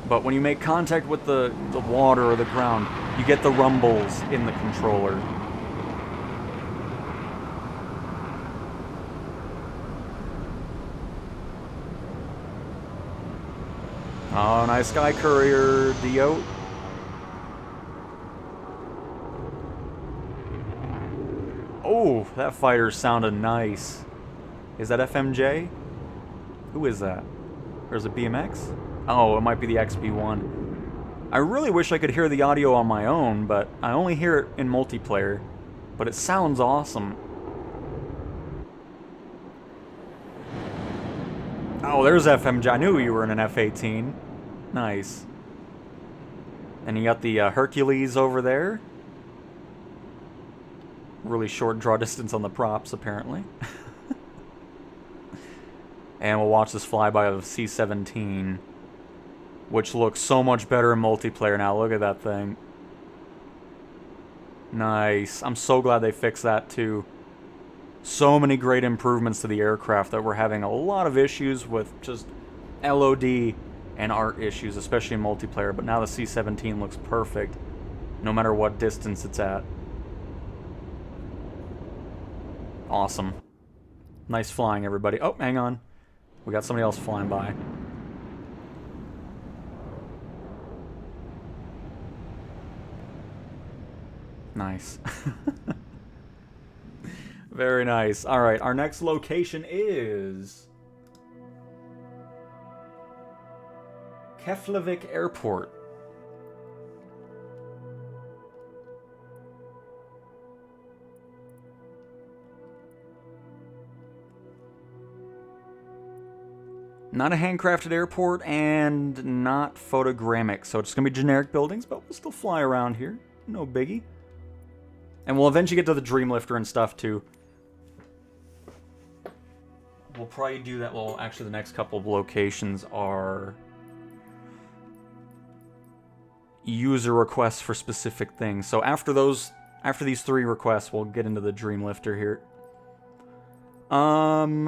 But when you make contact with the water or the ground, you get the rumbles in the controller. Oh, nice Sky Courier, Dio. Oh, that fighter sounded nice. Is that FMJ? Who is that? Or is it BMX? Oh, it might be the XB1. I really wish I could hear the audio on my own, but I only hear it in multiplayer. But it sounds awesome. Oh, there's FMJ. I knew you were in an F-18. Nice. And you got the Hercules over there. Really short draw distance on the props, apparently. And we'll watch this flyby of C-17, which looks so much better in multiplayer now. Look at that thing. Nice. I'm so glad they fixed that, too. So many great improvements to the aircraft that we're having a lot of issues with just LOD and art issues, especially in multiplayer. But now the C-17 looks perfect, no matter what distance it's at. Awesome. Nice flying, everybody. Oh, hang on. We got somebody else flying by. Nice. Very nice. Alright, our next location is Keflavik Airport. Not a handcrafted airport and not photogrammic, so it's going to be generic buildings, but we'll still fly around here. No biggie. And we'll eventually get to the Dreamlifter and stuff, too. We'll probably do that. Well, actually, the next couple of locations are user requests for specific things. So after these 3 requests, we'll get into the Dreamlifter here. I'm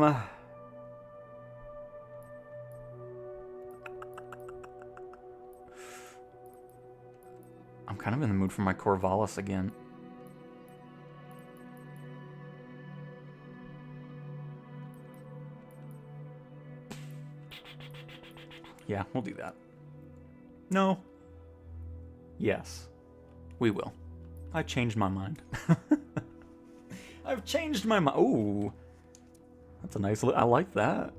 kind of in the mood for my Corvallis again. Yeah, we'll do that. No. Yes. We will. I changed my mind. I've changed my mind. Ooh. That's a nice I like that.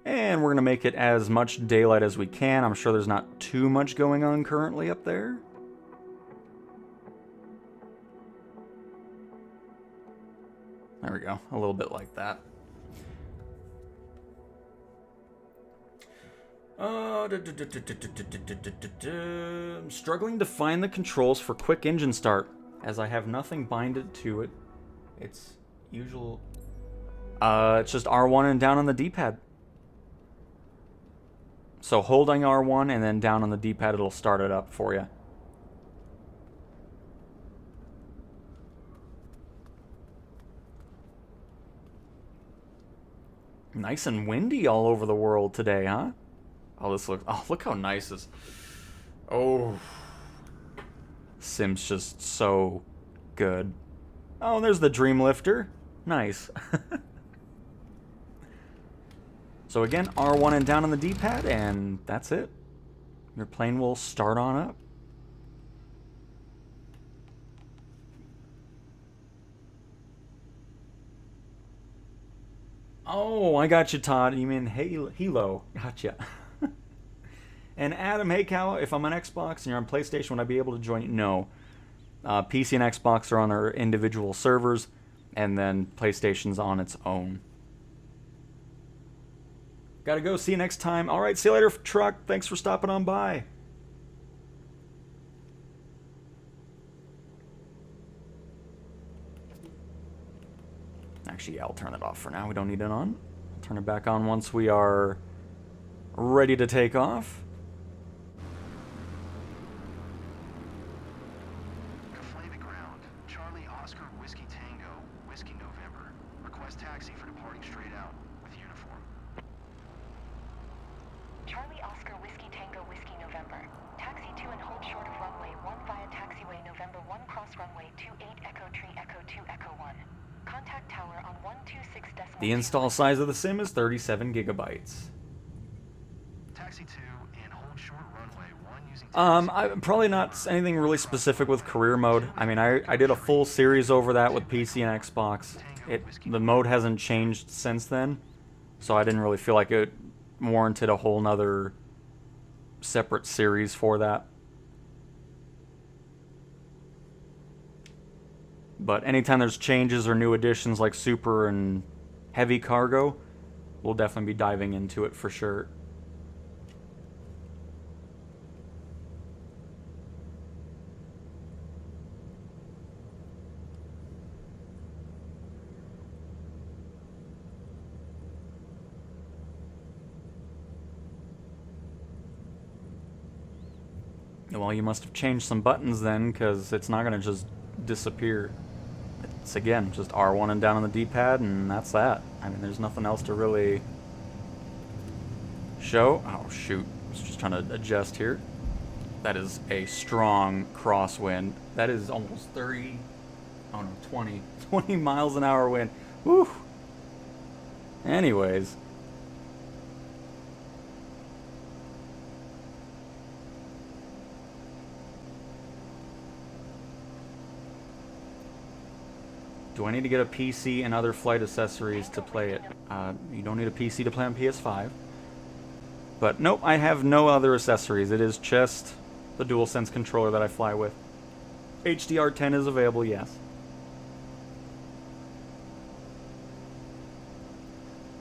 And we're going to make it as much daylight as we can. I'm sure there's not too much going on currently up there. There we go. A little bit like that. I'm struggling to find the controls for quick engine start, as I have nothing binded to it. It's usual. It's just R1 and down on the D-pad. So holding R1 and then down on the D-pad, it'll start it up for you. Nice and windy all over the world today, huh? Oh, this looks... Oh, look how nice this... Oh. Sim's just so good. Oh, there's the Dreamlifter. Nice. So again, R1 and down on the D-pad, and that's it. Your plane will start on up. Oh, I got you, Todd. You mean Halo. Gotcha. And Adam, hey, Cal, if I'm on Xbox and you're on PlayStation, would I be able to join you? No. PC and Xbox are on their individual servers, and then PlayStation's on its own. Gotta go. See you next time. All right, see you later, truck. Thanks for stopping on by. Actually, yeah, I'll turn it off for now. We don't need it on. I'll turn it back on once we are ready to take off. Deflate the ground. Charlie Oscar Whiskey Tango Whiskey November. Request taxi for departing straight out with uniform. Charlie Oscar Whiskey Tango Whiskey November. Taxi to and hold short of runway 1 via taxiway November 1 cross runway 28 Echo Tree Echo 2 Echo 1. Contact tower on 126 decimal. The install size of the sim is 37 gigabytes. Taxi 2 and hold short runway 1 using I'm probably not anything really specific with career mode. I mean, I did a full series over that with PC and Xbox. The mode hasn't changed since then, so I didn't really feel like it warranted a whole nother separate series for that. But anytime there's changes or new additions like Super and Heavy Cargo, we'll definitely be diving into it for sure. Well, you must have changed some buttons then, because it's not going to just disappear. It's, again, just R1 and down on the D-pad, and that's that. I mean, there's nothing else to really show. Oh, shoot. I was just trying to adjust here. That is a strong crosswind. That is almost 30... Oh, no, 20 miles an hour wind. Whew. Anyways. Do I need to get a PC and other flight accessories to play it? You don't need a PC to play on PS5. But nope, I have no other accessories. It is just the DualSense controller that I fly with. HDR10 is available, yes.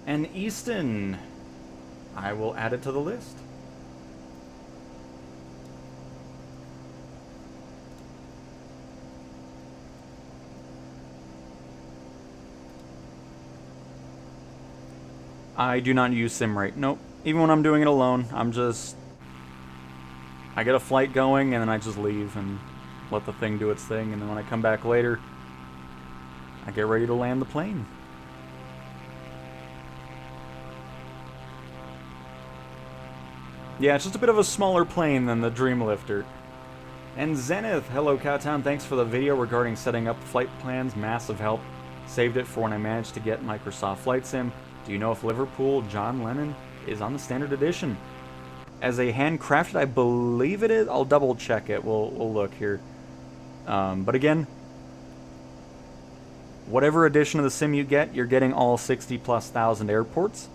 And Easton, I will add it to the list. I do not use SimRate. Nope. Even when I'm doing it alone, I get a flight going and then I just leave and let the thing do its thing, and then when I come back later, I get ready to land the plane. Yeah, it's just a bit of a smaller plane than the Dreamlifter. And Zenith, hello Cowtown, thanks for the video regarding setting up flight plans, massive help. Saved it for when I managed to get Microsoft Flight Sim. Do you know if Liverpool John Lennon is on the standard edition? As a handcrafted, I believe it is. I'll double check it. We'll look here. But again, whatever edition of the sim you get, you're getting all 60,000+ airports.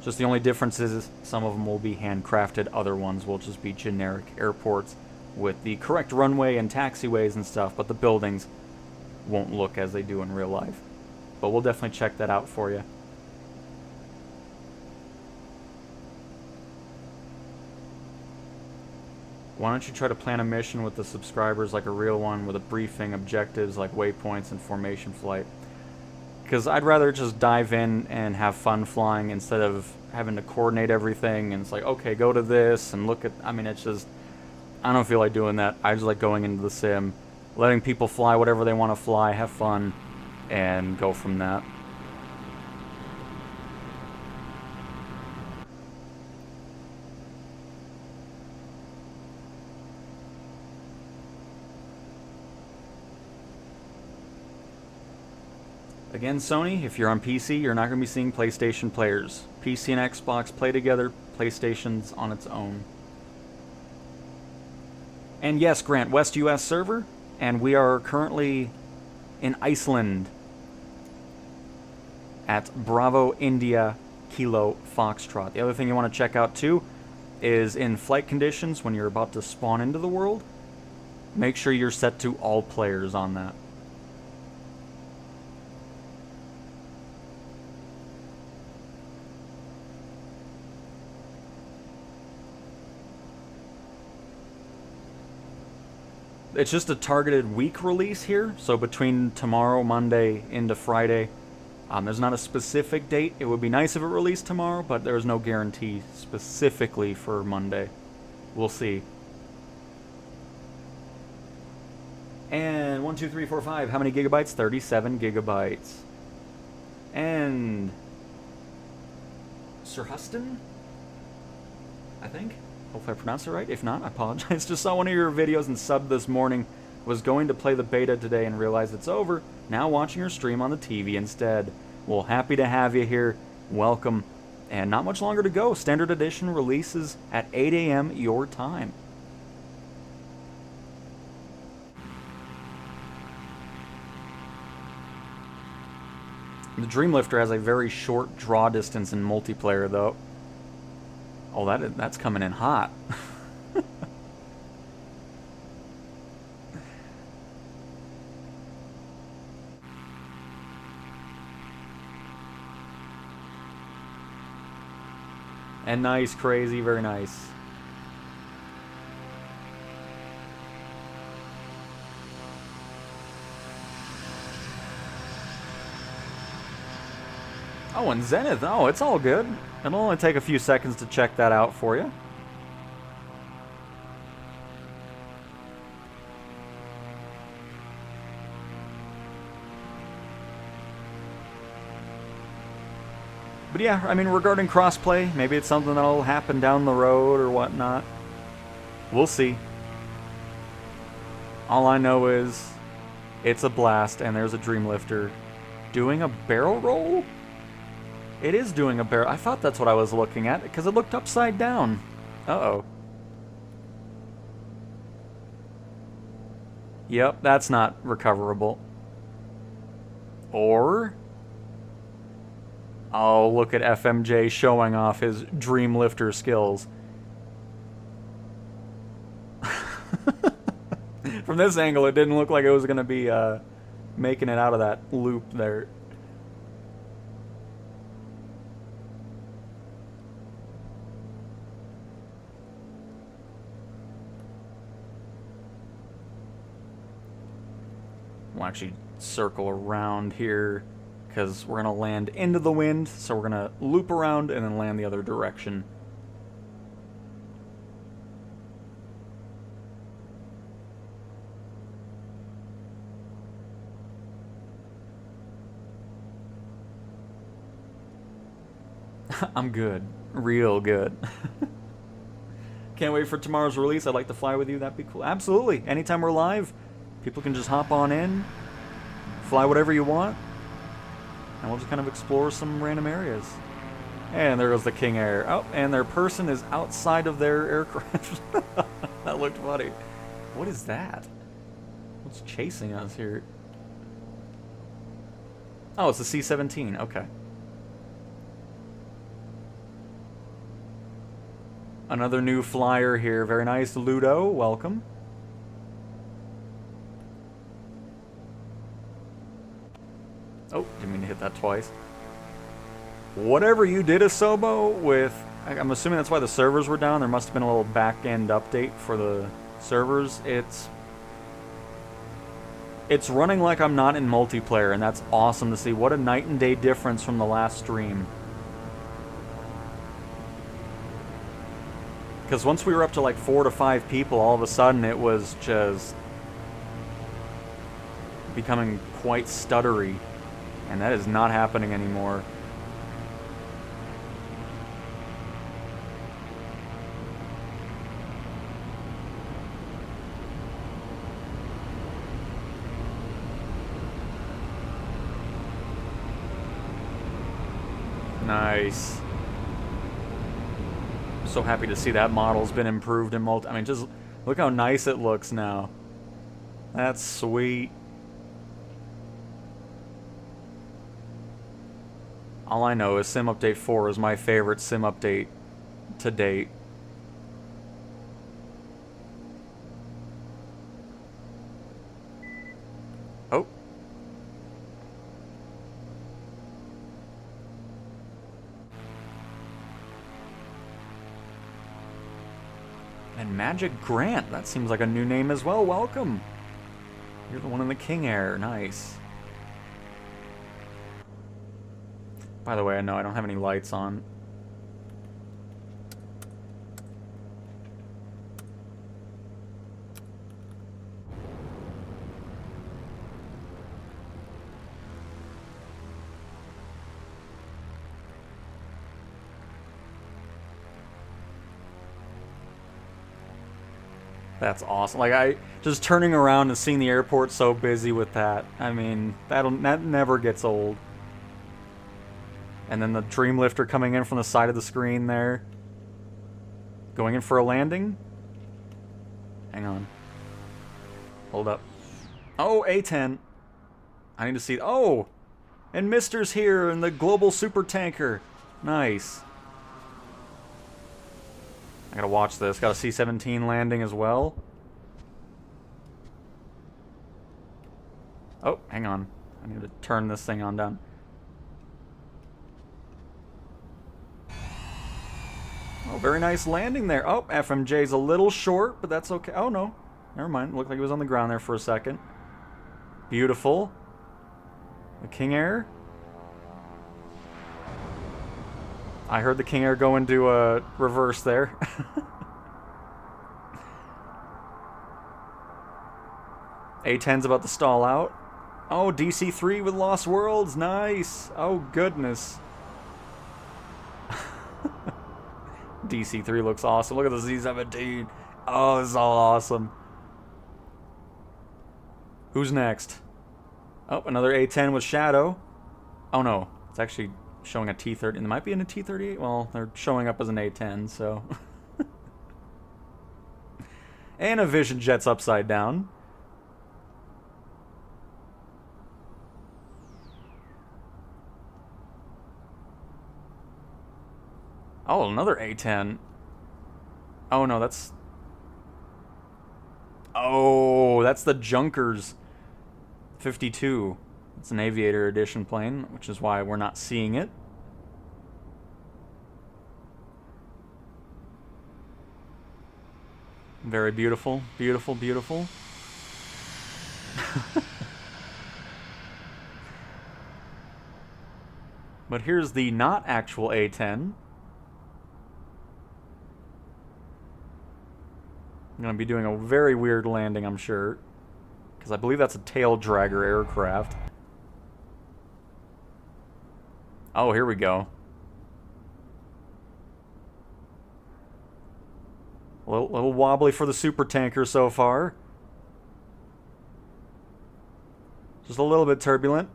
Just the only difference is some of them will be handcrafted, other ones will just be generic airports with the correct runway and taxiways and stuff, but the buildings won't look as they do in real life. But we'll definitely check that out for you. Why don't you try to plan a mission with the subscribers like a real one, with a briefing, objectives like waypoints and formation flight? Because I'd rather just dive in and have fun flying instead of having to coordinate everything, and it's like, okay, go to this and look at... I mean, it's just... I don't feel like doing that. I just like going into the sim, letting people fly whatever they want to fly, have fun, and go from that. Again, Sony, if you're on PC, you're not going to be seeing PlayStation players. PC and Xbox play together, PlayStation's on its own. And yes, Grant, West US server, and we are currently in Iceland at Bravo India Kilo Foxtrot. The other thing you want to check out too is in flight conditions when you're about to spawn into the world, make sure you're set to all players on that. It's just a targeted week release here, so between tomorrow, Monday, into Friday. There's not a specific date. It would be nice if it released tomorrow, but there's no guarantee specifically for Monday. We'll see. And 1, 2, 3, 4, 5. How many gigabytes? 37 gigabytes. And Sir Huston, I think. Hopefully I pronounced it right. If not, I apologize. Just saw one of your videos and subbed this morning. Was going to play the beta today and realized it's over. Now watching your stream on the TV instead. Well, happy to have you here. Welcome. And not much longer to go. Standard Edition releases at 8 a.m. your time. The Dreamlifter has a very short draw distance in multiplayer, though. Oh, that's coming in hot. And nice, crazy, very nice. Oh, and Zenith. Oh, it's all good. It'll only take a few seconds to check that out for you. But yeah, I mean, regarding crossplay, maybe it's something that'll happen down the road or whatnot. We'll see. All I know is it's a blast, and there's a Dreamlifter doing a barrel roll? It is doing a barrel. I thought that's what I was looking at, because it looked upside down. Uh-oh. Yep, that's not recoverable. Or... oh, look at FMJ showing off his Dreamlifter skills. From this angle, it didn't look like it was going to be making it out of that loop there. We'll actually circle around here, because we're going to land into the wind, so we're going to loop around and then land the other direction. I'm good. Real good. Can't wait for tomorrow's release. I'd like to fly with you. That'd be cool. Absolutely. Anytime we're live, people can just hop on in, fly whatever you want, and we'll just kind of explore some random areas. And there goes the King Air. Oh, and their person is outside of their aircraft. That looked funny. What is that? What's chasing us here? Oh, it's the C-17. Okay. Another new flyer here. Very nice. Ludo, welcome. Oh, didn't mean to hit that twice. Whatever you did, Asobo, with... I'm assuming that's why the servers were down. There must have been a little back-end update for the servers. It's running like I'm not in multiplayer, and that's awesome to see. What a night and day difference from the last stream. Because once we were up to like 4 to 5 people, all of a sudden it was just becoming quite stuttery. And that is not happening anymore. Nice. So happy to see that model's been improved in multi... I mean, just look how nice it looks now. That's sweet. All I know is Sim Update 4 is my favorite Sim update to date. Oh. And Magic Grant, that seems like a new name as well. Welcome. You're the one in the King Air. Nice. By the way, I know I don't have any lights on. That's awesome. Like, I just turning around and seeing the airport so busy with that. I mean, that never gets old. And then the Dreamlifter coming in from the side of the screen there. Going in for a landing? Hang on. Hold up. Oh, A10. I need to see... Oh! And Mister's here in the global super tanker. Nice. I gotta watch this. Got a C-17 landing as well. Oh, hang on. I need to turn this thing on down. Oh, very nice landing there. Oh, FMJ's a little short, but that's okay. Oh, no. Never mind. Looked like he was on the ground there for a second. Beautiful. The King Air. I heard the King Air go into a reverse there. A-10's about to stall out. Oh, DC-3 with Lost Worlds. Nice. Oh, goodness. DC-3 looks awesome. Look at the Z-17. Oh, this is all awesome. Who's next? Oh, another A-10 with Shadow. Oh, no. It's actually showing a T-30. It might be in a T-38. Well, they're showing up as an A-10, so... And a Vision Jet's upside down. Oh, another A-10. Oh, no, that's... Oh, that's the Junkers 52. It's an Aviator Edition plane, which is why we're not seeing it. Very beautiful, beautiful, beautiful. But here's the not actual A-10. I'm going to be doing a very weird landing, I'm sure. Because I believe that's a tail dragger aircraft. Oh, here we go. A little wobbly for the super tanker so far. Just a little bit turbulent.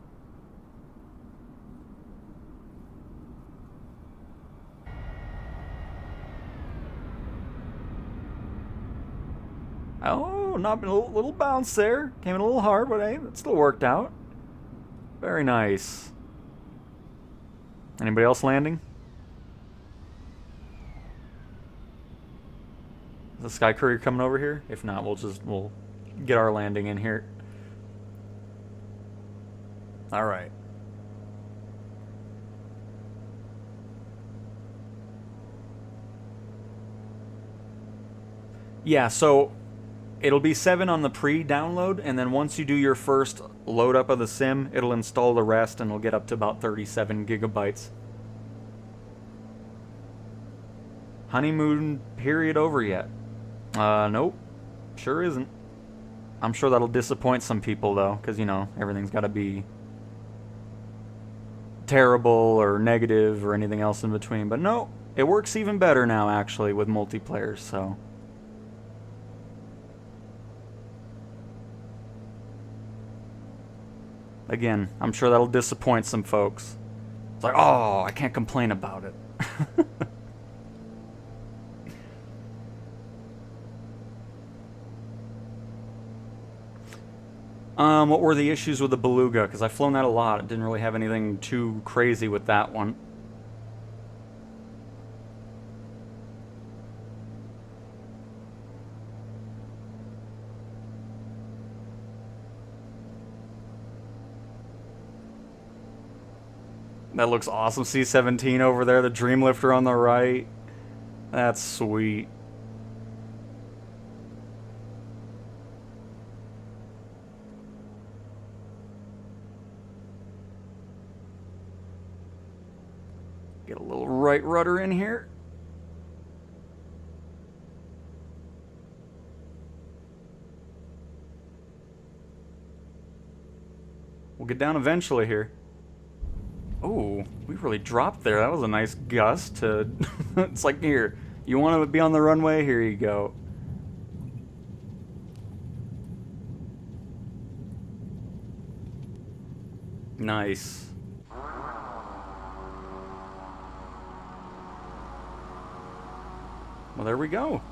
Oh, not a little bounce there. Came in a little hard, but hey, it still worked out. Very nice. Anybody else landing? Is the Sky Courier coming over here? If not, we'll get our landing in here. All right. Yeah, so it'll be 7 on the pre-download, and then once you do your first load up of the sim, it'll install the rest, and it'll get up to about 37 gigabytes. Honeymoon period over yet? Nope. Sure isn't. I'm sure that'll disappoint some people, though, because, you know, everything's got to be terrible or negative or anything else in between. But no, it works even better now, actually, with multiplayer, so... Again, I'm sure that'll disappoint some folks. It's like, oh, I can't complain about it. What were the issues with the Beluga? Because I've flown that a lot. It didn't really have anything too crazy with that one. That looks awesome. C-17 over there, the Dreamlifter on the right. That's sweet. Get a little right rudder in here. We'll get down eventually here. Oh, we really dropped there. That was a nice gust to... It's like, here, you want to be on the runway? Here you go. Nice. Well, there we go.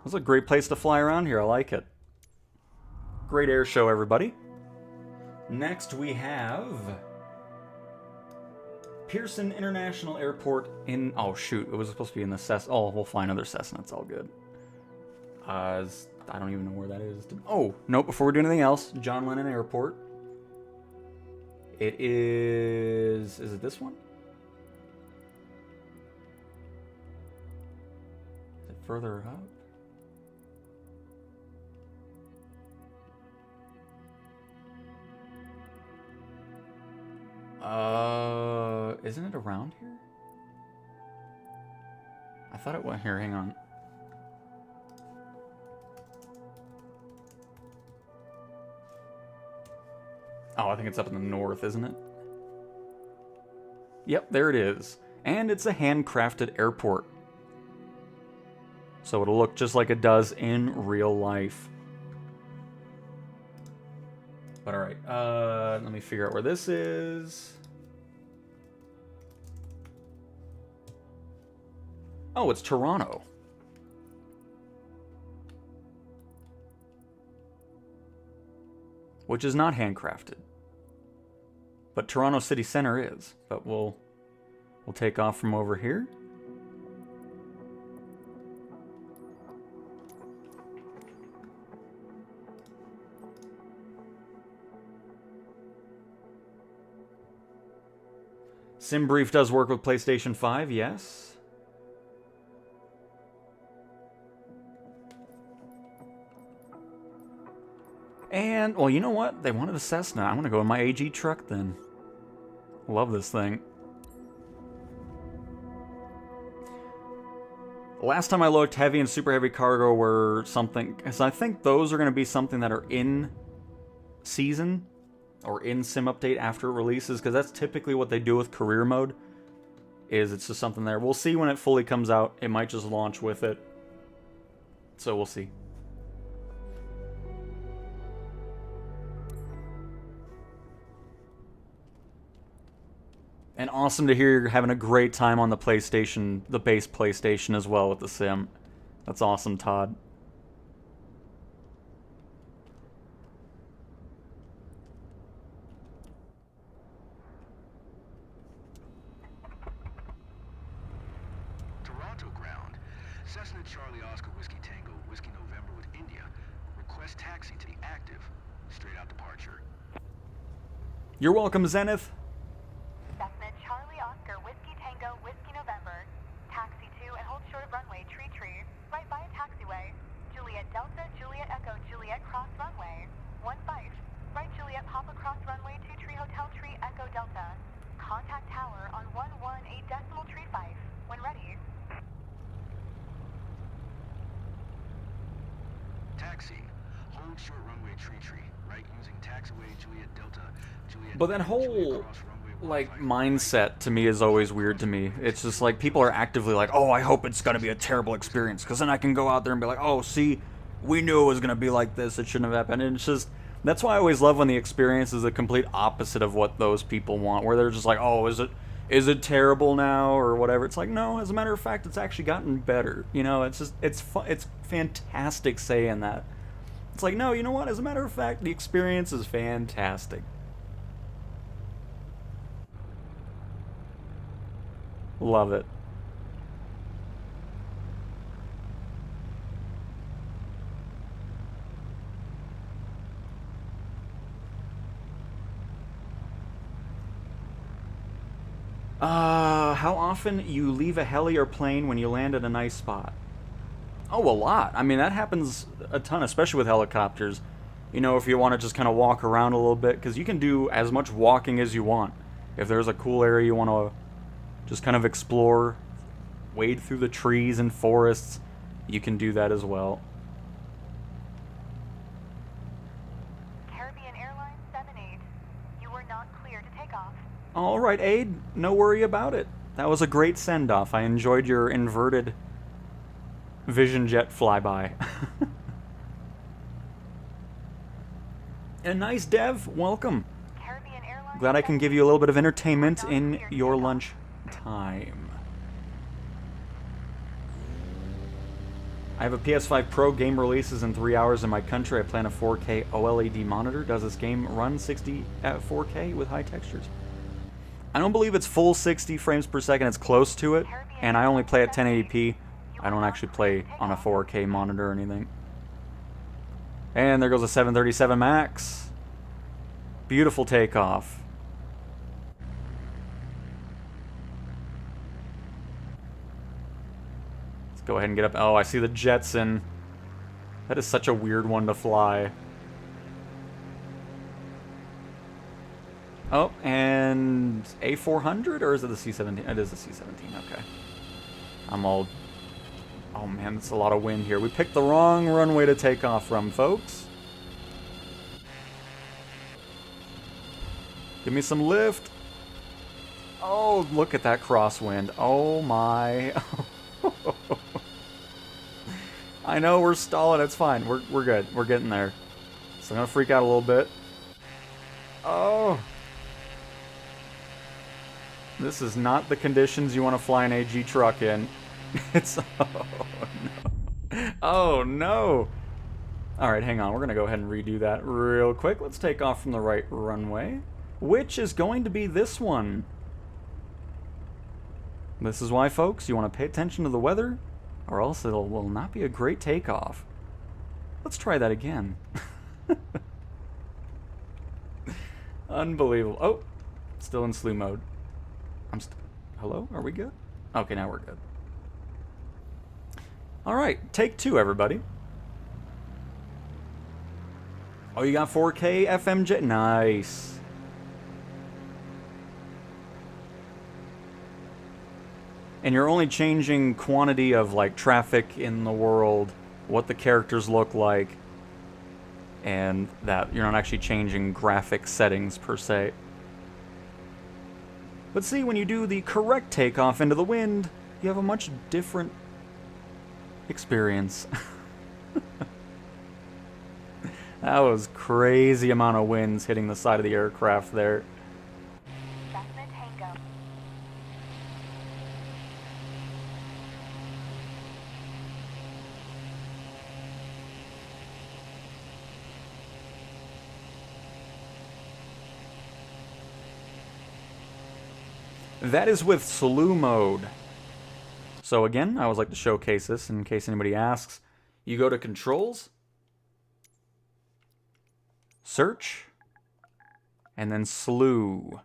That's a great place to fly around here. I like it. Great air show, everybody. Next, we have... Pearson International Airport in... Oh, shoot. It was supposed to be in the Cessna. Oh, we'll fly another Cessna. It's all good. I don't even know where that is. Oh, nope. Before we do anything else, John Lennon Airport. It is... Is it this one? Is it further up? Isn't it around here? I thought it went here. Hang on. Oh, I think it's up in the north, isn't it? Yep, there it is. And it's a handcrafted airport. So it'll look just like it does in real life. But alright, let me figure out where this is. Oh, it's Toronto. Which is not handcrafted. But Toronto City Center is. But we'll take off from over here. SimBrief does work with PlayStation 5, yes. And, well, you know what? They wanted a Cessna. I'm going to go in my AG truck then. Love this thing. Last time I looked, heavy and super heavy cargo were something... Because I think those are going to be something that are in season or in sim update after it releases, because that's typically what they do with career mode. Is it's just something there. We'll see when it fully comes out. It might just launch with it. So we'll see. And awesome to hear you're having a great time on the PlayStation, the base PlayStation as well with the sim. That's awesome, Todd. Toronto ground. Cessna Charlie Oscar Whiskey Tango Whiskey November with India. Request taxi to the active. Straight out departure. You're welcome, Zenith. Cessna Charlie Oscar Whiskey Tango Whiskey November. Taxi to and hold short of runway Tree. Right by a taxiway. Juliet Delta, Juliet Echo, Juliet Cross Runway. 15. Right Juliet Papa Cross Runway 23 Hotel Tree Echo Delta. Contact tower on 118.35 when ready. Taxi. Hold short runway Tree. Right using taxiway Juliet Delta, Juliet. But that whole, like, mindset to me is always weird to me. It's just like people are actively like, oh, I hope it's going to be a terrible experience, because then I can go out there and be like, oh, see, we knew it was going to be like this. It shouldn't have happened. And it's just, that's why I always love when the experience is the complete opposite of what those people want, where they're just like, oh, is it terrible now or whatever. It's like, no, as a matter of fact, it's actually gotten better. You know, it's just, it's fantastic saying that. It's like, no, you know what? As a matter of fact, the experience is fantastic. Love it. How often you leave a heli or plane when you land at a nice spot? Oh, a lot. I mean, that happens a ton, especially with helicopters. You know, if you want to just kind of walk around a little bit, because you can do as much walking as you want. If there's a cool area you want to just kind of explore, wade through the trees and forests, you can do that as well. Caribbean Airlines 78. You were not clear to take off. All right, Aid, no worry about it. That was a great send-off. I enjoyed your inverted Vision Jet flyby. And nice, Dev. Welcome. Caribbean Airlines Glad I can give you a little bit of entertainment in your lunch time. I have a PS5 Pro. Game releases in 3 hours in my country. I plan a 4K OLED monitor. Does this game run 60 at 4K with high textures? I don't believe it's full 60 frames per second. It's close to it. And I only play at 1080p. I don't actually play on a 4K monitor or anything. And there goes a 737 MAX. Beautiful takeoff. Let's go ahead and get up. Oh, I see the Jetson. That is such a weird one to fly. Oh, and A400? Or is it the C-17? It is the C-17, okay. I'm all... Oh man, that's a lot of wind here. We picked the wrong runway to take off from, folks. Give me some lift. Oh, look at that crosswind. Oh my. I know we're stalling. It's fine. We're good. We're getting there. So I'm gonna freak out a little bit. Oh. This is not the conditions you want to fly an AG truck in. It's... Oh, no. Oh, no. Alright, hang on. We're going to go ahead and redo that real quick. Let's take off from the right runway, which is going to be this one. This is why, folks, you want to pay attention to the weather, or else it will not be a great takeoff. Let's try that again. Unbelievable. Oh, still in slew mode. Hello? Are we good? Okay, now we're good. Alright, take two, everybody. Oh, you got 4K FMJ? Nice. And you're only changing quantity of, like, traffic in the world, what the characters look like, and that you're not actually changing graphic settings, per se. But see, when you do the correct takeoff into the wind, you have a much different experience. That was crazy amount of winds hitting the side of the aircraft there. Cessna Tango. That is with slew mode. So again, I always like to showcase this in case anybody asks. You go to Controls, Search, and then Slew.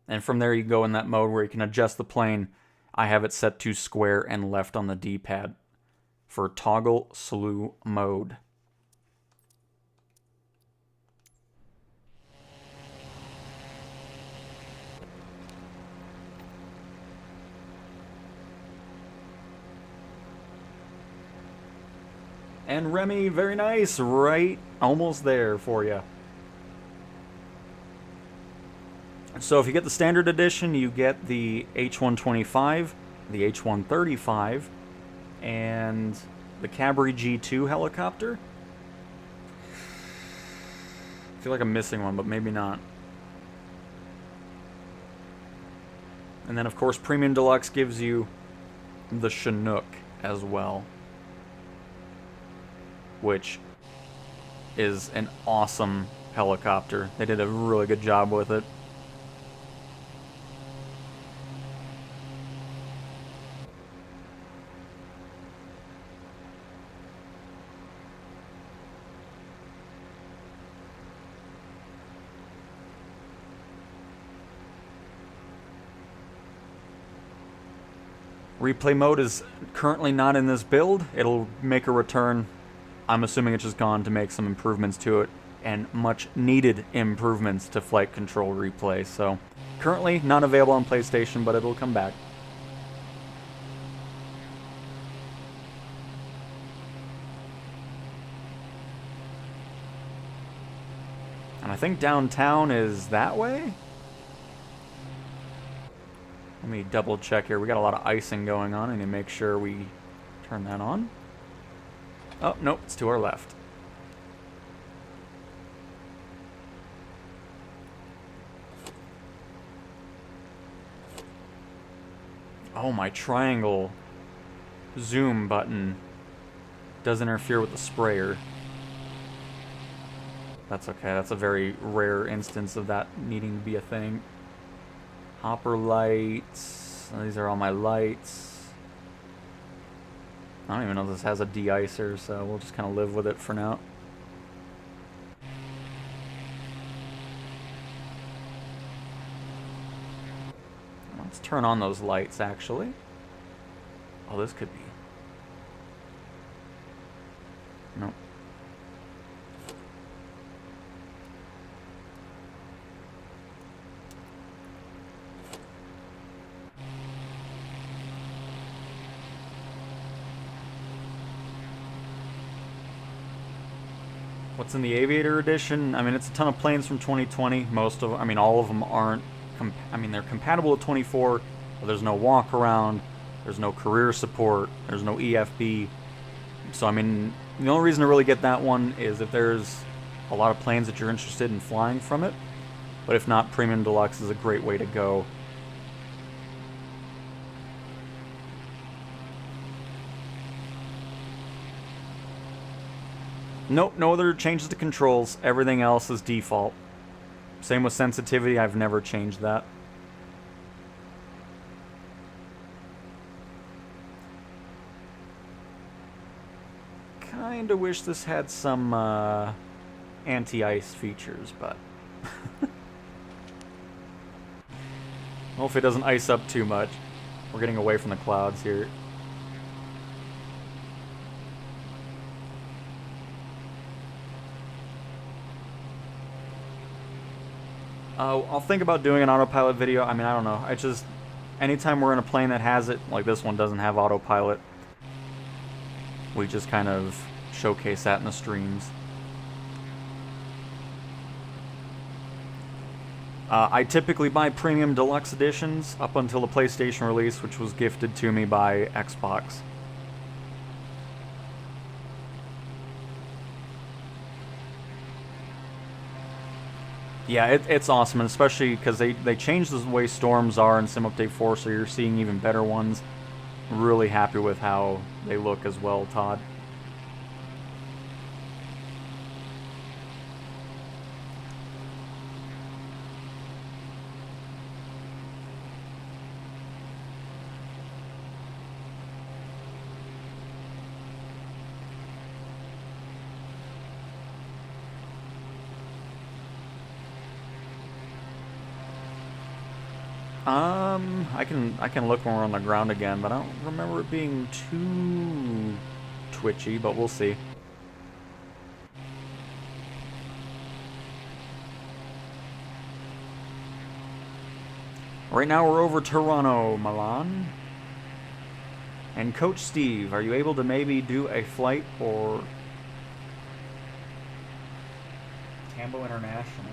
And from there you go in that mode where you can adjust the plane. I have it set to square and left on the D-pad for toggle slew mode. And Remy, very nice, right almost there for you. So if you get the standard edition, you get the H-125, the H-135, and the Cabri G2 helicopter. I feel like I'm missing one, but maybe not. And then, of course, Premium Deluxe gives you the Chinook as well, which is an awesome helicopter. They did a really good job with it. Replay mode is currently not in this build. It'll make a return. I'm assuming it's just gone to make some improvements to it, and much needed improvements to flight control replay. So currently not available on PlayStation, but it'll come back. And I think downtown is that way? Let me double check here. We got a lot of icing going on. I need to make sure we turn that on. Oh, nope, it's to our left. Oh, my triangle zoom button does interfere with the sprayer. That's okay. That's a very rare instance of that needing to be a thing. Hopper lights. These are all my lights. I don't even know if this has a de-icer, so we'll just kind of live with it for now. Let's turn on those lights, actually. Oh, this could be... Nope. What's in the Aviator Edition? I mean, it's a ton of planes from 2020. Most of, I mean, all of them aren't. They're compatible with 24, but there's no walk around. There's no career support. There's no EFB. So, I mean, the only reason to really get that one is if there's a lot of planes that you're interested in flying from it. But if not, Premium Deluxe is a great way to go. Nope, no other changes to controls. Everything else is default. Same with sensitivity, I've never changed that. Kinda wish this had some anti-ice features, but... Hopefully it doesn't ice up too much. We're getting away from the clouds here. I'll think about doing an autopilot video. I mean, I don't know. I just... Anytime we're in a plane that has it, like this one doesn't have autopilot, we just kind of showcase that in the streams. I typically buy Premium Deluxe editions up until the PlayStation release, which was gifted to me by Xbox. Yeah, it's awesome, and especially because they changed the way storms are in Sim Update 4, so you're seeing even better ones. Really happy with how they look as well, Todd. I can look when we're on the ground again, but I don't remember it being too twitchy, but we'll see. Right now we're over Toronto, Milan. And Coach Steve, are you able to maybe do a flight for Tambo International?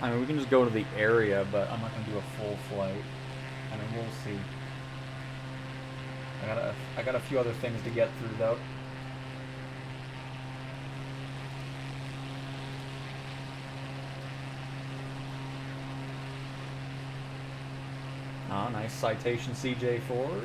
I mean, we can just go to the area, but I'm not going to do a full flight. I mean, we'll see. I got a few other things to get through, though. Ah, nice citation, CJ4.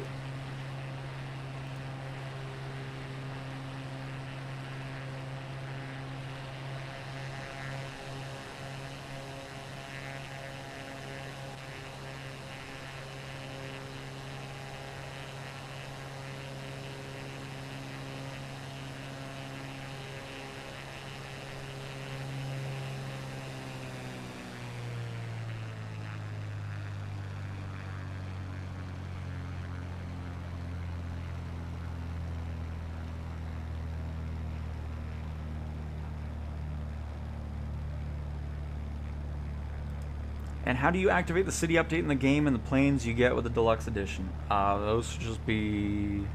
And how do you activate the city update in the game and the planes you get with the deluxe edition? Those should just be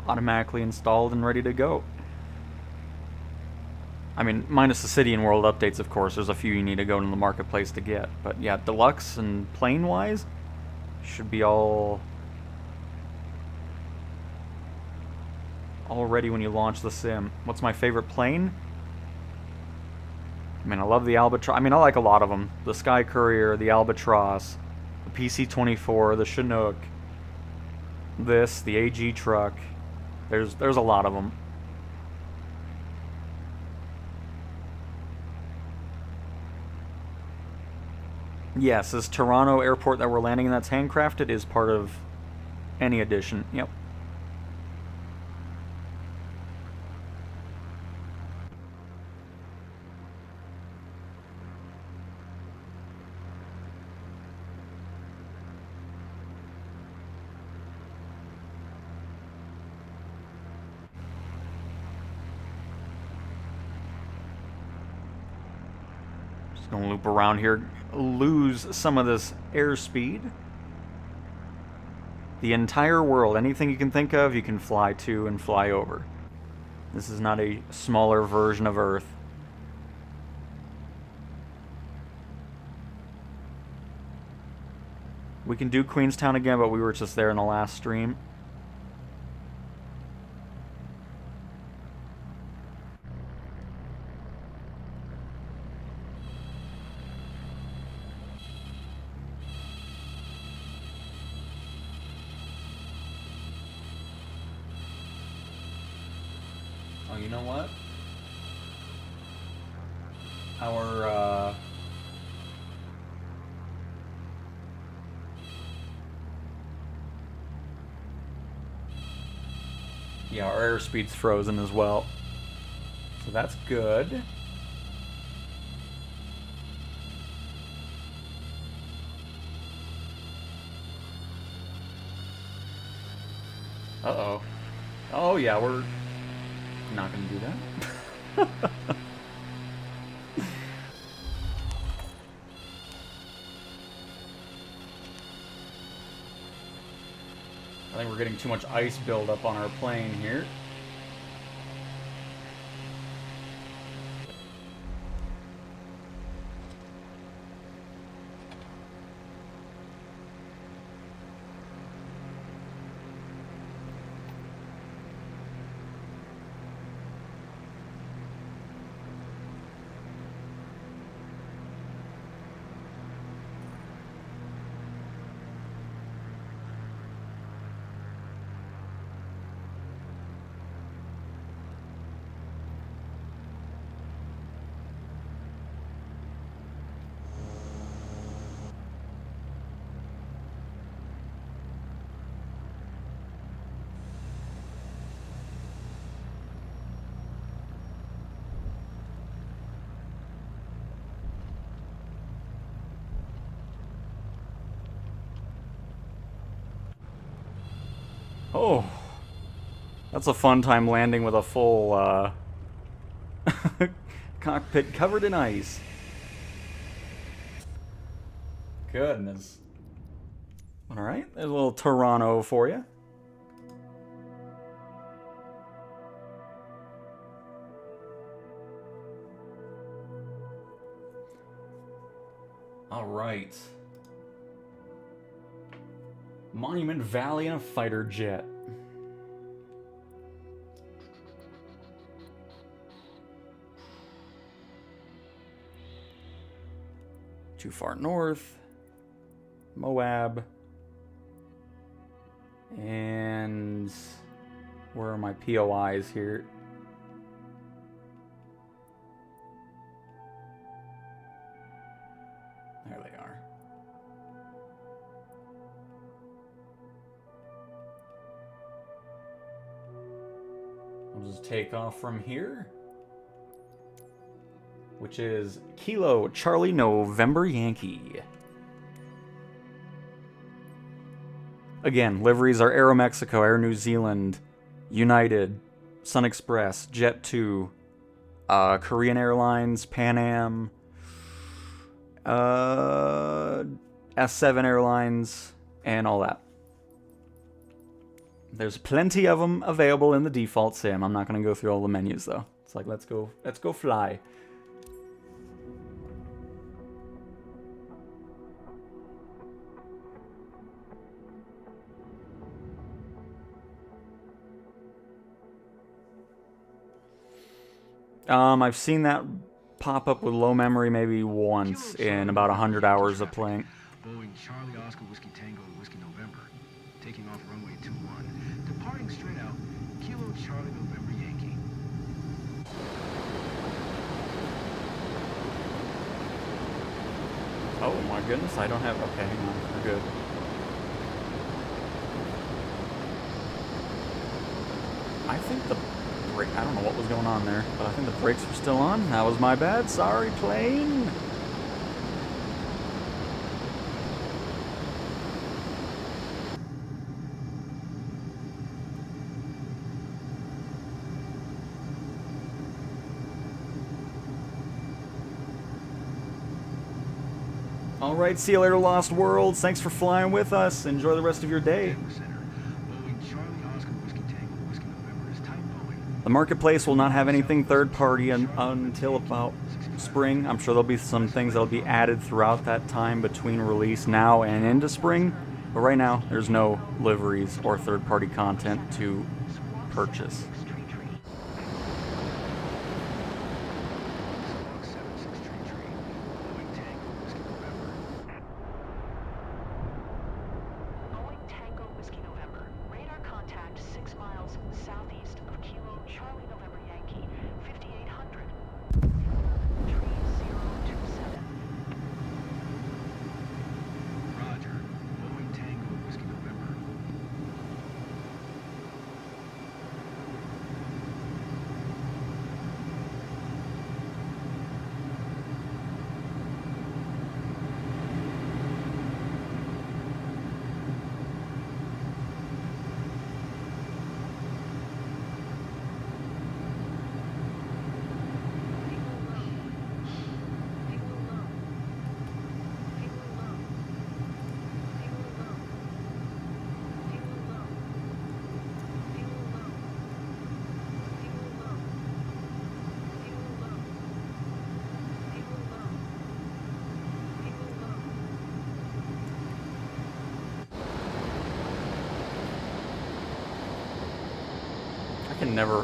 automatically installed and ready to go. I mean, minus the city and world updates, of course. There's a few you need to go to the marketplace to get. But yeah, deluxe and plane-wise, should be all ready when you launch the sim. What's my favorite plane? I mean, I love the Albatross. I mean, I like a lot of them. The Sky Courier, the Albatross, the PC-24, the Chinook, the AG truck. There's a lot of them. Yes, this Toronto airport that we're landing in that's handcrafted is part of any edition. Yep. Just gonna loop around here, lose some of this airspeed. The entire world, anything you can think of, you can fly to and fly over. This is not a smaller version of Earth. We can do Queenstown again, but we were just there in the last stream. Oh, you know what? Yeah, our airspeed's frozen as well. So that's good. Uh-oh. Oh, yeah, we're not gonna do that. I think we're getting too much ice buildup on our plane here. Oh, that's a fun time landing with a full cockpit covered in ice. Goodness. All right, there's a little Toronto for you. All right. Monument Valley and a fighter jet. Too far north. Moab. And where are my POIs here? There they are. I'll just take off from here, which is Kilo Charlie November Yankee. Again, liveries are Aeromexico, Air New Zealand, United, Sun Express, Jet2, Korean Airlines, Pan Am, S7 Airlines, and all that. There's plenty of them available in the default sim. I'm not going to go through all the menus though. It's like, let's go fly. I've seen that pop up with low memory maybe once in about 100 hours of playing. Boeing Charlie Oscar Whiskey Tango Whiskey November, taking off runway 21, departing straight out, Kilo Charlie November Yankee. Oh my goodness, I don't have, okay, hang on, we're good. I think the brake, I don't know what was going on there, but I think the brakes were still on. That was my bad, sorry plane. Alright, see you later, Lost Worlds. Thanks for flying with us. Enjoy the rest of your day. The marketplace will not have anything third-party until about spring. I'm sure there'll be some things that'll be added throughout that time between release now and into spring. But right now, there's no liveries or third-party content to purchase.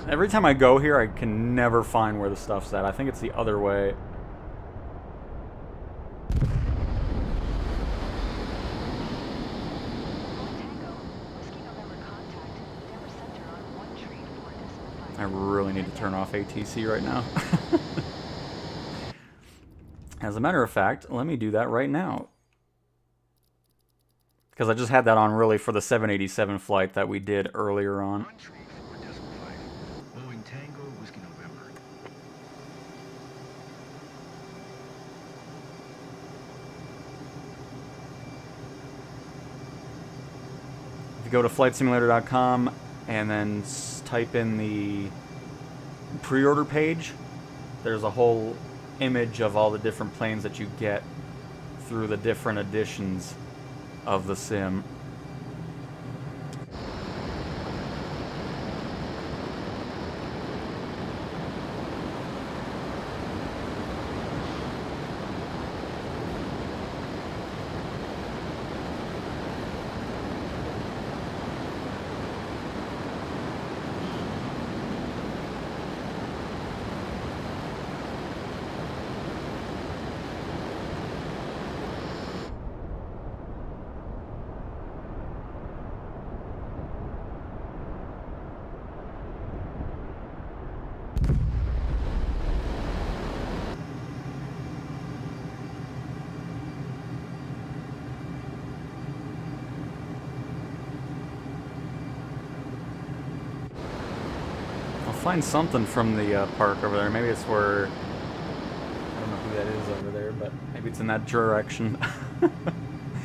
Every time I go here, I can never find where the stuff's at. I think it's the other way. I really need to turn off ATC right now. As a matter of fact, let me do that right now. Because I just had that on really for the 787 flight that we did earlier on. Go to flightsimulator.com and then type in the pre-order page. There's a whole image of all the different planes that you get through the different editions of the sim. Find something from the park over there. Maybe it's where, I don't know who that is over there, but maybe it's in that direction.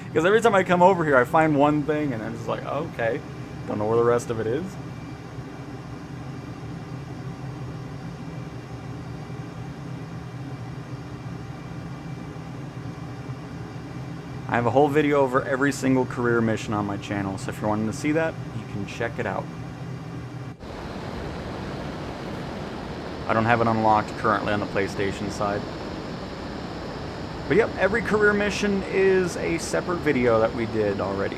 Because every time I come over here, I find one thing, and I'm just like, oh, okay. Don't know where the rest of it is. I have a whole video over every single career mission on my channel, so if you're wanting to see that, you can check it out. I don't have it unlocked currently on the PlayStation side. But yep, every career mission is a separate video that we did already.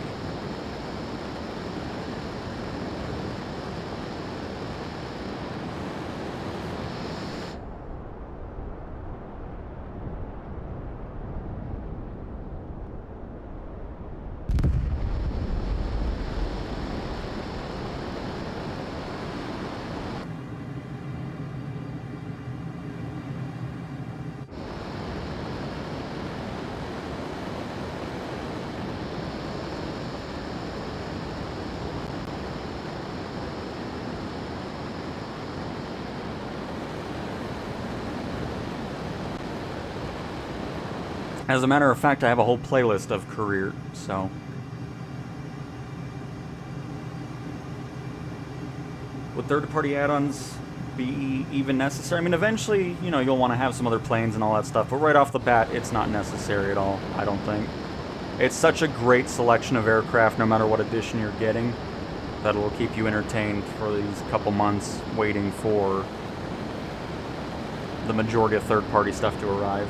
As a matter of fact, I have a whole playlist of career, so... Would third-party add-ons be even necessary? I mean, eventually, you know, you'll want to have some other planes and all that stuff, but right off the bat, it's not necessary at all, I don't think. It's such a great selection of aircraft, no matter what edition you're getting, that it'll keep you entertained for these couple months waiting for the majority of third-party stuff to arrive.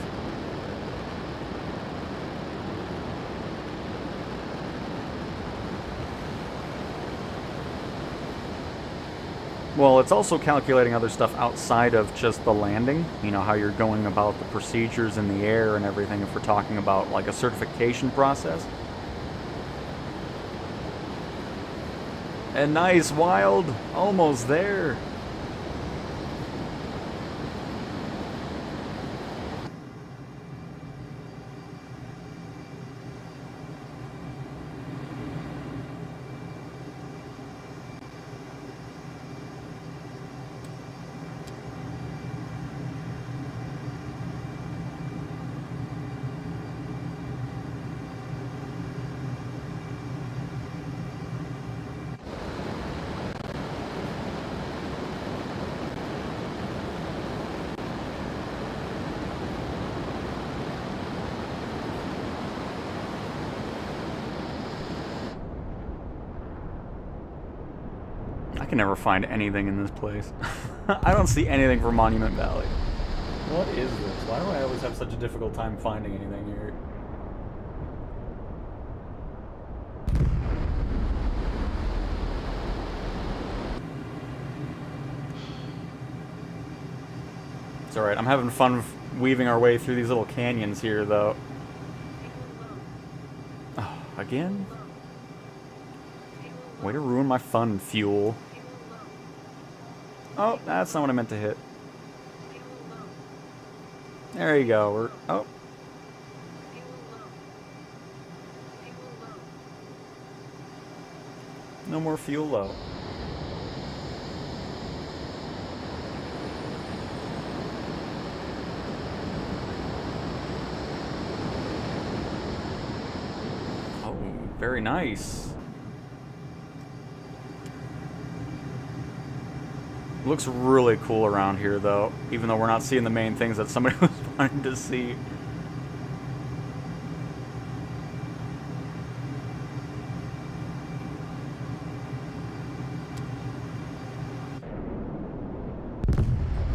Well, it's also calculating other stuff outside of just the landing. You know, how you're going about the procedures in the air and everything, if we're talking about, like, a certification process. And nice, Wild. Almost there. I can never find anything in this place. I don't see anything for Monument Valley. What is this? Why do I always have such a difficult time finding anything here? It's alright, I'm having fun weaving our way through these little canyons here, though. Oh, again? Way to ruin my fun, Fuel. Oh, that's not what I meant to hit. There you go. We're... Oh. No more fuel low. Oh, very nice. Looks really cool around here, though, even though we're not seeing the main things that somebody was wanting to see.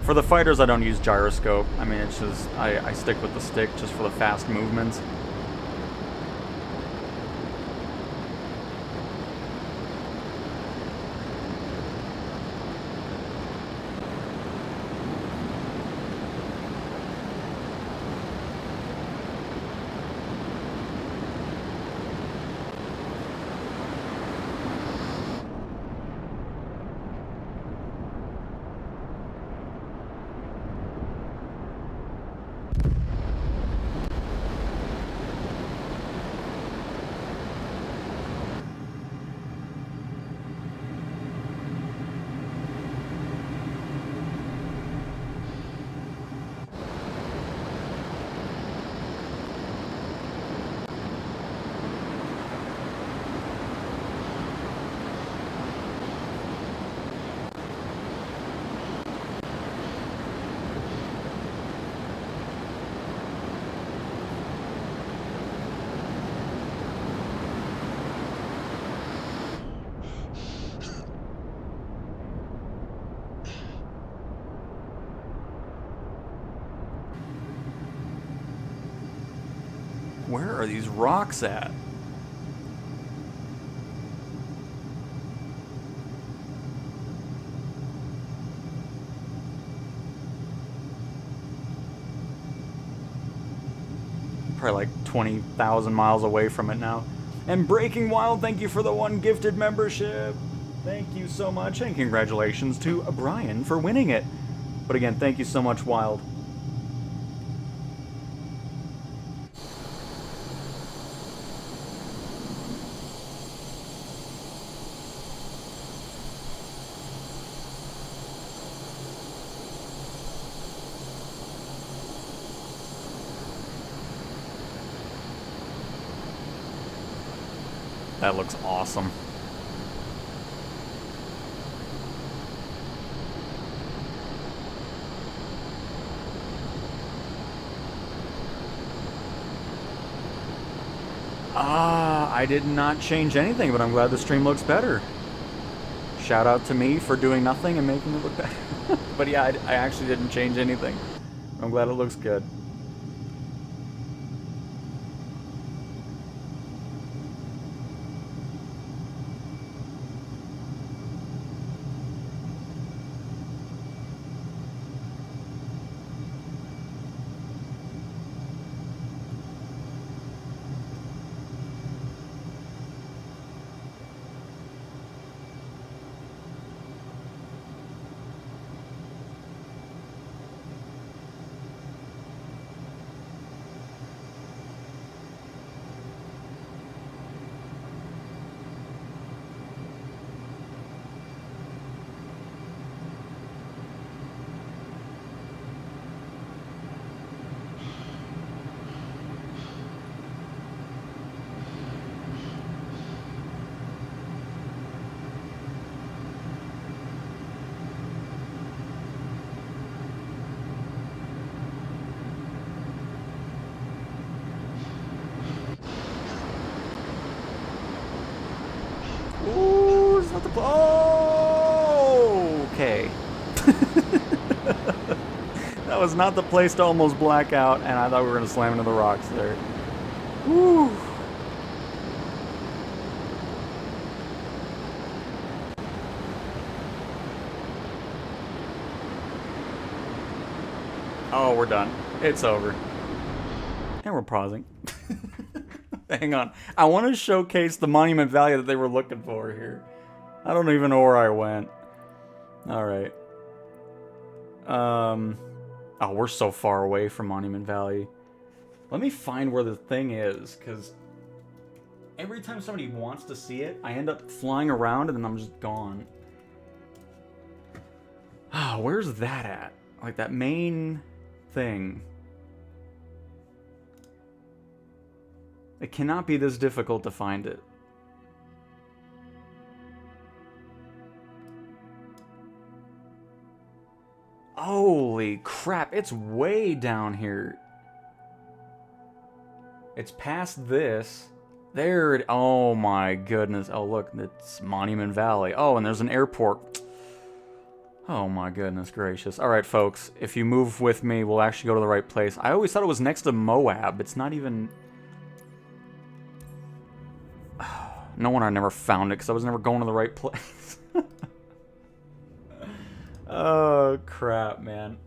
For the fighters, I don't use gyroscope. I mean, it's just, I stick with the stick just for the fast movements. Where are these rocks at? Probably like 20,000 miles away from it now. And Breaking Wild, thank you for the 1 gifted membership. Thank you so much, and congratulations to Brian for winning it. But again, thank you so much, Wild. That looks awesome. I did not change anything, but I'm glad the stream looks better. Shout out to me for doing nothing and making it look better. But yeah, I actually didn't change anything. I'm glad it looks good. Ooh, it's not the... Oh, okay. That was not the place to almost black out, and I thought we were going to slam into the rocks there. Woo. Oh, we're done. It's over. And we're pausing. Hang on. I want to showcase the Monument Valley that they were looking for here. I don't even know where I went. Alright. Oh, we're so far away from Monument Valley. Let me find where the thing is, because every time somebody wants to see it, I end up flying around and then I'm just gone. Ah, where's that at? Like that main thing. It cannot be this difficult to find it. Holy crap, it's way down here. It's past this. There it... Oh my goodness. Oh look, it's Monument Valley. Oh, and there's an airport. Oh my goodness gracious. Alright folks, if you move with me, we'll actually go to the right place. I always thought it was next to Moab. It's not even... No wonder I never found it, because I was never going to the right place. Oh, crap, man.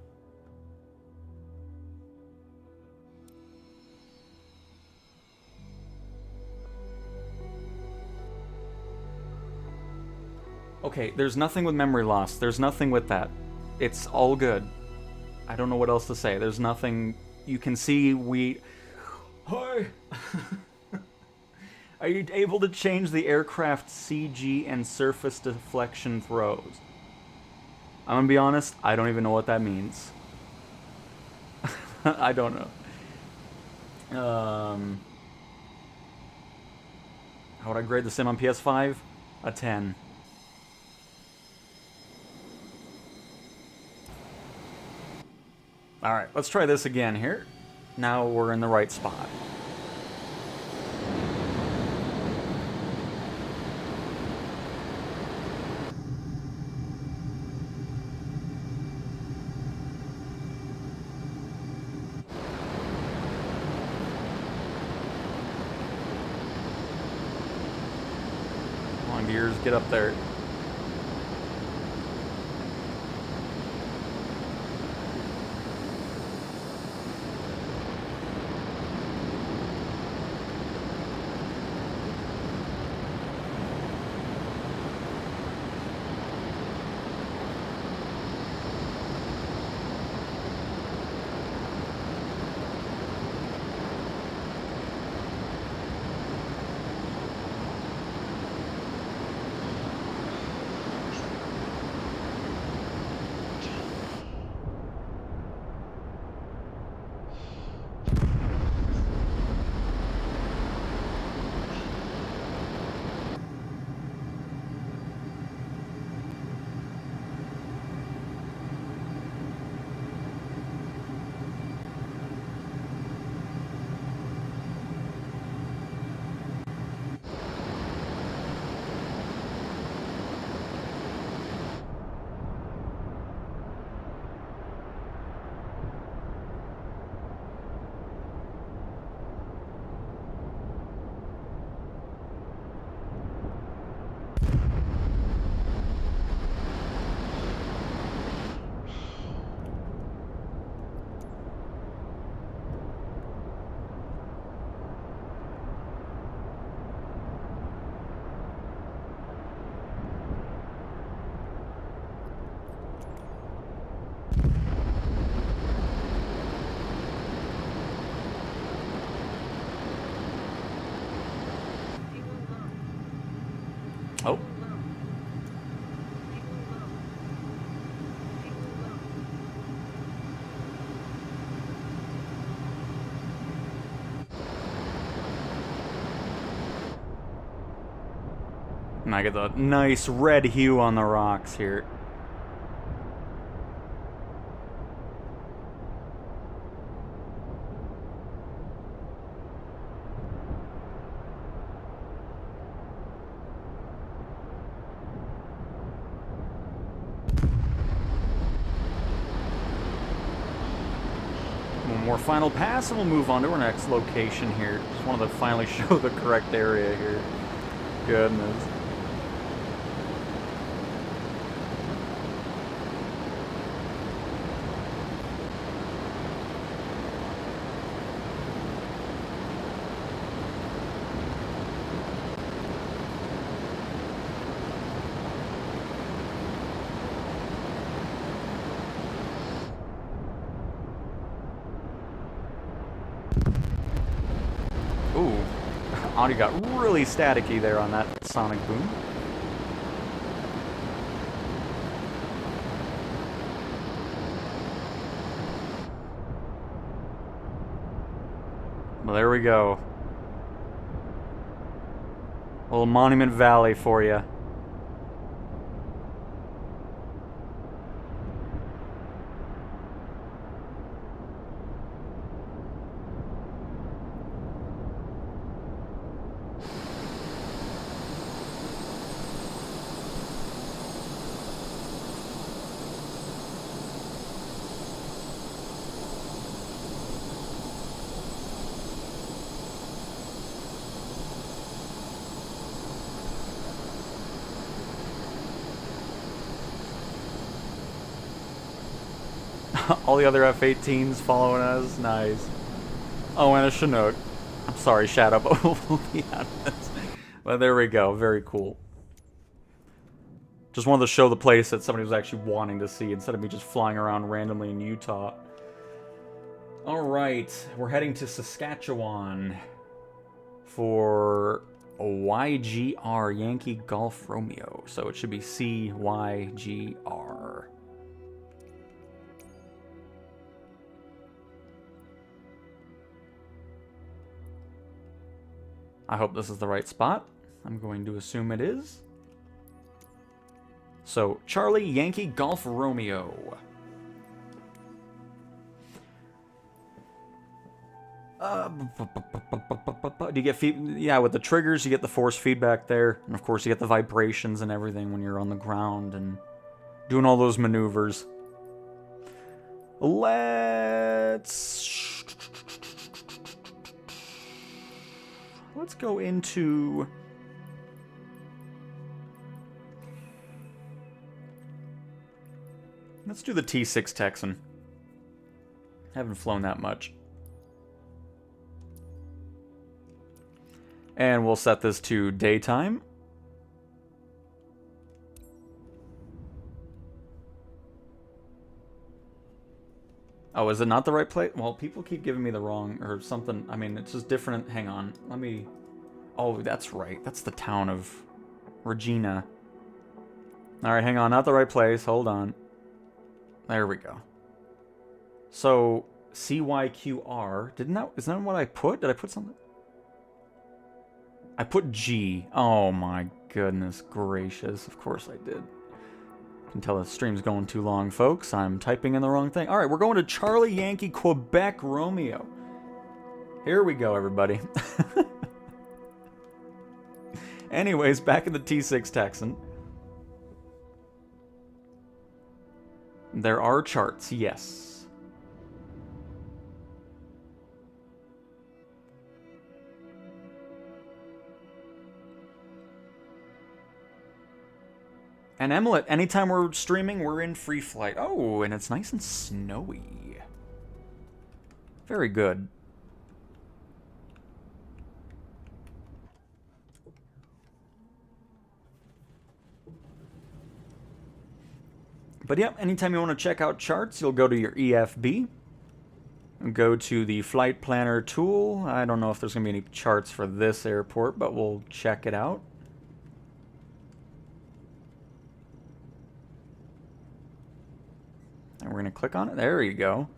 Okay, there's nothing with memory loss. There's nothing with that. It's all good. I don't know what else to say. There's nothing... You can see we... Hi! Are you able to change the aircraft CG and surface deflection throws? I'm gonna be honest, I don't even know what that means. I don't know. How would I grade the sim on PS5? A 10. Alright, let's try this again here. Now we're in the right spot. get up there. Oh. And I get the nice red hue on the rocks here. One more final pass and we'll move on to our next location here. Just wanted to finally show the correct area here. Goodness. Ooh, audio got really staticky there on that sonic boom. Well, there we go. A little Monument Valley for you. All the other F-18s following us. Nice. Oh, and a Chinook. I'm sorry, Shadow, but we'll be honest. Well, there we go. Very cool. Just wanted to show the place that somebody was actually wanting to see instead of me just flying around randomly in Utah. Alright, we're heading to Saskatchewan for a YGR, Yankee Golf Romeo. So it should be CYGR. I hope this is the right spot. I'm going to assume it is. So, Charlie Yankee Golf Romeo. Do you get yeah, with the triggers, you get the force feedback there. And of course, you get the vibrations and everything when you're on the ground and doing all those maneuvers. Let's go into Let's do the T6 Texan. Haven't flown that much. And we'll set this to daytime. Oh, is it not the right place? Well, people keep giving me the wrong or something. I mean, it's just different. Hang on. Let me... Oh, that's right. That's the town of Regina. Alright, hang on. Not the right place. Hold on. There we go. So, CYQR. Isn't that what I put? Did I put something? I put G. Oh my goodness gracious. Of course I did. Can tell the stream's going too long, folks. I'm typing in the wrong thing. Alright, we're going to Charlie Yankee Quebec Romeo. Here we go, everybody. Anyways, back in the T6 Texan. There are charts, yes. And Emlet, anytime we're streaming, we're in free flight. Oh, and it's nice and snowy. Very good. But yeah, anytime you want to check out charts, you'll go to your EFB. Go to the Flight Planner tool. I don't know if there's going to be any charts for this airport, but we'll check it out. And we're going to click on it. There you go.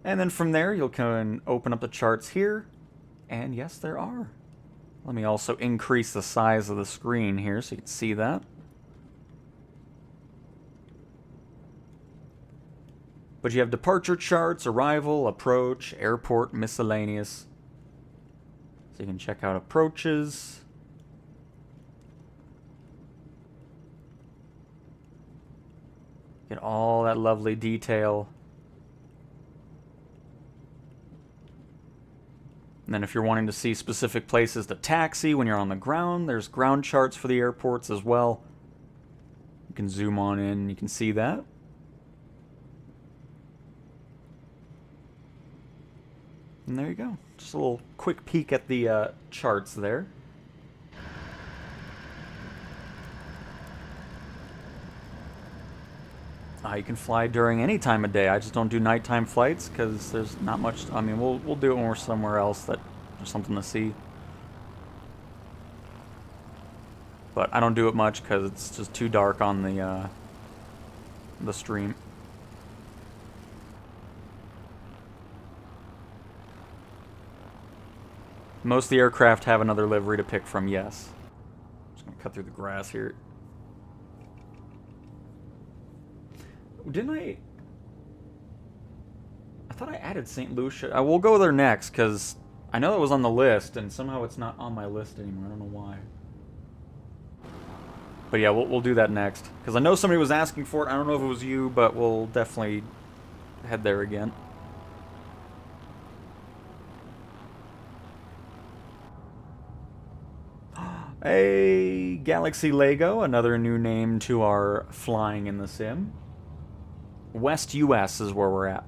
And then from there, you'll come and open up the charts here. And yes, there are. Let me also increase the size of the screen here so you can see that. But you have departure charts, arrival, approach, airport, miscellaneous. So you can check out approaches. Get all that lovely detail. And then if you're wanting to see specific places to taxi when you're on the ground, there's ground charts for the airports as well. You can zoom on in, you can see that. And there you go. Just a little quick peek at the charts there. You can fly during any time of day. I just don't do nighttime flights because there's not much. I mean, we'll do it when we're somewhere else that there's something to see. But I don't do it much because it's just too dark on the stream. Most of the aircraft have another livery to pick from, yes. Just gonna cut through the grass here. Didn't I thought I added St. Lucia. We'll go there next, because I know it was on the list, and somehow it's not on my list anymore. I don't know why. But yeah, we'll do that next. Because I know somebody was asking for it. I don't know if it was you, but we'll definitely head there again. A Galaxy Lego, another new name to our flying in the sim. West US is where we're at.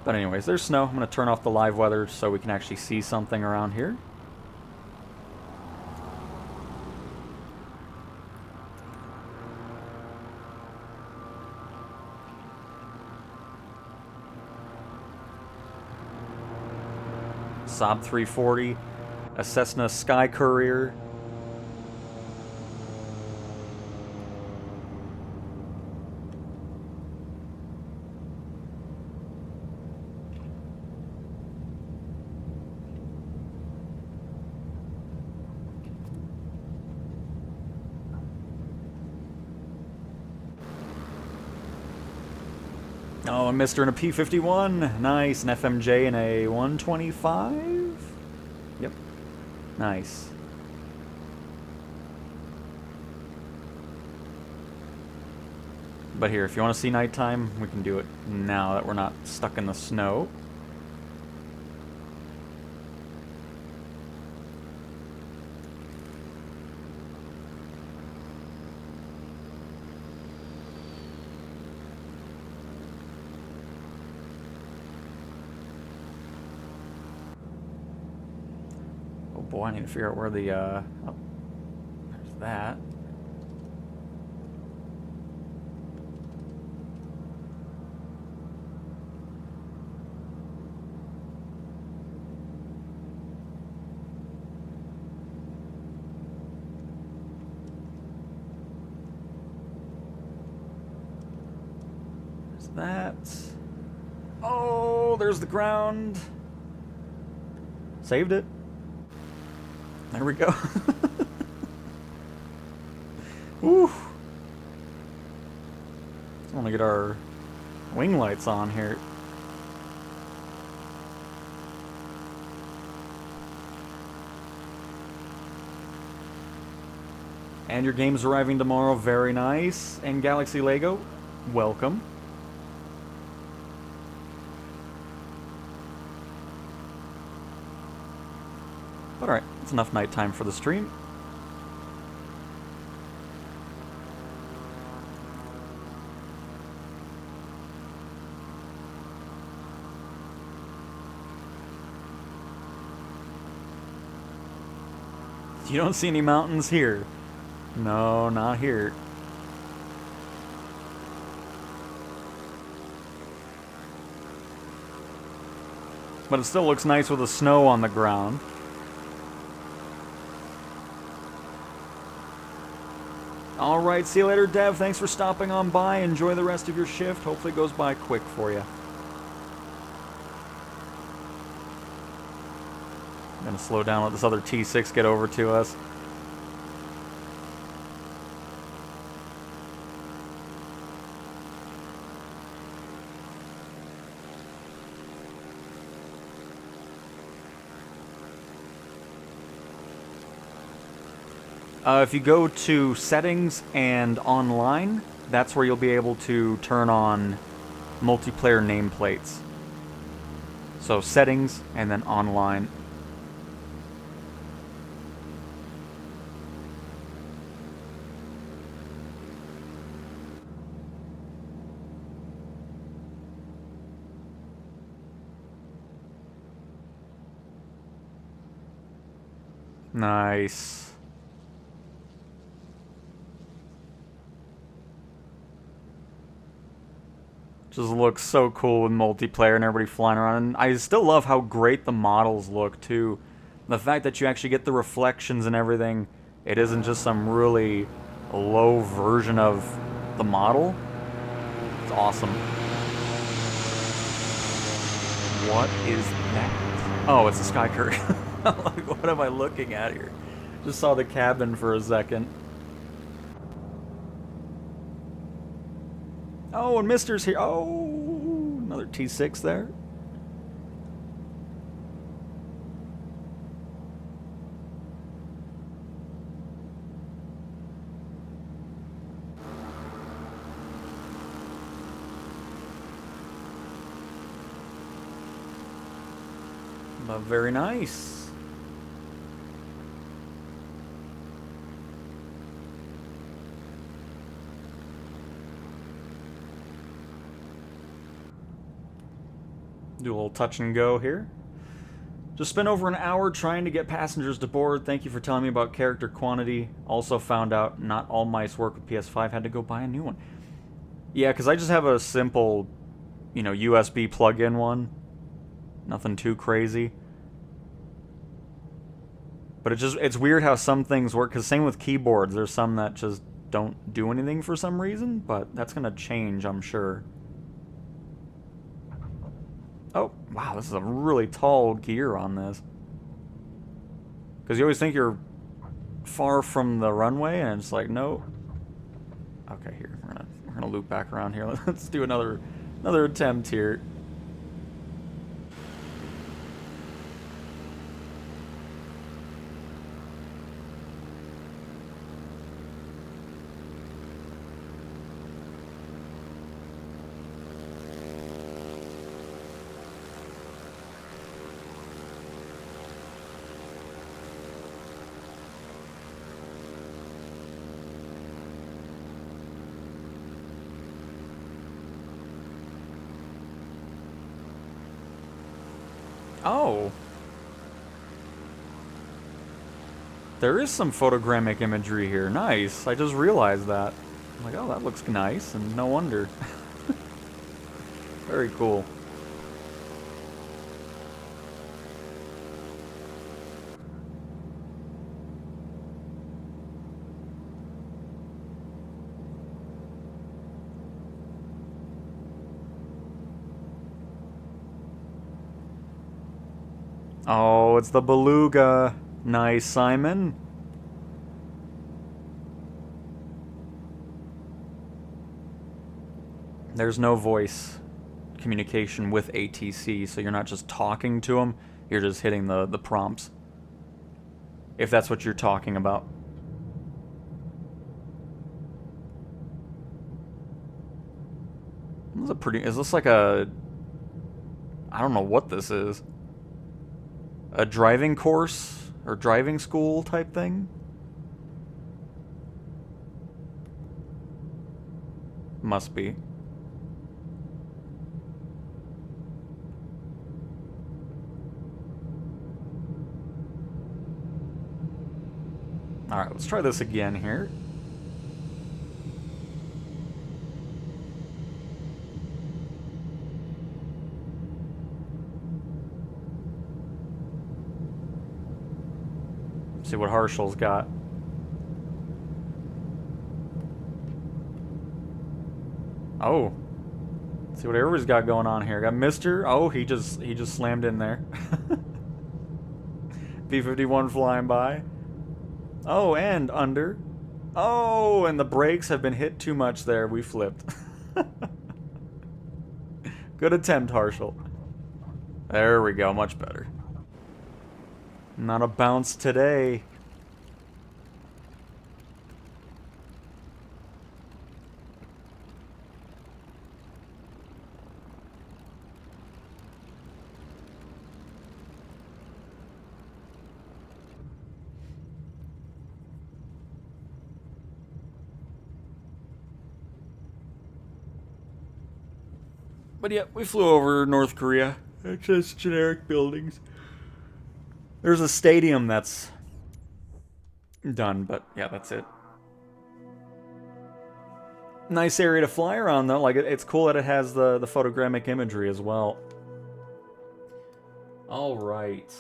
But anyways, there's snow. I'm going to turn off the live weather so we can actually see something around here. Saab 340, a Cessna Sky Courier. Oh, a Mister and a P-51. Nice. An FMJ and a 125? Yep. Nice. But here, if you want to see nighttime, we can do it now that we're not stuck in the snow. boy, I need to figure out where the, oh, there's that. There's that. Oh, there's the ground. Saved it. There we go. Woo. I want to get our wing lights on here. And your game's arriving tomorrow. Very nice. And Galaxy Lego, welcome. But alright, it's enough nighttime for the stream. You don't see any mountains here. No, not here. But it still looks nice with the snow on the ground. Alright, see you later, Dev. Thanks for stopping on by. Enjoy the rest of your shift. Hopefully it goes by quick for you. I'm gonna slow down, let this other T6 get over to us. If you go to settings and online, that's where you'll be able to turn on multiplayer nameplates. So settings and then online. Nice. Just looks so cool with multiplayer and everybody flying around. And I still love how great the models look, too. The fact that you actually get the reflections and everything. It isn't just some really low version of the model. It's awesome. What is that? Oh, it's a Sky Curry. Like, what am I looking at here? Just saw the cabin for a second. Oh, and Mister's here. Oh, another T6 there. But very nice. Do a little touch and go here. Just spent over an hour trying to get passengers to board. Thank you for telling me about character quantity. Also found out not all mice work with PS5. Had to go buy a new one. Yeah, because I just have a simple, you know, USB plug-in one. Nothing too crazy. But it's weird how some things work. Because same with keyboards. There's some that just don't do anything for some reason. But that's going to change, I'm sure. Oh, wow, this is a really tall gear on this. Because you always think you're far from the runway, and it's like, no. Okay, here, we're gonna loop back around here. Let's do another attempt here. Oh. There is some photogrammic imagery here. Nice. I just realized that. I'm like, oh, that looks nice, and no wonder. Very cool. Oh, it's the beluga. Nice, Simon. There's no voice communication with ATC, so you're not just talking to them, you're just hitting the prompts. If that's what you're talking about. This is a pretty... Is this like a... I don't know what this is. A driving course? Or driving school type thing? Must be. Alright, let's try this again here. See what Harshal's got. Oh. See what everybody's got going on here. Got Mr. Oh, he just slammed in there. B-51 flying by. Oh, and under. Oh, and the brakes have been hit too much there. We flipped. Good attempt, Harshal. There we go. Much better. Not a bounce today. But yeah, we flew over North Korea. It's just generic buildings. There's a stadium that's done, but yeah, that's it. Nice area to fly around, though. Like, it's cool that it has the photogrammic imagery as well. All right.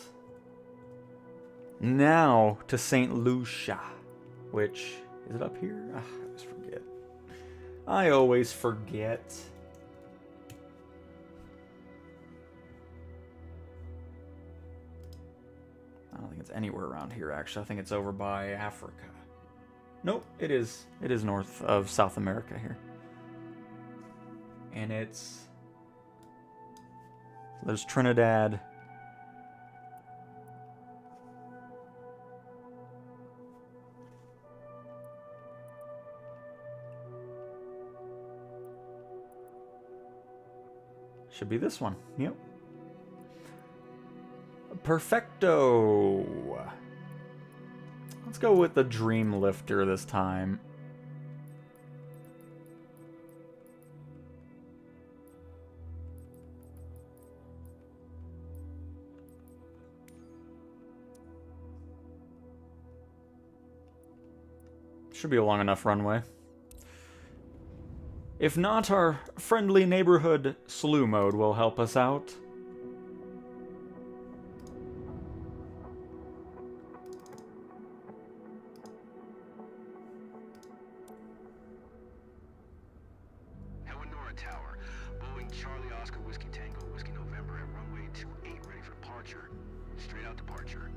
Now to St. Lucia, which... Is it up here? Ah, I always forget. I always forget. I don't think it's anywhere around here, actually. I think it's over by Africa. Nope, it is. It is north of South America here. And it's... There's Trinidad. Should be this one. Yep. Perfecto. Let's go with the Dream Lifter this time. Should be a long enough runway. If not, our friendly neighborhood slew mode will help us out. Hewanora Tower. Boeing Charlie Oscar Whiskey Tango Whiskey November at runway 28 ready for departure. Straight out departure.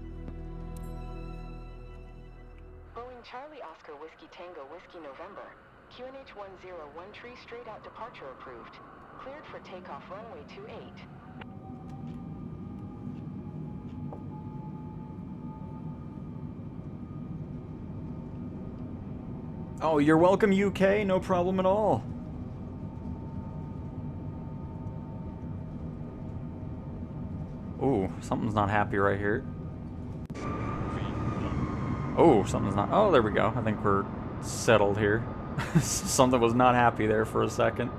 Boeing Charlie Oscar Whiskey Tango Whiskey November. QNH 101 straight out departure approved. Cleared for takeoff runway 28. Oh, you're welcome, UK. No problem at all. Ooh, something's not happy right here. Oh, something's not... Oh, there we go. I think we're settled here. Something was not happy there for a second.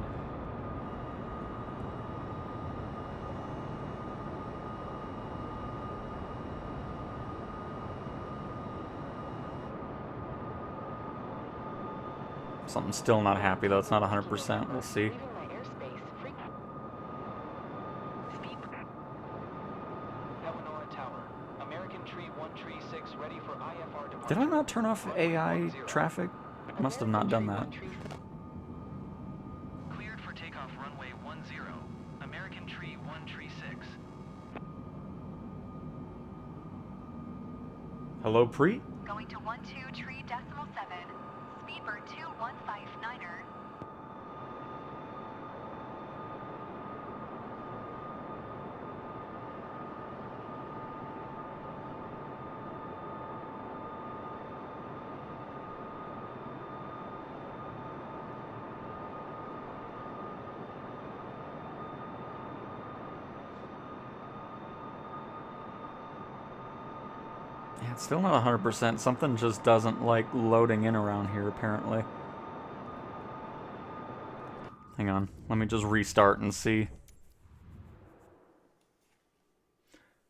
Something's still not happy, though. It's not 100%. We'll see. Leaving my airspace. Speed. Eleanor Tower. American Tree 136 ready for IFR departure. Did I not turn off AI traffic? Must have not done that. Cleared for takeoff runway 10. American Tree 136. Hello, Preet? Going to 12 tree decimal 7. Speedbird 2159er. Yeah, it's still not 100%. Something just doesn't like loading in around here, apparently. Hang on. Let me just restart and see.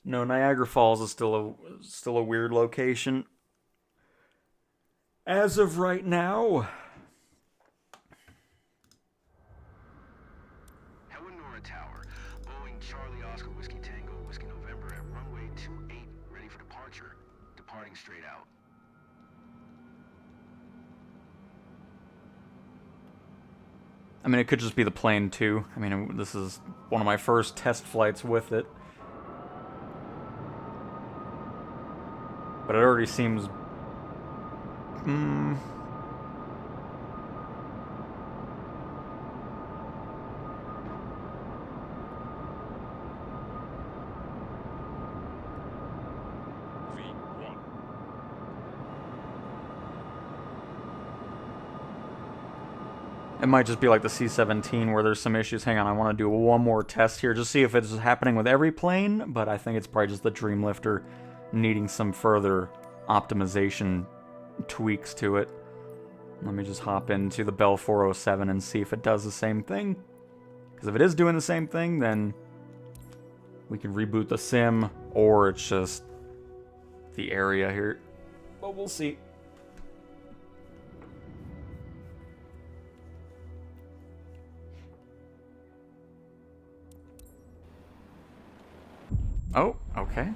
No, Niagara Falls is still a weird location. As of right now. Eleanor Tower. Boeing Charlie Oscar Whiskey Tango Whiskey November at runway 28, ready for departure. Departing straight out. I mean, it could just be the plane, too. I mean, this is one of my first test flights with it. But it already seems... It might just be like the C-17 where there's some issues. Hang on, I want to do one more test here. Just see if it's happening with every plane. But I think it's probably just the Dreamlifter needing some further optimization tweaks to it. Let me just hop into the Bell 407 and see if it does the same thing. Because if it is doing the same thing, then we can reboot the sim. Or it's just the area here. But we'll see. Oh, okay.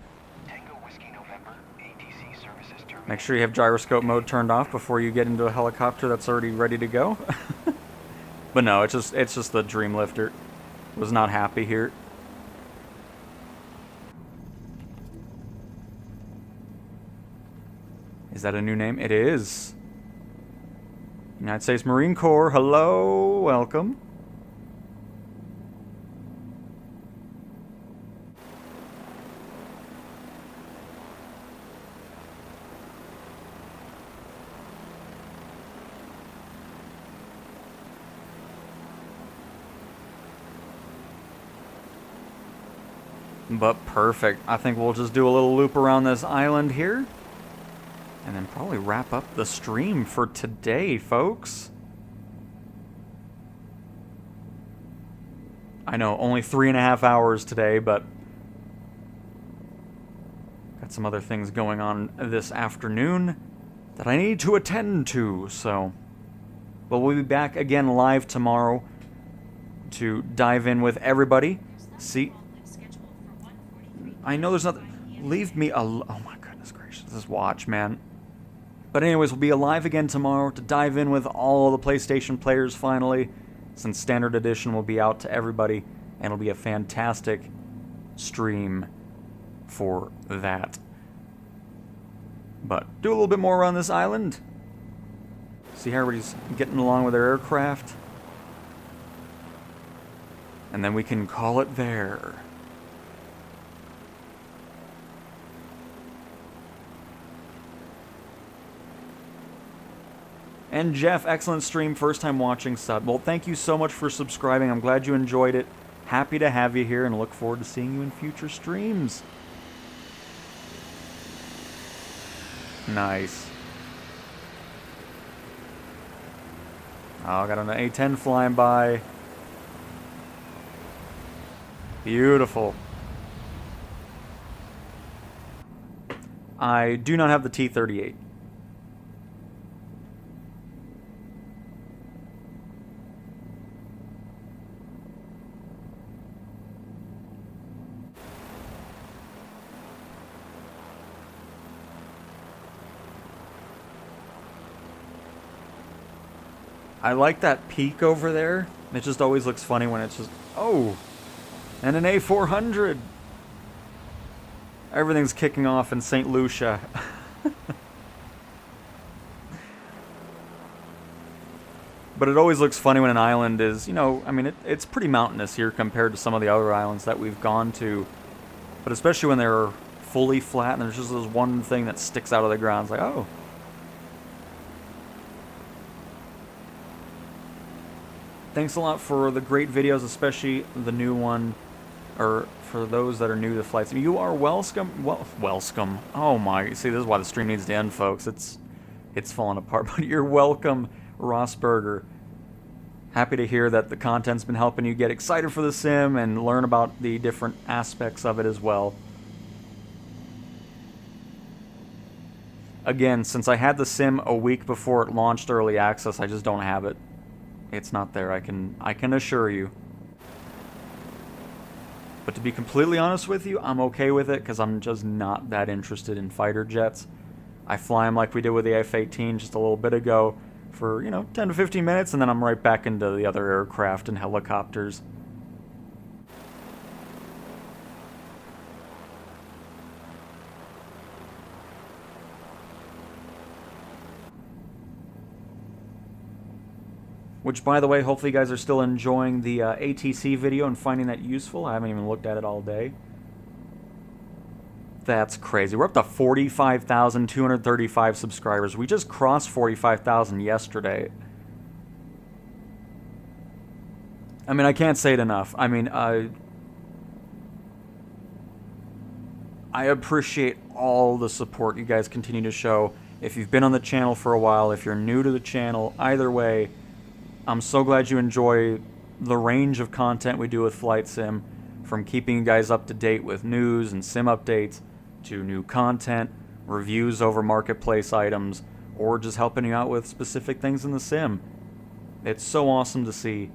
Tango Whiskey November, ATC services terminated. Make sure you have gyroscope mode turned off before you get into a helicopter that's already ready to go. But no, it's just the Dreamlifter. Was not happy here. Is that a new name? It is. United States Marine Corps. Hello, welcome. But perfect. I think we'll just do a little loop around this island here. And then probably wrap up the stream for today, folks. I know, only 3.5 hours today, but got some other things going on this afternoon that I need to attend to, so. But we'll be back again live tomorrow to dive in with everybody. See, I know there's nothing. Leave me alone. Oh my goodness gracious, this watch, man. But anyways, we'll be alive again tomorrow to dive in with all the PlayStation players finally, since Standard Edition will be out to everybody, and it'll be a fantastic stream for that. But do a little bit more around this island. See how everybody's getting along with their aircraft. And then we can call it there. And Jeff, excellent stream, first time watching, sub. Well, thank you so much for subscribing. I'm glad you enjoyed it. Happy to have you here and look forward to seeing you in future streams. Nice. Oh, I got an A-10 flying by. Beautiful. I do not have the T-38. I like that peak over there. It just always looks funny when it's just... Oh! And an A400! Everything's kicking off in St. Lucia. But it always looks funny when an island is, you know, I mean, it's pretty mountainous here compared to some of the other islands that we've gone to. But especially when they're fully flat and there's just this one thing that sticks out of the ground. It's like, oh. Thanks a lot for the great videos, especially the new one, or for those that are new to flights. You are welcome. Welcome. Oh my! See, this is why the stream needs to end, folks. It's falling apart. But you're welcome, Rossberger. Happy to hear that the content's been helping you get excited for the sim and learn about the different aspects of it as well. Again, since I had the sim a week before it launched early access, I just don't have it. It's not there, I can assure you. But to be completely honest with you, I'm okay with it because I'm just not that interested in fighter jets. I fly them like we did with the F-18 just a little bit ago for, you know, 10 to 15 minutes, and then I'm right back into the other aircraft and helicopters. Which, by the way, hopefully you guys are still enjoying the ATC video and finding that useful. I haven't even looked at it all day. That's crazy. We're up to 45,235 subscribers. We just crossed 45,000 yesterday. I mean, I can't say it enough. I mean, I appreciate all the support you guys continue to show. If you've been on the channel for a while, if you're new to the channel, either way, I'm so glad you enjoy the range of content we do with Flight Sim, from keeping you guys up to date with news and sim updates, to new content, reviews over marketplace items, or just helping you out with specific things in the sim. It's so awesome to see,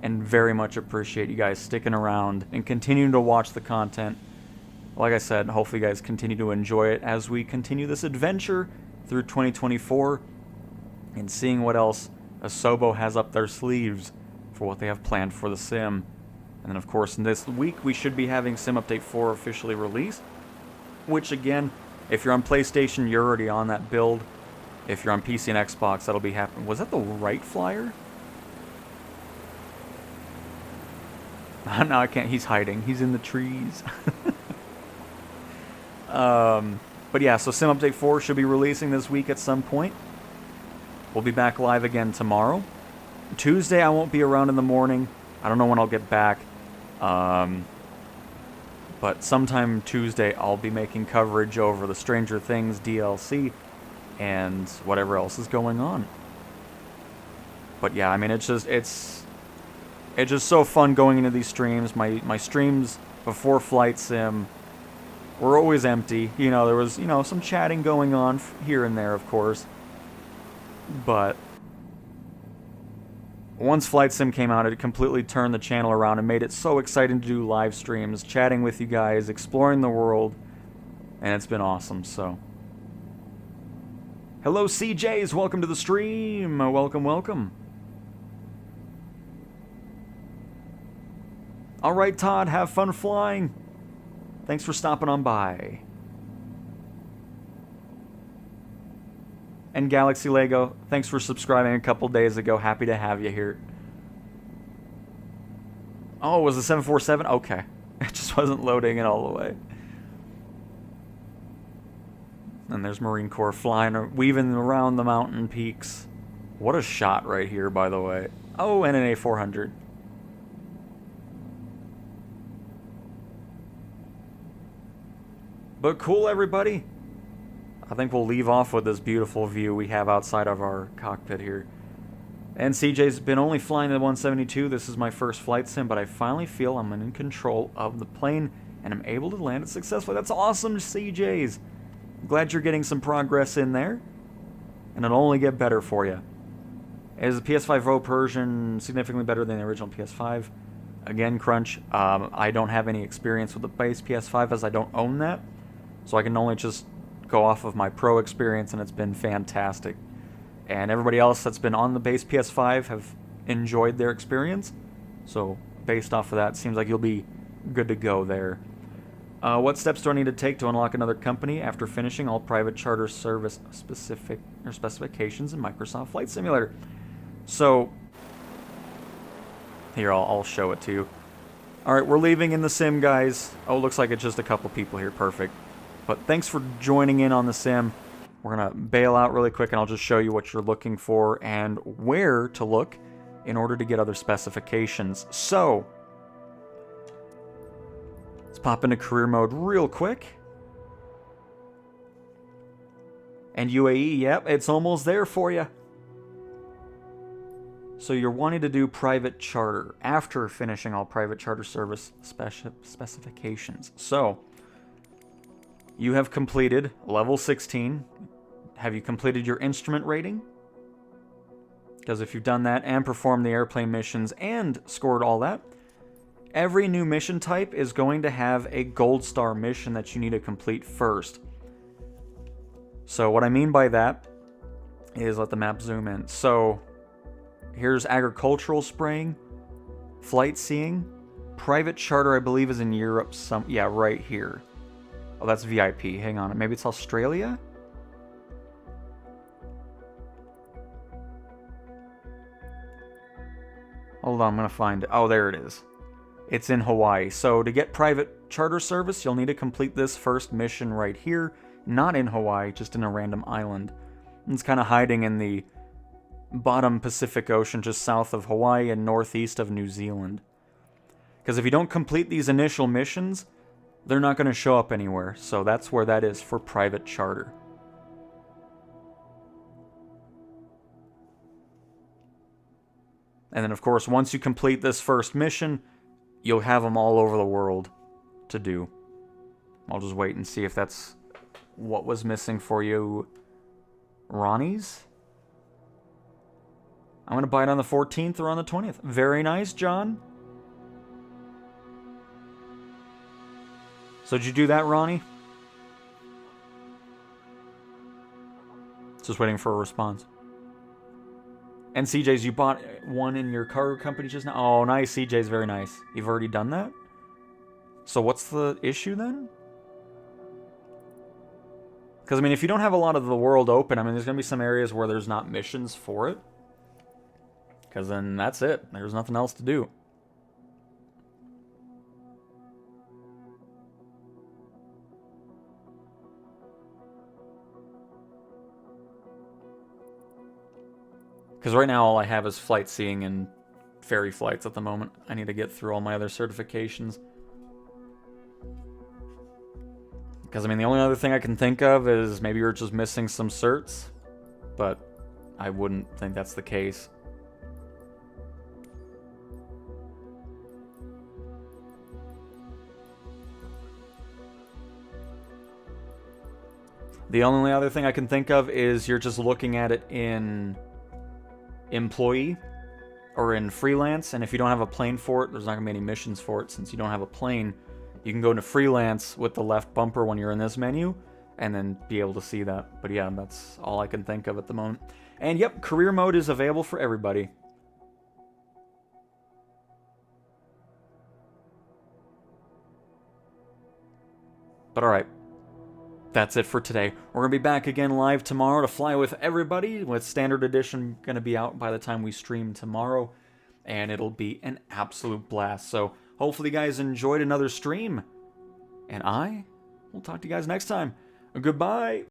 and very much appreciate you guys sticking around and continuing to watch the content. Like I said, hopefully you guys continue to enjoy it as we continue this adventure through 2024 and seeing what else Asobo has up their sleeves for what they have planned for the sim. And then of course in this week we should be having Sim Update 4 officially released, which again, if you're on PlayStation, you're already on that build. If you're on PC and Xbox, that'll be happening. Was that the right flyer? No, I can't. He's hiding. He's in the trees. But yeah, so Sim Update 4 should be releasing this week at some point. We'll be back live again tomorrow. Tuesday I won't be around in the morning. I don't know when I'll get back. But sometime Tuesday I'll be making coverage over the Stranger Things DLC and whatever else is going on. But yeah, I mean, it's just so fun going into these streams. My streams before Flight Sim were always empty. You know, there was, you know, some chatting going on here and there, of course. But once Flight Sim came out, it completely turned the channel around and made it so exciting to do live streams, chatting with you guys, exploring the world, and it's been awesome, so. Hello CJs, welcome to the stream, welcome, welcome. Alright Todd, have fun flying. Thanks for stopping on by. And Galaxy Lego, thanks for subscribing a couple days ago. Happy to have you here. Oh, was it 747? Okay. It just wasn't loading it all the way. And there's Marine Corps flying, weaving around the mountain peaks. What a shot right here, by the way. Oh, and an A400. But cool, everybody. I think we'll leave off with this beautiful view we have outside of our cockpit here. And CJ's been only flying the 172. This is my first flight sim, but I finally feel I'm in control of the plane and I'm able to land it successfully. That's awesome, CJ's. Glad you're getting some progress in there. And it'll only get better for you. Is the PS5 Pro version significantly better than the original PS5? Again, Crunch, I don't have any experience with the base PS5 as I don't own that. So I can only just go off of my Pro experience, and it's been fantastic. and everybody else that's been on the base PS5 have enjoyed their experience. So based off of that, seems like you'll be good to go there. What steps do I need to take to unlock another company after finishing all private charter service specifications in Microsoft Flight Simulator? So here, I'll show it to you. Alright, we're leaving in the sim, guys. Oh, looks like it's just a couple people here. Perfect. But thanks for joining in on the sim. We're going to bail out really quick, and I'll just show you what you're looking for and where to look in order to get other specifications. So, let's pop into career mode real quick. And UAE, yep, it's almost there for you. So you're wanting to do private charter after finishing all private charter service specifications. So, you have completed level 16. Have you completed your instrument rating? Because if you've done that and performed the airplane missions and scored all that, every new mission type is going to have a gold star mission that you need to complete first. So what I mean by that is, let the map zoom in. So here's agricultural spraying, flight seeing, private charter I believe is in Europe, yeah, right here. Oh, that's VIP. Hang on, maybe it's Australia? Hold on, I'm gonna find it. Oh, there it is. It's in Hawaii. So to get private charter service, you'll need to complete this first mission right here. Not in Hawaii, just in a random island. It's kind of hiding in the bottom Pacific Ocean, just south of Hawaii and northeast of New Zealand. Because if you don't complete these initial missions, they're not going to show up anywhere. So that's where that is for private charter. And then, of course, once you complete this first mission, you'll have them all over the world to do. I'll just wait and see if that's what was missing for you. Ronnie's? I'm going to buy it on the 14th or on the 20th. Very nice, John. So did you do that, Ronnie? Just waiting for a response. And CJ's, you bought one in your cargo company just now? Oh, nice. CJ's very nice. You've already done that? So what's the issue then? Because, I mean, if you don't have a lot of the world open, I mean, there's going to be some areas where there's not missions for it. Because then that's it. There's nothing else to do. Because right now all I have is flight seeing and ferry flights at the moment. I need to get through all my other certifications. Because, I mean, the only other thing I can think of is maybe you're just missing some certs. But I wouldn't think that's the case. The only other thing I can think of is you're just looking at it in employee or in freelance, and if you don't have a plane for it, there's not going to be any missions for it. Since you don't have a plane, you can go into freelance with the left bumper when you're in this menu and then be able to see that. But yeah, that's all I can think of at the moment. And yep, career mode is available for everybody. But alright, that's it for today. We're going to be back again live tomorrow to fly with everybody, with Standard Edition going to be out by the time we stream tomorrow, and it'll be an absolute blast. So hopefully you guys enjoyed another stream, and I will talk to you guys next time. Goodbye!